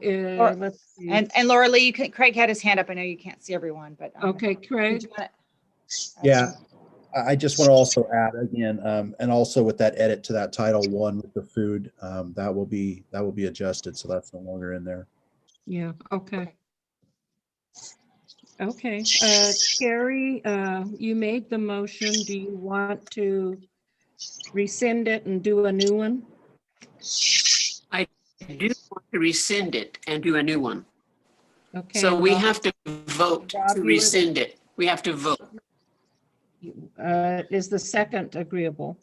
let's see. and Laura Lee, Craig had his hand up. I know you can't see everyone, but. Okay, Craig. Yeah, I just want to also add again, and also with that edit to that Title I with the food, that will be adjusted, so that's no longer in there. Yeah, okay. Okay, Cherie, you made the motion. Do you want to rescind it and do a new one? I do want to rescind it and do a new one. Okay. So we Rob- have to vote Rob, to you were- rescind it. We have to vote. Is the second agreeable?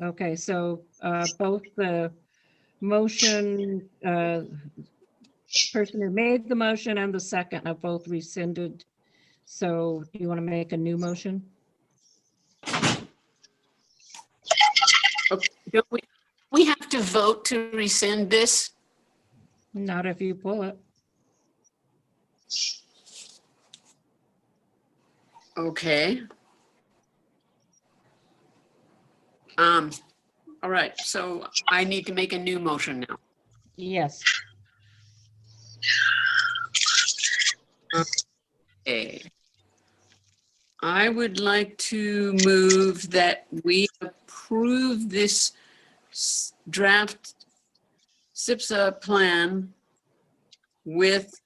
Okay, so both the motion, person who made the motion and the second have both rescinded. So do you want to make a new motion? Okay, don't we have to vote to rescind this? Not if you pull it. Okay. All right, so I need to make a new motion now. Yes. Okay. I would like to move that we approve this draft SIPSA plan with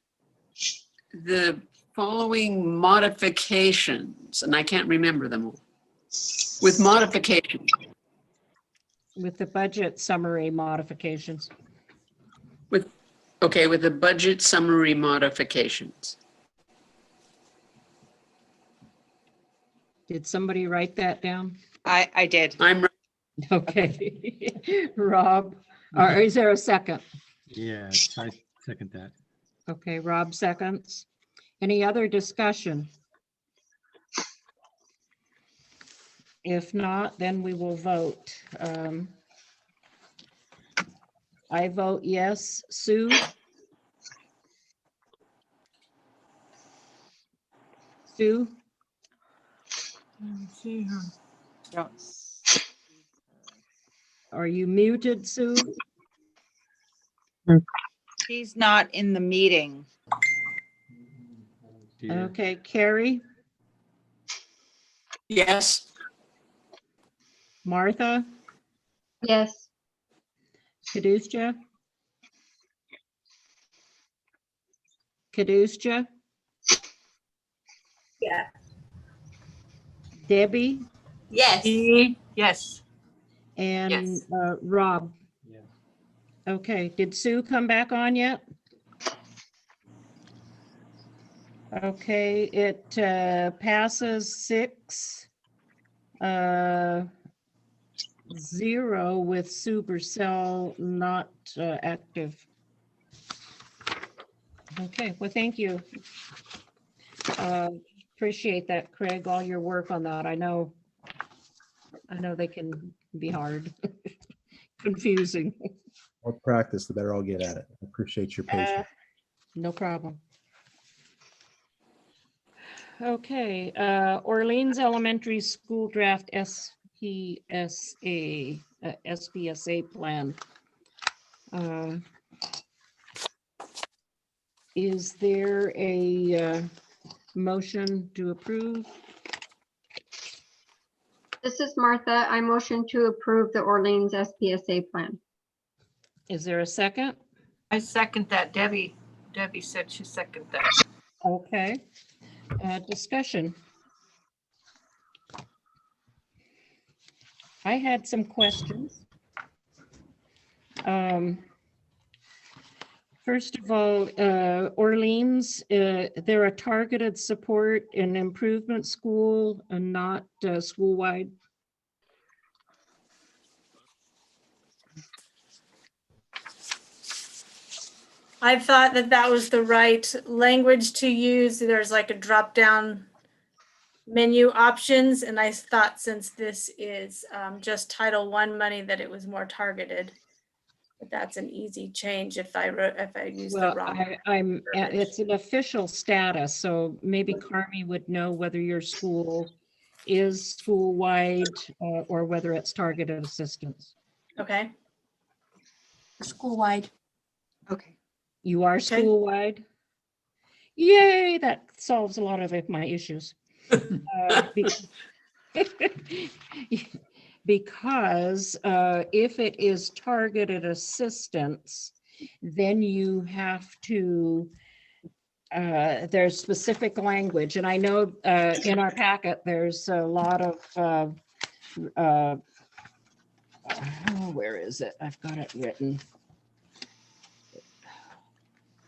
the following modifications, and I can't remember them all. With modifications. With the budget summary modifications. With the budget summary modifications. Did somebody write that down? I did. I'm okay. Rob, or is there a second? Yeah, I second that. Okay, Rob seconds. Any other discussion? If not, then we will vote. I vote yes. Sue? Sue? Let's see her. Don't. Are you muted, Sue? She's not in the meeting. Okay, Carrie? Yes. Martha? Yes. Kadusha? Kadusha? Yeah. Debbie? Yes. Dee, yes. And Yes. Rob? Okay, did Sue come back on yet? Okay, it passes 6-0 with Sue Purcell not active. Okay, well, thank you. Appreciate that, Craig, all your work on that. I know they can be hard, confusing. More practice, the better I'll get at it. I appreciate your patience. No problem. Okay, Orleans Elementary School Draft SPSA plan. Is there a motion to approve? This is Martha. I motion to approve the Orleans SPSA plan. Is there a second? I second that. Debbie said she seconded that. Okay, discussion. I had some questions. First of all, Orleans, they're a targeted support and improvement school and not school-wide. I thought that was the right language to use. There's like a drop down menu options. And I thought since this is just Title I money that it was more targeted. But that's an easy change if I use the wrong. It's an official status, so maybe Carmi would know whether your school is school-wide or whether it's targeted assistance. Okay. School-wide. Okay. You are school-wide? Yay, that solves a lot of my issues. Because if it is targeted assistance, then you have to, there's specific language. And I know in our packet, there's a lot of, where is it? I've got it written.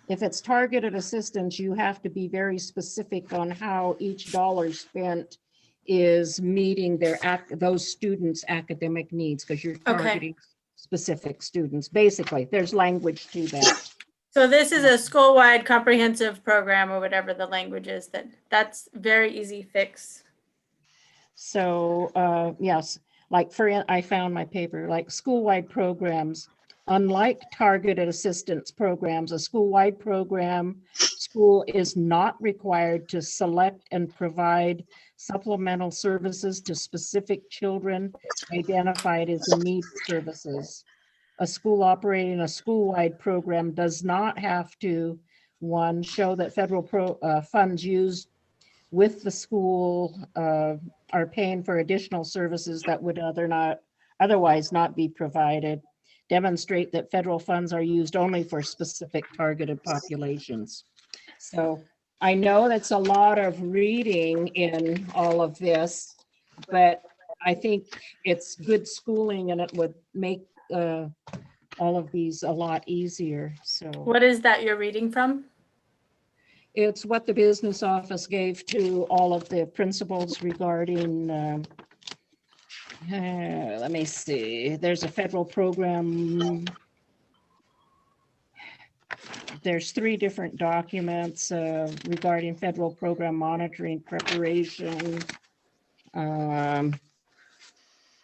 If it's targeted assistance, you have to be very specific on how each dollar spent is meeting those students' academic needs, because you're targeting specific students. Basically, there's language to that. So this is a school-wide comprehensive program or whatever the language is. That's very easy fix. So yes, like I found my paper, like school-wide programs. Unlike targeted assistance programs, a school-wide program, school is not required to select and provide supplemental services to specific children identified as in need services. A school operating a school-wide program does not have to, one, show that federal funds used with the school are paying for additional services that would otherwise not be provided. Demonstrate that federal funds are used only for specific targeted populations. So I know that's a lot of reading in all of this, but I think it's good schooling and it would make all of these a lot easier. So what is that you're reading from? It's what the business office gave to all of the principals regarding let me see, there's a federal program. There's 3 different documents regarding federal program monitoring preparation. It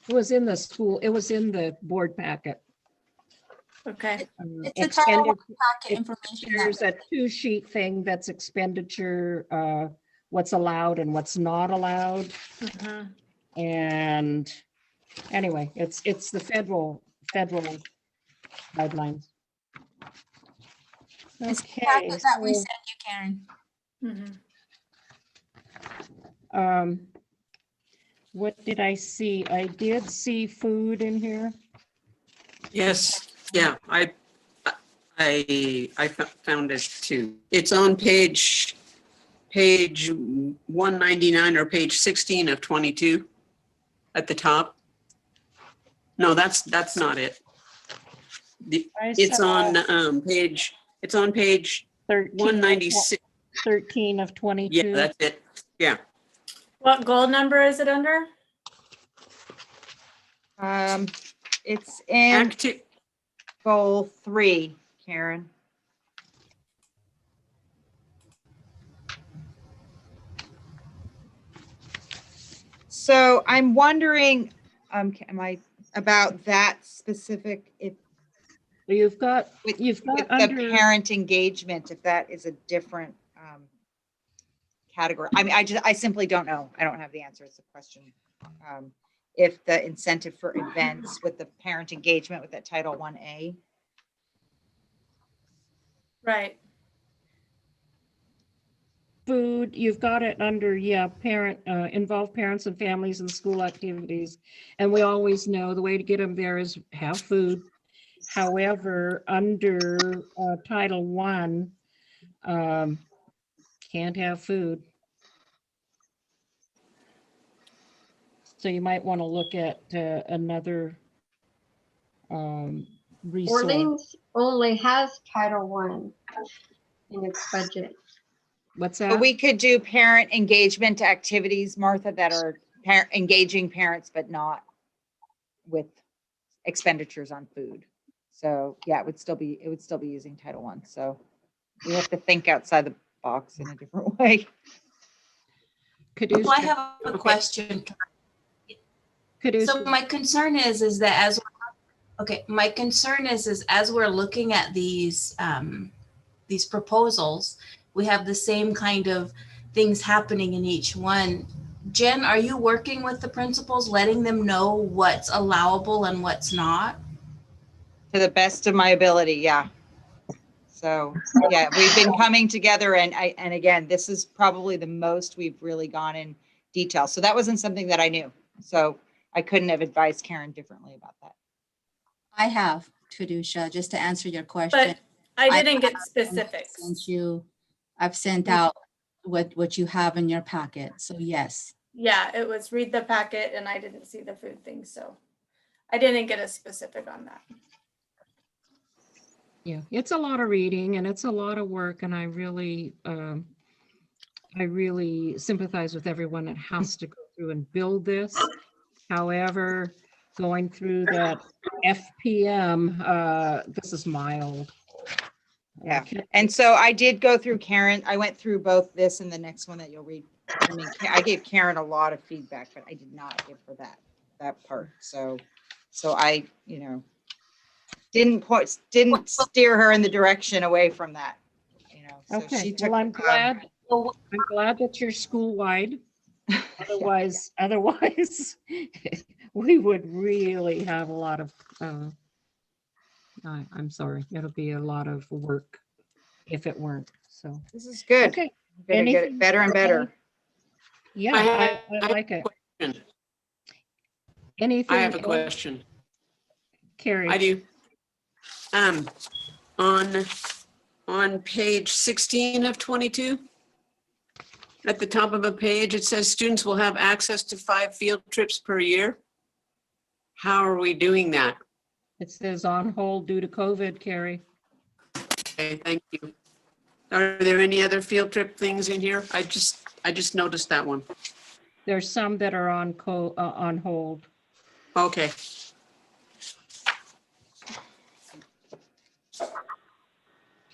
was in the school, it was in the board packet. Okay. It's a Title I packet information. There's a 2-sheet thing that's expenditure, what's allowed and what's not allowed. And anyway, it's the federal guidelines. It's the Okay, packet that we so, sent you, Karen. What did I see? I did see food in here. Yes, yeah, I found it too. It's on page 199 or page 16 of 22. at the top. No, that's not it. It's on page, it's on page 196. 13 of 22. Yeah, that's it. Yeah. What goal number is it under? It's in goal 3, Karen. So I'm wondering, am I about that specific? If you've got with under the parent engagement, if that is a different category. I mean, I simply don't know. I don't have the answer. It's a question. If the incentive for events with the parent engagement with that Title 1A. Right. Food, you've got it under, parent, involve parents and families in school activities. And we always know the way to get them there is have food. However, under Title 1, can't have food. So you might want to look at another resource. Orleans only has Title 1 in its budget. What's But that? we could do parent engagement activities, Martha, that are engaging parents, but not with expenditures on food. So yeah, it would still be using Title 1. So we have to think outside the box in a different way. So I have a question. So my concern is that my concern is as we're looking at these proposals, we have the same kind of things happening in each one. Jen, are you working with the principals, letting them know what's allowable and what's not? To the best of my ability, yeah. So yeah, we've been coming together, and again, this is probably the most we've really gone in detail. So that wasn't something that I knew. So I couldn't have advised Karen differently about that. I have, Trudusha, just to answer your question. But I didn't get specifics. I've sent out what you have in your packet. So yes. Yeah, it was read the packet and I didn't see the food thing. So I didn't get a specific on that. Yeah, it's a lot of reading and it's a lot of work, and I really sympathize with everyone that has to go through and build this. However, going through that FPM, this is mild. Yeah, and so I did go through Karen. I went through both this and the next one that you'll read. I mean, I gave Karen a lot of feedback, but I did not give her that part. So I, didn't steer her in the direction away from that. So Okay, she took, well, I'm glad that you're school-wide. Otherwise, we would really have a lot of, I'm sorry, it'll be a lot of work if it weren't, so. This is good. Okay. We're gonna get it better and better. Yeah, I like it. Anything? I have a question. Carrie. I do. On page 16 of 22, at the top of a page, it says students will have access to 5 field trips per year. How are we doing that? It says on hold due to COVID, Carrie. Okay, thank you. Are there any other field trip things in here? I just noticed that one. There's some that are on hold. Okay.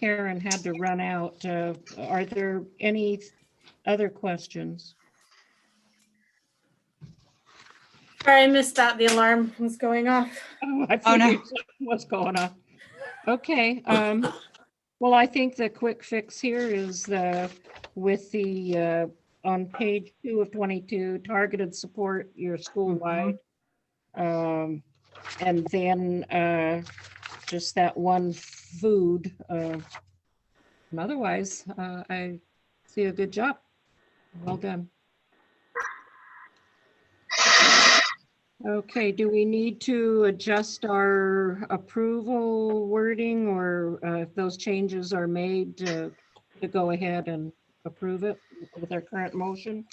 Karen had to run out. Are there any other questions? Sorry, I missed that. The alarm was going off. Oh no, what's going on? Okay. Well, I think the quick fix here is with the on page 2 of 22, targeted support your school-wide. And then just that one food. And otherwise, I see a good job. Well done. Okay, do we need to adjust our approval wording, or if those changes are made to go ahead and approve it with our current motion?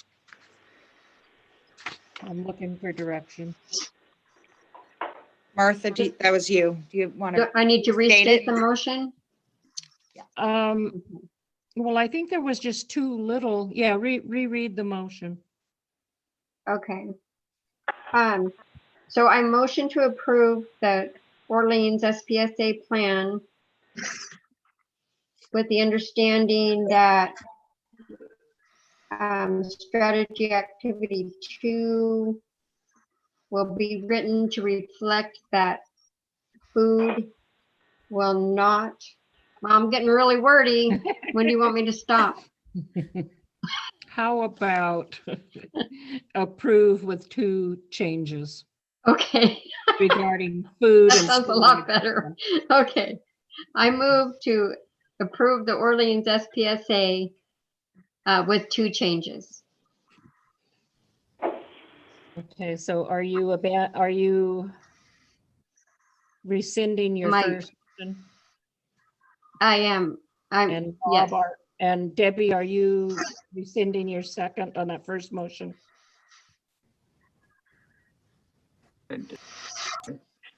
I'm looking for direction. Martha, that was you. Do you want to? I need to restate restate it? the motion? Well, I think there was just too little. Yeah, reread the motion. Okay. So I motion to approve the Orleans SPSA plan with the understanding that strategy activity 2 will be written to reflect that food will not, I'm getting really wordy. When do you want me to stop? How about approve with 2 changes Okay. regarding food? That and sounds a lot better. Okay. I move to approve the Orleans SPSA with 2 changes. Okay, so are you rescinding your first motion? I am. And yes. Bob, and Debbie, are you rescinding your second on that first motion?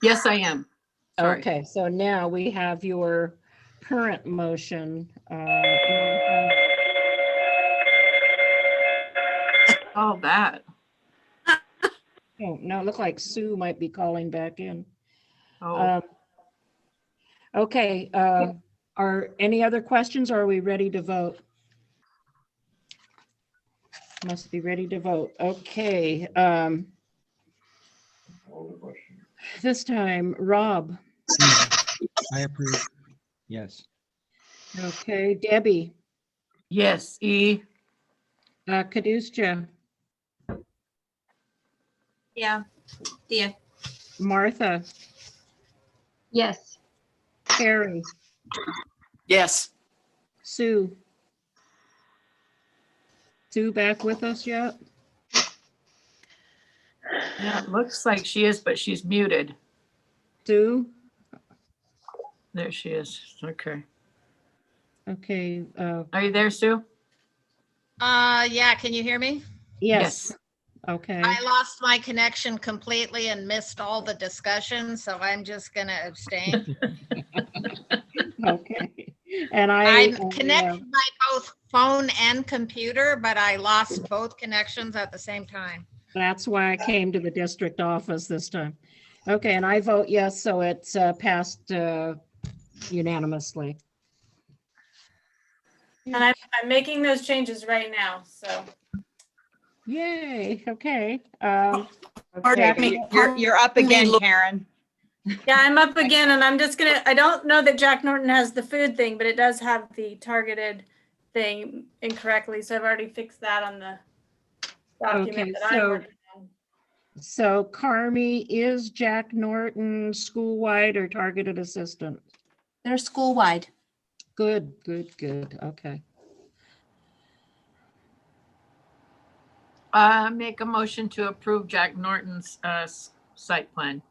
Yes, I am. Sorry. Okay, so now we have your current motion. Oh, that. Oh, no, it looked like Sue might be calling back in. Oh. Okay, are any other questions, or are we ready to vote? Must be ready to vote. Okay. This time, Rob. I approve. Yes. Okay, Debbie. Yes, E. Kadusha. Yeah. Yeah. Martha. Yes. Carrie. Yes. Sue. Sue back with us yet? Yeah, it looks like she is, but she's muted. Sue? There she is. Okay. Okay. Are you there, Sue? Yeah, can you hear me? Yes. Okay. I lost my connection completely and missed all the discussion, so I'm just gonna abstain. Okay. And I'm connected by both phone and computer, but I lost both connections at the same time. That's why I came to the district office this time. Okay, and I vote yes, so it's passed unanimously. And I'm making those changes right now, so. Yay, okay. Okay, you're up again, Karen. Yeah, I'm up again, and I'm just gonna, I don't know that Jack Norton has the food thing, but it does have the targeted thing incorrectly, so I've already fixed that on the document Okay, that I'm working on. So Carmi, is Jack Norton school-wide or targeted assistant? They're school-wide. Good, good, good, okay. Make a motion to approve Jack Norton's site plan.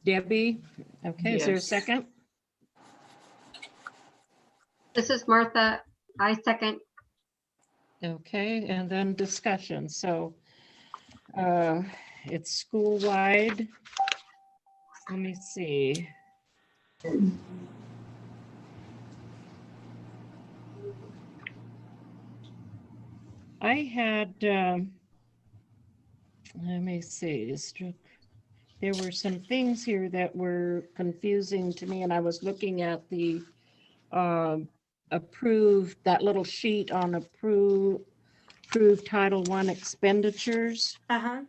Debbie, okay, is there a Yes. second? This is Martha. I second. Okay, and then discussion. So it's school-wide. Let me see. I had, let me see, there were some things here that were confusing to me, and I was looking at the approved, that little sheet on approved Title I expenditures. Uh-huh.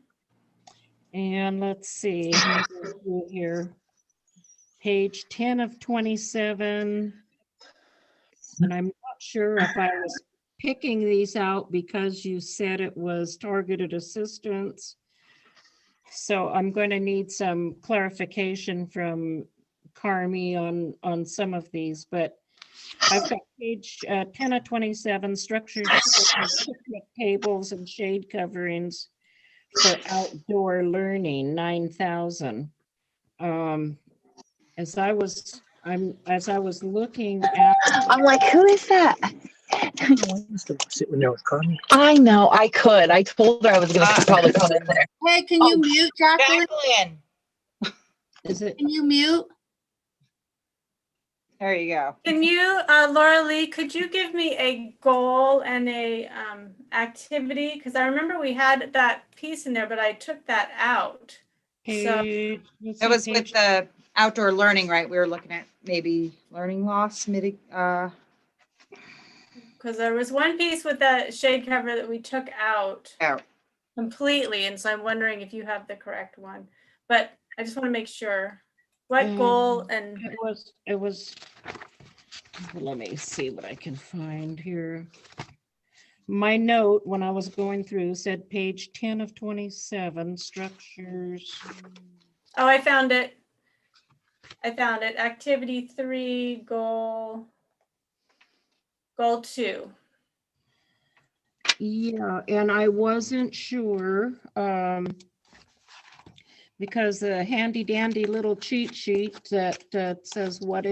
And let's see, let me go through here. Page 10 of 27. And I'm not sure if I was picking these out because you said it was targeted assistance. So I'm going to need some clarification from Carmi on some of these, but I've got page 10 of 27, structured picnic tables and shade coverings for outdoor learning, 9,000. As I was looking at, I'm like, who is that? Sitting there with Carmen. I know, I could. I told her I was gonna probably come in there. Hey, can you mute, Jacqueline? Jacqueline. Is it? Can you mute? There you go. Can you, Laura Lee, could you give me a goal and a activity? Because I remember we had that piece in there, but I took that out. So Page, let's It see, was with page- the outdoor learning, right? We were looking at maybe learning loss, because there was one piece with that shade cover that we took out completely, and so I'm wondering if you have the correct one. But I just want to make sure. What goal and it was, let me see what I can find here. My note when I was going through said page 10 of 27, structures. oh, I found it. Activity 3, goal 2. Yeah, and I wasn't sure, because the handy dandy little cheat sheet that says what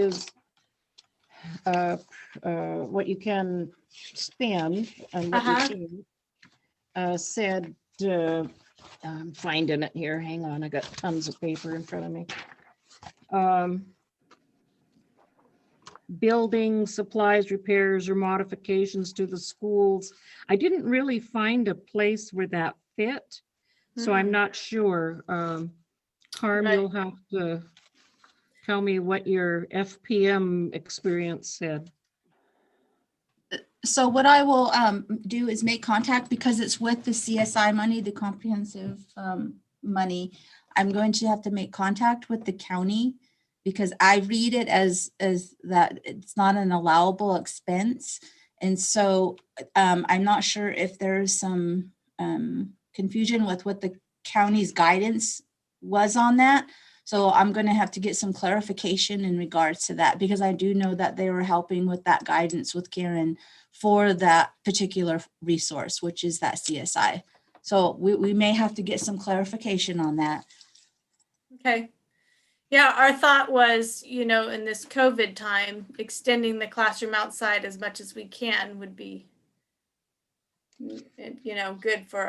you can spend and what you can't, said, I'm finding it here. Hang on, I got tons of paper in front of me. Building supplies, repairs, or modifications to the schools. I didn't really find a place where that fit, so I'm not sure. Carm, Right. you'll have to tell me what your FPM experience said. So what I will do is make contact because it's with the CSI money, the comprehensive money. I'm going to have to make contact with the county because I read it as that it's not an allowable expense. And so I'm not sure if there's some confusion with what the county's guidance was on that. So I'm going to have to get some clarification in regards to that because I do know that they were helping with that guidance with Karen for that particular resource, which is that CSI. So we may have to get some clarification on that. Okay. Yeah, our thought was, in this COVID time, extending the classroom outside as much as we can would be, good for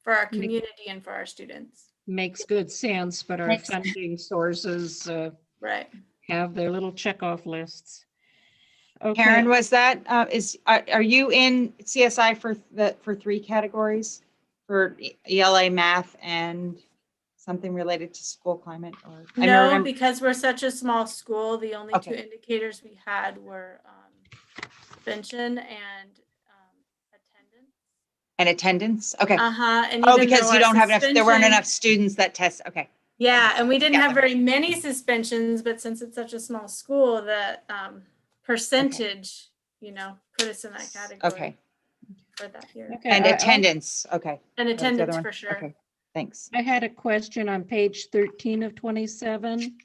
our community and for our students. Makes good sense, but our funding sources right have their little checkoff lists. Okay. Karen, was that are you in CSI for 3 categories for ELA, math, and something related to school climate? Or No, because we're such a small school, the only 2 indicators we had were suspension and attendance. Okay. And oh, even because though you our don't have enough. There weren't suspension- enough students that test. Okay. Yeah, and we didn't have very many suspensions, but since it's such a small school, that percentage, put us in that category. Okay. For that year. Okay, And I- attendance. Okay. And That was the other attendance one? for sure. Okay. Thanks. I had a question on page 13 of 27.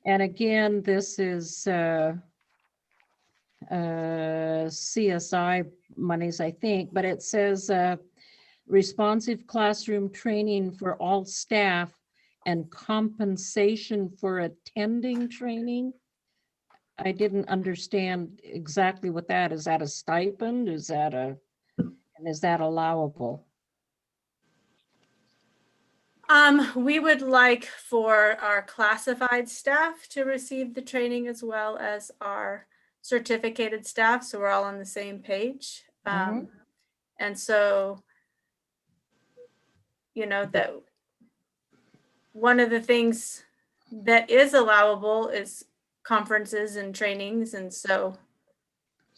And again, this is CSI monies, I think, but it says responsive classroom training for all staff and compensation for attending training. I didn't understand exactly what that is. That a stipend? Is that allowable? We would like for our classified staff to receive the training as well as our certificated staff, so we're all on the same page. And so, that one of the things that is allowable is conferences and trainings, and so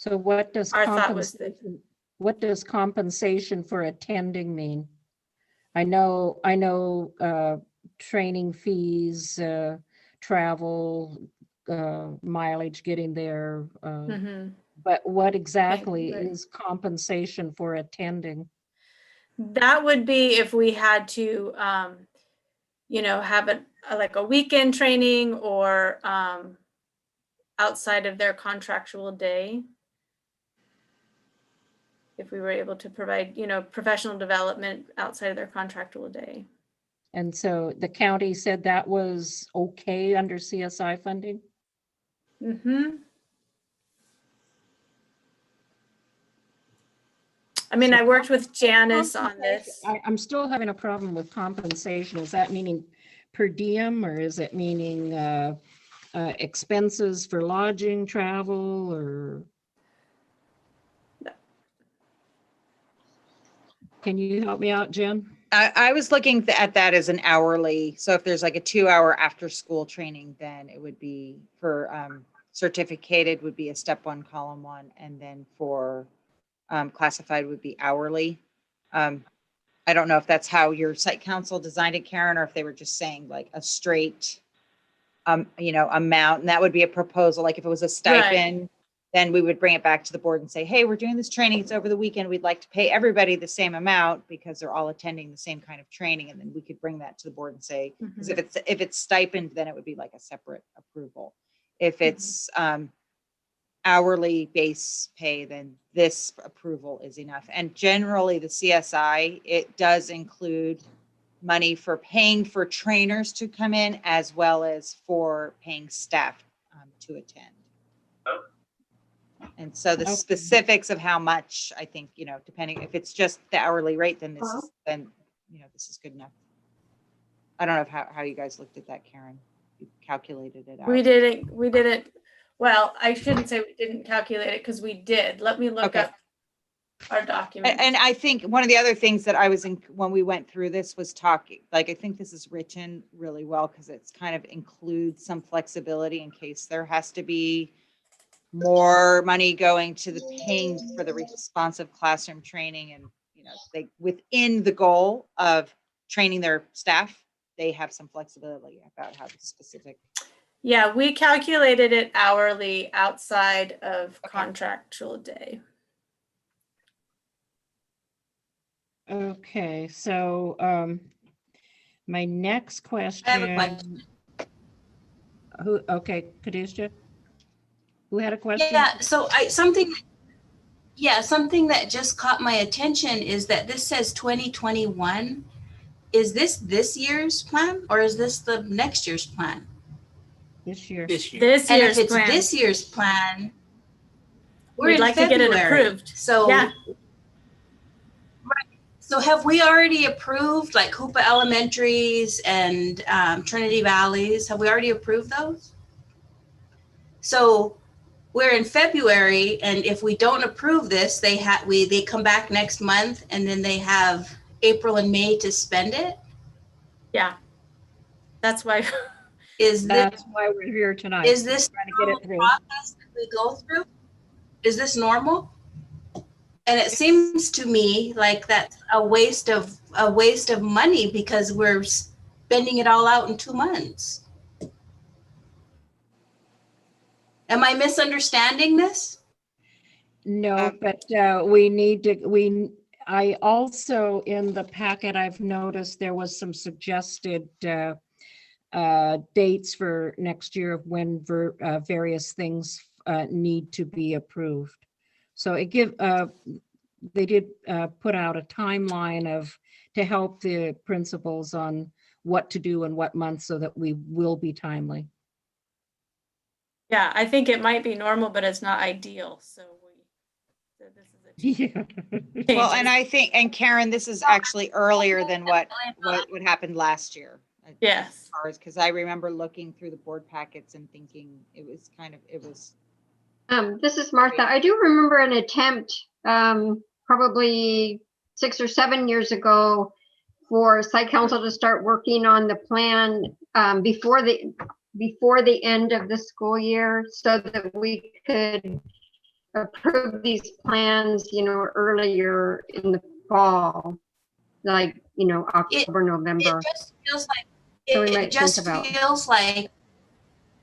what does our thought was that what does compensation for attending mean? I know training fees, travel, mileage getting there, but what exactly is compensation for attending? that would be if we had to have a weekend training or outside of their contractual day. If we were able to provide, professional development outside of their contractual day. And so the county said that was okay under CSI funding? I mean, I worked with Janice on this. I'm still having a problem with compensation. Is that meaning per diem, or is it meaning expenses for lodging, travel, or? Can you help me out, Jen? I was looking at that as an hourly. So if there's like a 2-hour after school training, then it would be for certificated would be a step 1, column 1. And then for classified would be hourly. I don't know if that's how your site council designed it, Karen, or if they were just saying like a straight, amount. And that would be a proposal. Like if it was a stipend, then we would bring it back to the board and say, hey, we're doing this training. It's over the weekend. We'd like to pay everybody the same amount because they're all attending the same kind of training. And then we could bring that to the board and say, because if it's stipend, then it would be like a separate approval. If it's hourly base pay, then this approval is enough. And generally the CSI, it does include money for paying for trainers to come in as well as for paying staff to attend. And so the specifics of how much, I think, depending if it's just the hourly rate, then this is good enough. I don't know how you guys looked at that, Karen. You calculated it out. We did it. Well, I shouldn't say we didn't calculate it because we did. Let me look up our document. And I think one of the other things that I was in when we went through this was talking, like, I think this is written really well because it's kind of includes some flexibility in case there has to be more money going to the paying for the responsive classroom training. And, they within the goal of training their staff, they have some flexibility about how the specific. Yeah, we calculated it hourly outside of contractual day. Okay, so my next question. I have a question. Khadijah? Who had a question? Yeah, so something that just caught my attention is that this says 2021. Is this year's plan or is this the next year's plan? This year. And if it's this year's plan, we're in like February. To get it approved. So, yeah. So have we already approved like Hoopa Elementaries and Trinity Valleys? Have we already approved those? So we're in February, and if we don't approve this, they come back next month, and then they have April and May to spend it. Yeah, that's why. That's why we're here tonight. Is this trying to get it through? Process that we go through? Is this normal? And it seems to me like that's a waste of money because we're spending it all out in 2 months. Am I misunderstanding this? No, but I also, in the packet, I've noticed there was some suggested dates for next year of when various things need to be approved. So they did put out a timeline to help the principals on what to do in what month so that we will be timely. Yeah, I think it might be normal, but it's not ideal. So this is a Well, and I think, and Karen, this is actually earlier than what happened last year. Yes. Because I remember looking through the board packets and thinking it was. This is Martha. I do remember an attempt probably 6 or 7 years ago for site council to start working on the plan before the end of the school year so that we could approve these plans, earlier in the fall, like, October, November. It just feels like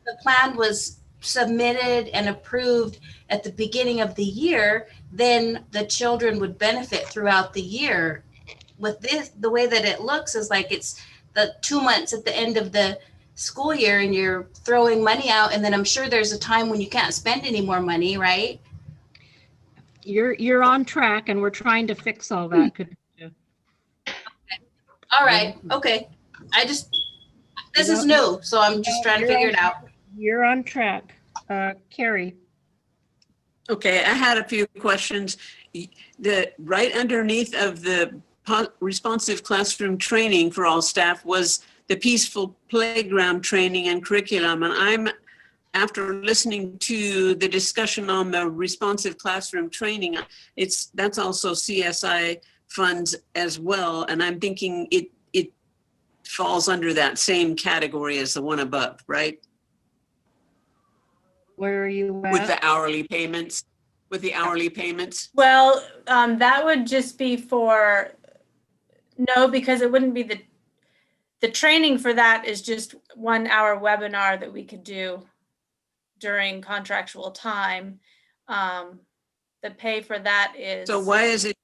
the plan was submitted and approved at the beginning of the year, then the children would benefit throughout the year. With this, the way that it looks is like it's the 2 months at the end of the school year and you're throwing money out, and then I'm sure there's a time when you can't spend any more money, right? You're on track, and we're trying to fix all that. All right. Okay. This is new, so I'm just trying to figure it out. You're on track. Carrie. Okay, I had a few questions. the right underneath of the responsive classroom training for all staff was the peaceful playground training and curriculum. And after listening to the discussion on the responsive classroom training, that's also CSI funds as well. And I'm thinking it falls under that same category as the one above, right? Where are you With at? the hourly payments, Well, that would just be for, no, because it wouldn't be the training for that is just 1 hour webinar that we could do during contractual time. The pay for that is. So why is it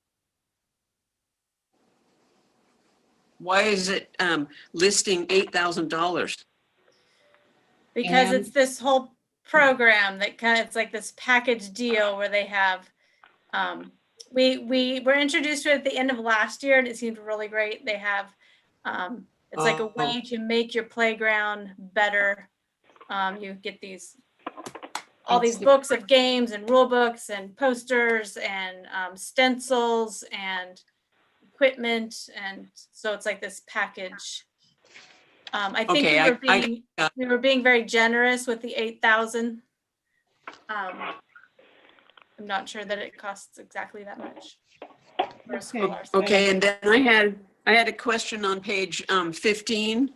listing $8,000? Because it's this whole program that it's like this package deal where they have, we were introduced to it at the end of last year and it seemed really great. They have, it's like a way to make your playground better. You get all these books of games and rule books and posters and stencils and equipment. And so it's like this package. I think we were being very generous with the 8,000. I'm not sure that it costs exactly that much. Okay, and then I had a question on page 15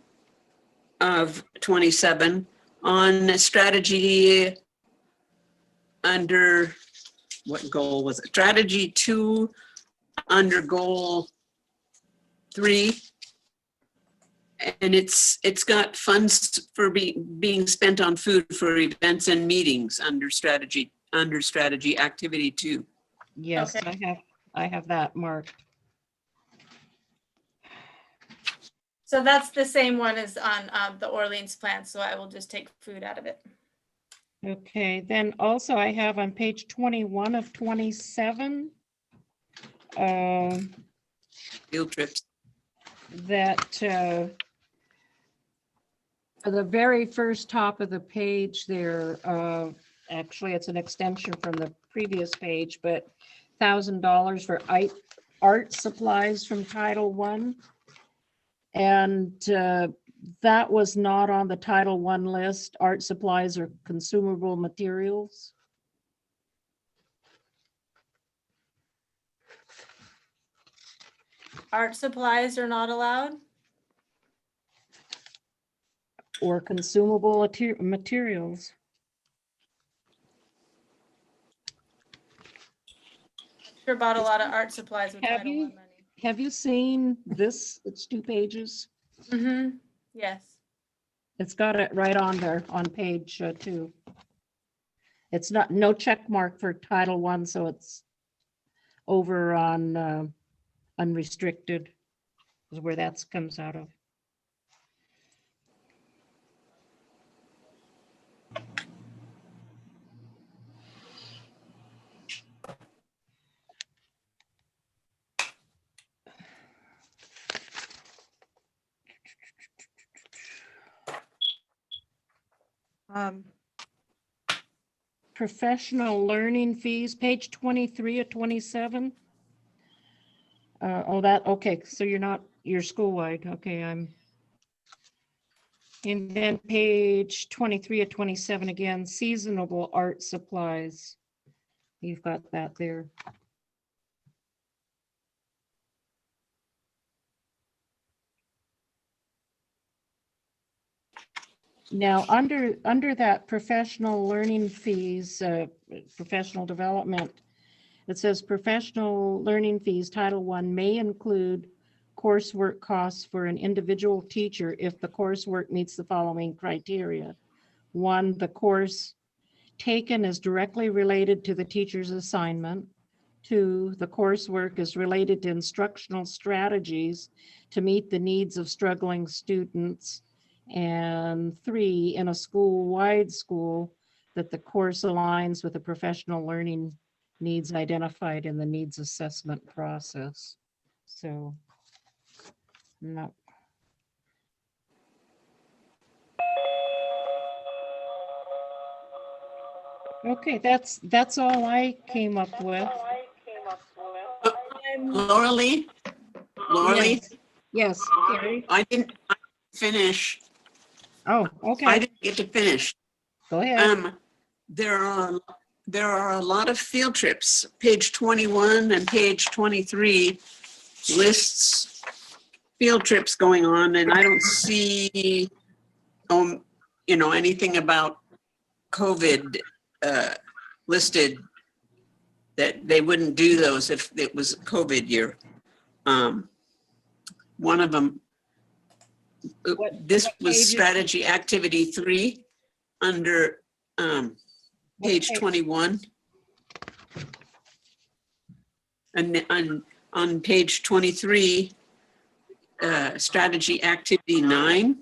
of 27 on strategy under, what goal was it? Strategy 2 under goal 3. And it's got funds for being spent on food for events and meetings under strategy activity 2. Yes, Okay. I have that marked. So that's the same one as on the Orleans plan. So I will just take food out of it. Okay, then also I have on page 21 of 27. Field trips. That the very first top of the page there, actually it's an extension from the previous page, but $1,000 for art supplies from Title I. And that was not on the Title I list. Art supplies are consumable materials. Art supplies are not allowed? Or consumable materials. Sure bought a lot of art supplies with Title I money. Have you seen this? It's 2 pages. Mm-hmm. Yes. It's got it right on there on page 2. It's no check mark for Title I, so it's over on unrestricted is where that comes out of. Professional learning fees, page 23 of 27. Okay, so you're school-wide. Okay, and then page 23 of 27 again, seasonable art supplies. You've got that there. Now, under that professional learning fees, professional development, it says professional learning fees, Title I may include coursework costs for an individual teacher if the coursework meets the following criteria. 1, the course taken is directly related to the teacher's assignment. 2, the coursework is related to instructional strategies to meet the needs of struggling students. And 3, in a school-wide school, that the course aligns with the professional learning needs identified in the needs assessment process. So, no. Okay, that's all I came up with. Laura Lee? Laura Lee? Yes, Carrie. I didn't finish. Oh, I okay. didn't get to finish. Go ahead. There are a lot of field trips. Page 21 and page 23 lists field trips going on, and I don't see, anything about COVID listed, that they wouldn't do those if it was a COVID year. One of them, this was strategy activity 3 under page 21. And on page 23, strategy activity 9.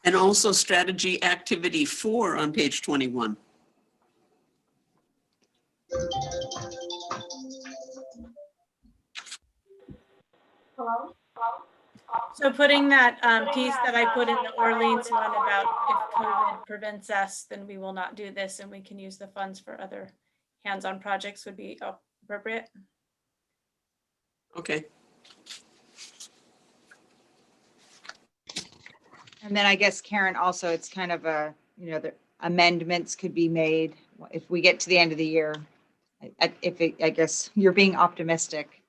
And also strategy activity 4 on page 21. Hello? So putting that piece that I put in the Orleans one about if COVID prevents us, then we will not do this and we can use the funds for other hands-on projects would be appropriate. Okay. And then I guess Karen, also, it's kind of a, the amendments could be made if we get to the end of the year. I guess you're being optimistic,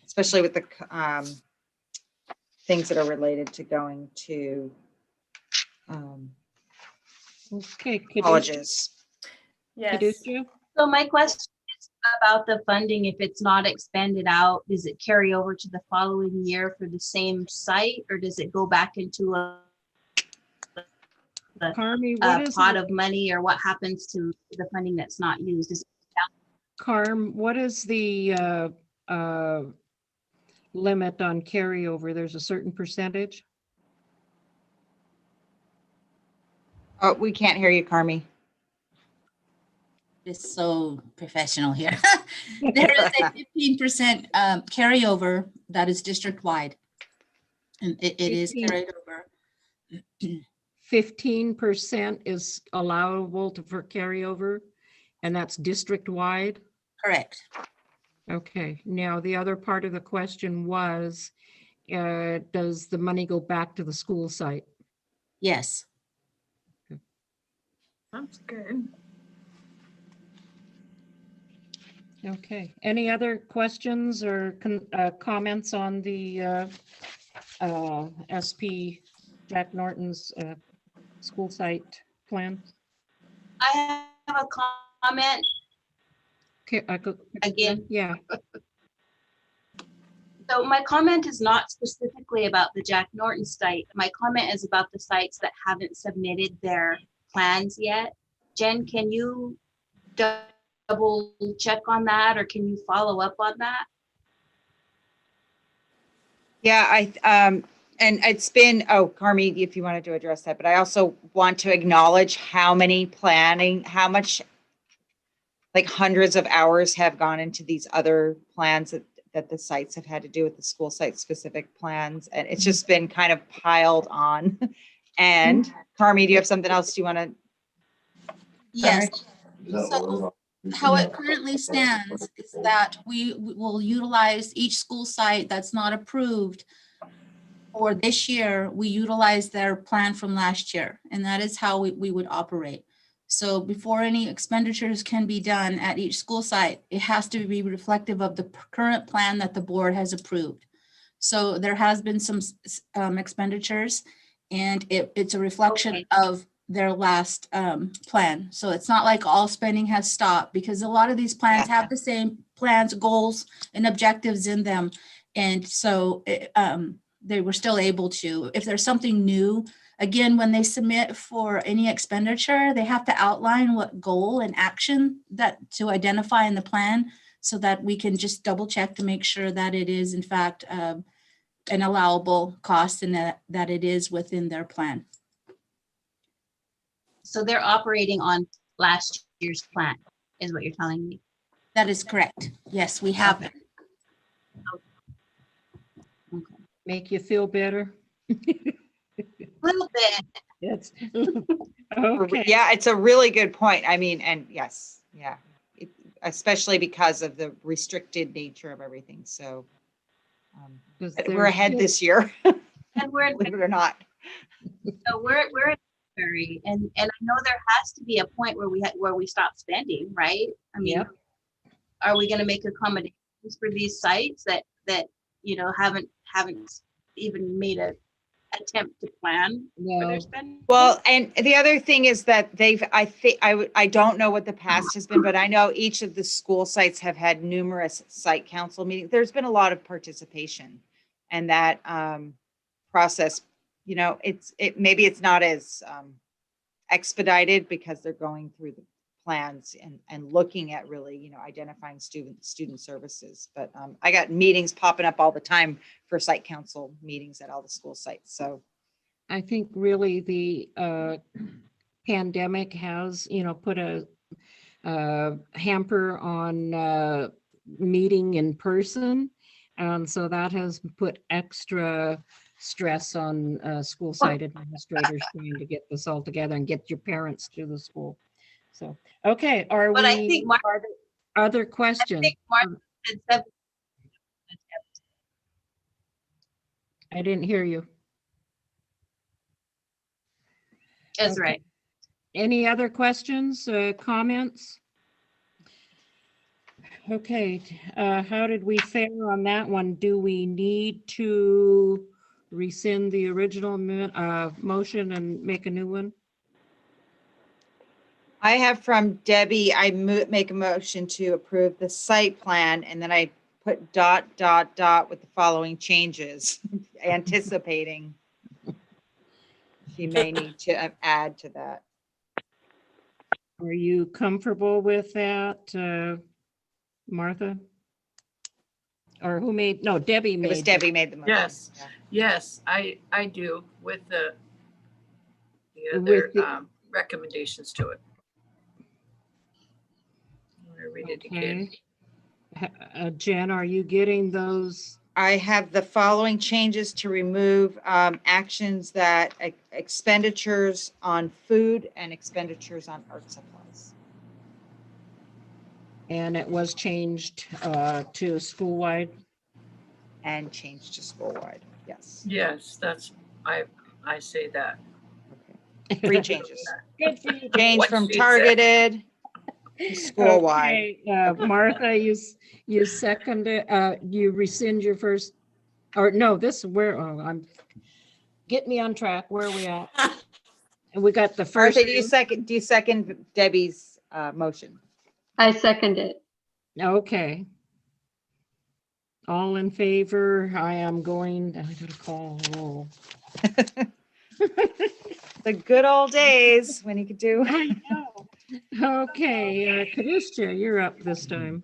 especially with the things that are related to going to colleges. Yes. So my question is about the funding. If it's not expended out, does it carry over to the following year for the same site, or does it go back into a pot of money, or what happens to the funding that's not used? Carm, what is the limit on carryover? There's a certain percentage? Oh, we can't hear you, Carmi. It's so professional here. There is a 15% carryover that is district-wide. And it is carried over. 15% is allowable for carryover, and that's district-wide? Correct. Okay, now the other part of the question was, does the money go back to the school site? Yes. Sounds good. Okay, any other questions or comments on the SP Jack Norton's school site plan? I have a comment. Okay, again. Yeah. So my comment is not specifically about the Jack Norton site. My comment is about the sites that haven't submitted their plans yet. Jen, can you double check on that, or can you follow up on that? Yeah, and it's been, Carmi, if you wanted to address that, but I also want to acknowledge how much, like hundreds of hours have gone into these other plans that the sites have had to do with the school site specific plans. And it's just been kind of piled on. And Carmi, do you have something else you want to? Yes. So how it currently stands is that we will utilize each school site that's not approved for this year. We utilize their plan from last year, and that is how we would operate. So before any expenditures can be done at each school site, it has to be reflective of the current plan that the board has approved. So there has been some expenditures, and it's a reflection of their last plan. So it's not like all spending has stopped, because a lot of these plans have the same plans, goals, and objectives in them. And so they were still able to, if there's something new, again, when they submit for any expenditure, they have to outline what goal and action that to identify in the plan, so that we can just double check to make sure that it is in fact an allowable cost, and that it is within their plan. So they're operating on last year's plan, is what you're telling me? That is correct. Yes, we have it. Make you feel better? Little bit. It's okay. Yeah, it's a really good point. I mean, and yes, yeah, especially because of the restricted nature of everything. So we're ahead this year, And we're believe it or not. so we're in February, and I know there has to be a point where we stop spending, right? I mean, Yep. are we going to make accommodations for these sites that haven't even made a attempt to plan for their spending? Well, and the other thing is that I don't know what the past has been, but I know each of the school sites have had numerous site council meetings. There's been a lot of participation, and that process, maybe it's not as expedited because they're going through the plans and looking at really, identifying student services. But I got meetings popping up all the time for site council meetings at all the school sites. So I think really the pandemic has, put a hamper on meeting in person. And so that has put extra stress on school site administrators trying to get this all together and get your parents to the school. So, okay, But I think are there other questions? I didn't hear you. That's right. Any other questions, comments? Okay, how did we fare on that one? Do we need to rescind the original motion and make a new one? I have from Debbie, I make a motion to approve the site plan, and then I put ... with the following changes, anticipating she may need to add to that. Are you comfortable with that, Martha? Or who made, no, Debbie made. It was Debbie made the motion. Yes, yes, I do with the With other recommendations to it. I'm gonna read it again. Jen, are you getting those? I have the following changes to remove actions that expenditures on food and expenditures on art supplies. And it was changed to school-wide? And changed to school-wide, yes. Yes, that's, I say that. Okay. 3 changes. Good for you. Change What from she said. targeted to school-wide. Okay, Martha, you seconded, you rescind your first, or no, this, get me on track, where are we at? And we got the first. Martha, do you second Debbie's motion? I second it. Okay. All in favor? I gotta call roll. The good old days when you could do. I know. Okay, Kadisha, you're up this time.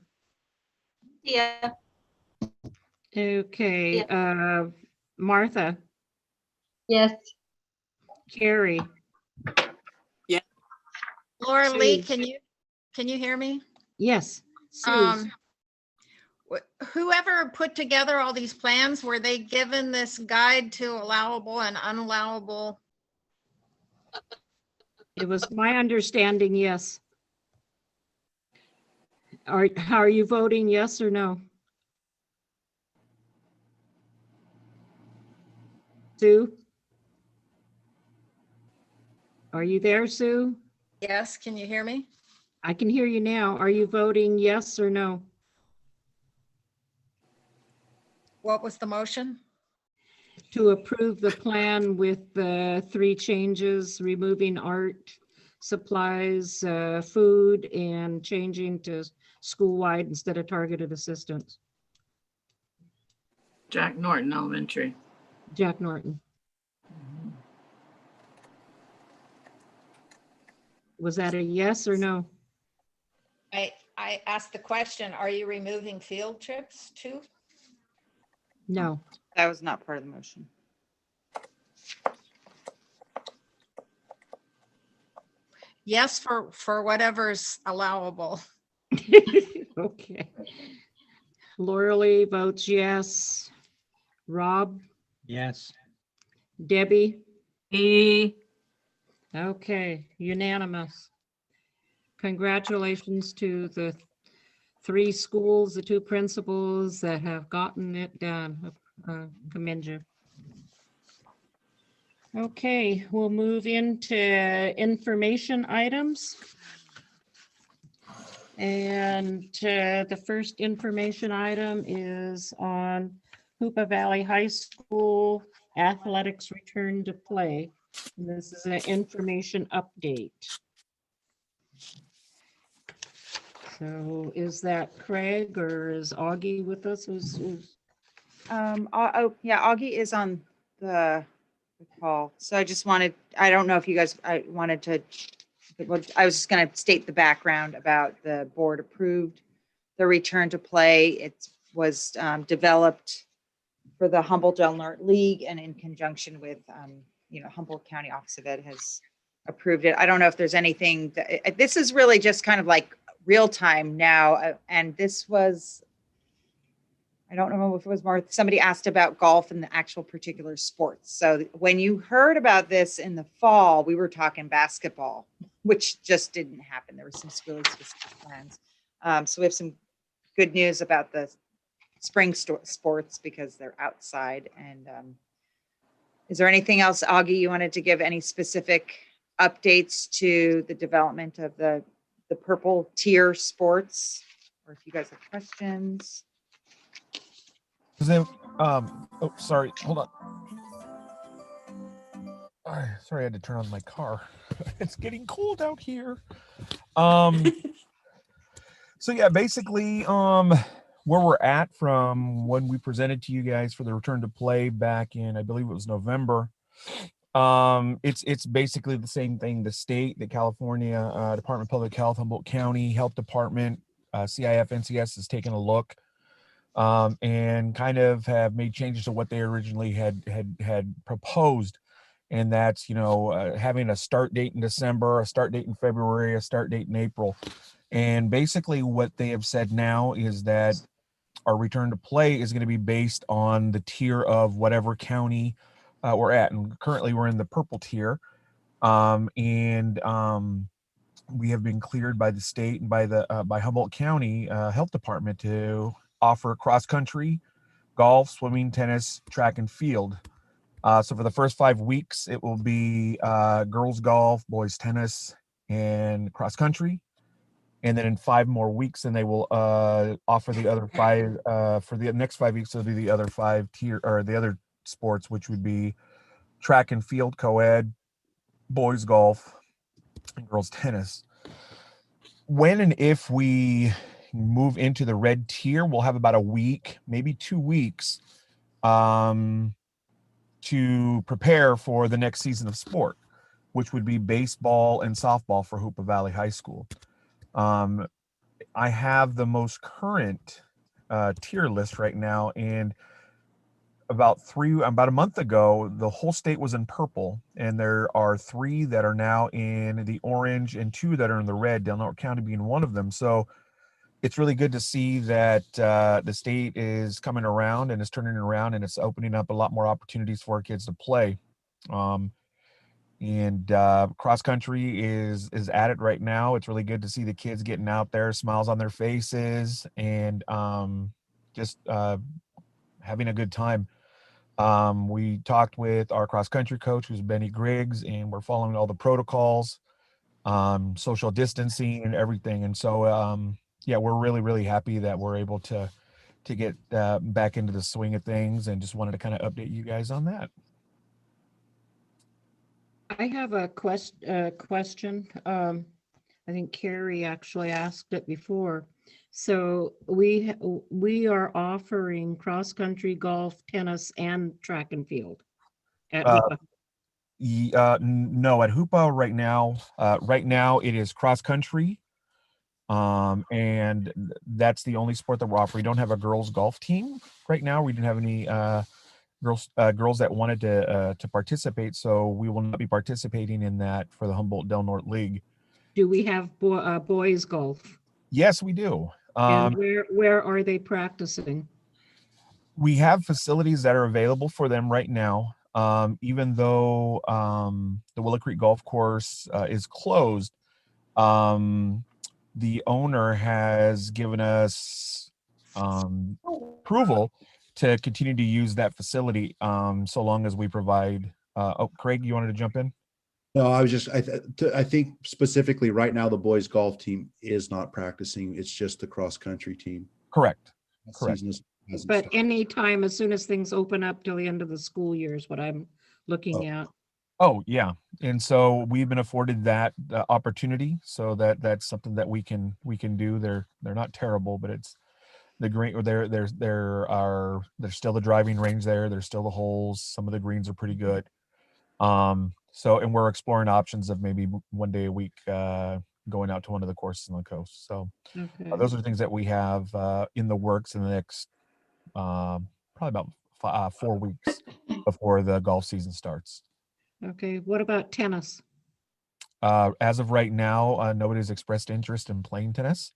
Yeah. Okay, Martha, Yes. Cherie. Laura Lee, Sue. can you hear me? Yes. Sue. Whoever put together all these plans, were they given this guide to allowable and unallowable? It was my understanding, yes. How are you voting, yes or no? Sue? Are you there, Sue? Yes, can you hear me? I can hear you now. Are you voting yes or no? What was the motion? To approve the plan with the 3 changes, removing art supplies, food, and changing to school-wide instead of targeted assistance. Jack Norton Elementary. Jack Norton. Was that a yes or no? I asked the question, are you removing field trips too? No. That was not part of the motion. Yes, for whatever's allowable. Okay. Laura Lee votes yes. Rob, Yes. Debbie? E. Okay, unanimous. Congratulations to the 3 schools, the 2 principals that have gotten it done. Commend you. Okay, we'll move into information items. And the first information item is on Hoopa Valley High School athletics return to play. And this is an information update. So is that Craig or is Augie with us? Oh, yeah, Augie is on the call. So I just wanted, I don't know if you guys, I wanted to, I was just going to state the background about the board approved the return to play. It was developed for the Humboldt Del Norte League and in conjunction with, Humboldt County Office of Ed has approved it. I don't know if there's anything that, this is really just kind of like real time now. And this was, I don't know if it was more, somebody asked about golf and the actual particular sports. So when you heard about this in the fall, we were talking basketball, which just didn't happen. There were some really specific plans. So we have some good news about the spring sports because they're outside. And is there anything else, Augie, you wanted to give any specific updates to the development of the purple tier sports? Or if you guys have questions? Oh, sorry, hold on. Sorry, I had to turn on my car. It's getting cold out here. So yeah, basically, where we're at from when we presented to you guys for the return to play back in, I believe it was November. It's basically the same thing. The state, the California Department of Public Health, Humboldt County Health Department, CIF, NCS has taken a look. And kind of have made changes to what they originally had proposed, and that's having a start date in December, a start date in February, a start date in April, and basically what they have said now is that our return to play is going to be based on the tier of whatever county we're at, and currently we're in the purple tier, and we have been cleared by the state and by Humboldt County Health Department to offer cross country, golf, swimming, tennis, track, and field. So for the first 5 weeks, it will be girls golf, boys tennis, and cross country. And then in 5 more weeks, then they will offer the other 5 for the next 5 weeks. It'll be the other 5 tier or the other sports, which would be track and field, co-ed, boys golf, and girls tennis. When and if we move into the red tier, we'll have about a week, maybe 2 weeks, to prepare for the next season of sport, which would be baseball and softball for Hoopa Valley High School. I have the most current tier list right now, and about a month ago, the whole state was in purple, and there are 3 that are now in the orange and 2 that are in the red, Del Norte County being one of them. So it's really good to see that the state is coming around and is turning around, and it's opening up a lot more opportunities for our kids to play. And cross country is at it right now. It's really good to see the kids getting out there, smiles on their faces, and just having a good time. We talked with our cross country coach, who's Benny Griggs, and we're following all the protocols, social distancing and everything. And so, yeah, we're really, really happy that we're able to get back into the swing of things, and just wanted to kind of update you guys on that. I have a question. I think Carrie actually asked it before. So we are offering cross-country, golf, tennis, and track and field at Hoopa. No, at Hoopa right now it is cross country. And that's the only sport that we're offering. We don't have a girls golf team right now. We didn't have any girls that wanted to participate, so we will not be participating in that for the Humboldt Del Norte League. Do we have boys golf? Yes, we do. And where are they practicing? We have facilities that are available for them right now. Even though the Willow Creek Golf Course is closed, the owner has given us approval to continue to use that facility so long as we provide. Oh, Craig, you wanted to jump in? No, I was just, I think specifically right now, the boys golf team is not practicing. It's just the cross country team. Correct. That Correct. season hasn't But started. anytime, as soon as things open up till the end of the school year is what I'm looking at. Oh, yeah. And so we've been afforded that opportunity. So that's something that we can do. They're not terrible, but it's the green, or there's still the driving range there. There's still the holes. Some of the greens are pretty good. So, and we're exploring options of maybe one day a week going out to one of the courses on the coast. So those are things that we have in the works in the next probably about 4 weeks before the golf season starts. Okay, what about tennis? As of right now, nobody's expressed interest in playing tennis,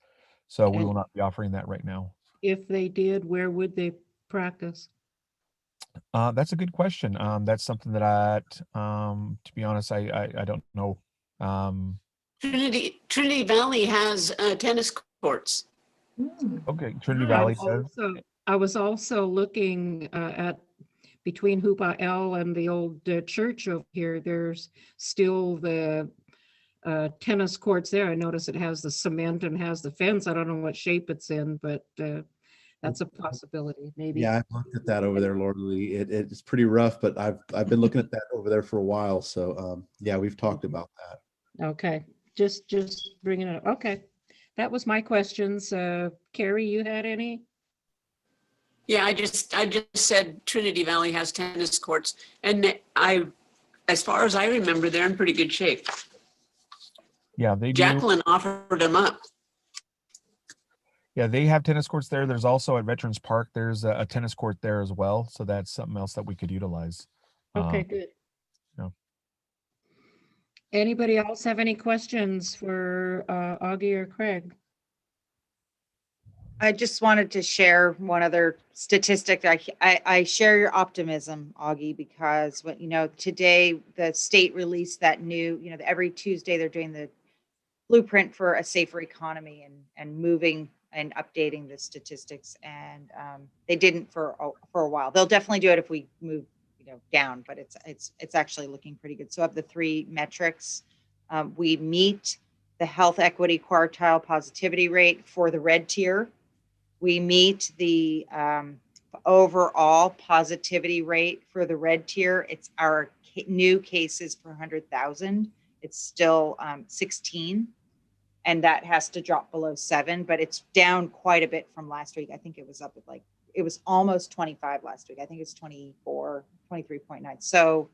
so we And will not be offering that right now. if they did, where would they practice? That's a good question. That's something that to be honest, I don't know. Trinity Valley has tennis courts. Okay, Trinity Valley does. I was also looking at between Hoopa L and the old church over here. There's still the tennis courts there. I notice it has the cement and has the fence. I don't know what shape it's in, but that's a possibility. Maybe. Yeah, I've looked at that over there, Lord Lee. It's pretty rough, but I've been looking at that over there for a while. So yeah, we've talked about that. Okay, just bringing it up. Okay, that was my questions. Carrie, you had any? Yeah, I just said Trinity Valley has tennis courts, and as far as I remember, they're in pretty good shape. Yeah, they do. Jacqueline offered them up. Yeah, they have tennis courts there. There's also at Veterans Park, there's a tennis court there as well. So that's something else that we could utilize. Okay, good. Yeah. Anybody else have any questions for Augie or Craig? I just wanted to share one other statistic. I share your optimism, Augie, because what today the state released that new, every Tuesday they're doing the blueprint for a safer economy and moving and updating the statistics. And they didn't for a while. They'll definitely do it if we move down, but it's actually looking pretty good. So of the 3 metrics, we meet the health equity quartile positivity rate for the red tier. We meet the overall positivity rate for the red tier. It's our new cases per 100,000. It's still 16, and that has to drop below 7, but it's down quite a bit from last week. I think it was up at it was almost 25 last week. I think it's 24, 23.9. So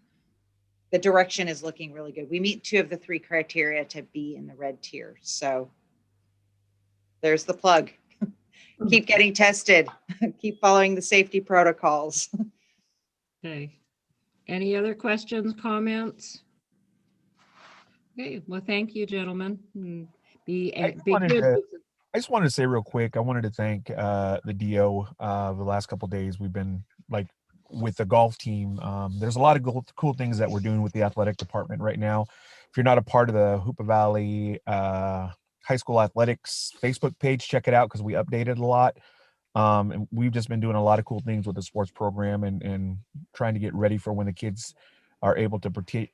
the direction is looking really good. We meet 2 of the 3 criteria to be in the red tier. So there's the plug. Keep getting tested. Keep following the safety protocols. Okay. Any other questions, comments? Okay, well, thank you, gentlemen. I just wanted to say real quick, I wanted to thank the DO the last couple of days. We've been with the golf team. There's a lot of cool things that we're doing with the athletic department right now. If you're not a part of the Hoopa Valley High School Athletics Facebook page, check it out because we update it a lot. And we've just been doing a lot of cool things with the sports program and trying to get ready for when the kids are able to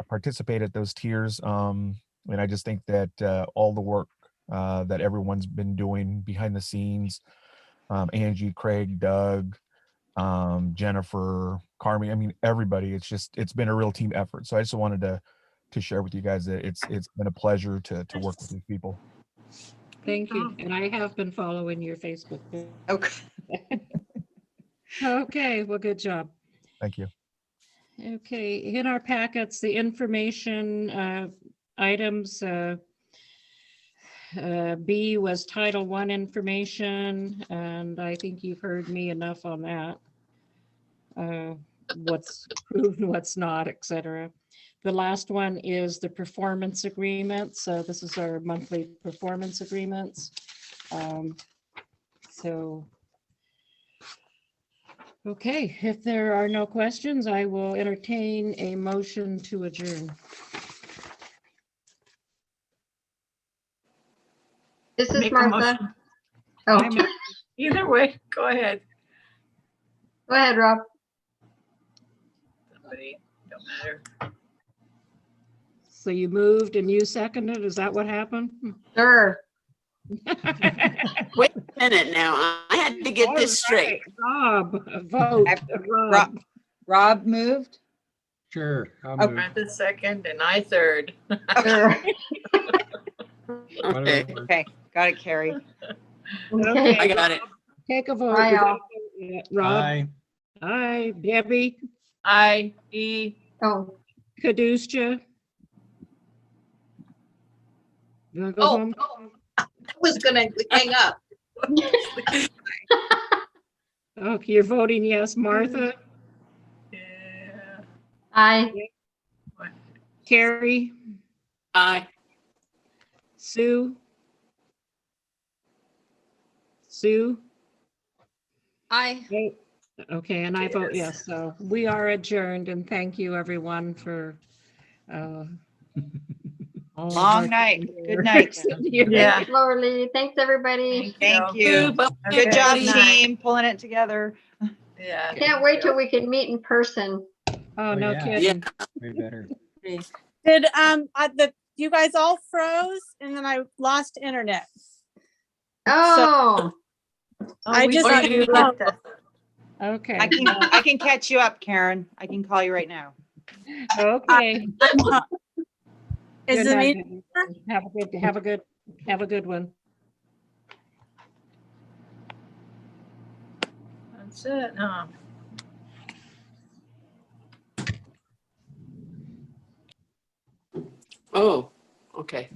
participate at those tiers. And I just think that all the work that everyone's been doing behind the scenes, Angie, Craig, Doug, Jennifer, Carmi, I mean, everybody, it's been a real team effort. So I just wanted to share with you guys that it's been a pleasure to work with these people. Thank you. And I have been following your Facebook page. Okay. Okay, well, good job. Thank you. Okay, in our packets, the information items, B was Title I information, and I think you've heard me enough on that. What's approved and what's not, etc. The last one is the performance agreements. So this is our monthly performance agreements. Okay, if there are no questions, I will entertain a motion to adjourn. This is Make a Martha. motion. Oh, Either way, go ahead. go ahead, Rob. Somebody, don't matter. So you moved and you seconded, is that what happened? Sure. Wait a minute now. I had to get this straight. Rob, a vote. Rob. Rob moved. Sure. I'll Oh. move. Martha second and I third. Sure. Okay. Okay, got it, Carrie. Okay. I got it. Take a vote. Bye, all. Rob. Aye. Aye. Debbie. I, E, Oh, Kadusha. You wanna go Oh, home? I was gonna hang up. Okay, you're voting yes. Martha, yeah. aye. Carrie, Aye. Sue. Sue. Aye. Okay, and I vote yes. So we are adjourned, and thank you everyone for all of our Long night. time Good here. night. Yeah. Thanks, Lorelei. Thanks, everybody. Thank you. Bye, Good job, everybody. team, pulling it together. Yeah. Can't wait till we can meet in person. Oh, no yeah. kidding. Way better. Did you guys all froze and then I lost internet. Oh, I we just thought you left us. Okay. I can catch you up, Karen. I can call you right now. Okay. Is Good the night, meeting? everyone. Have a good one. That's it, huh? Oh, okay.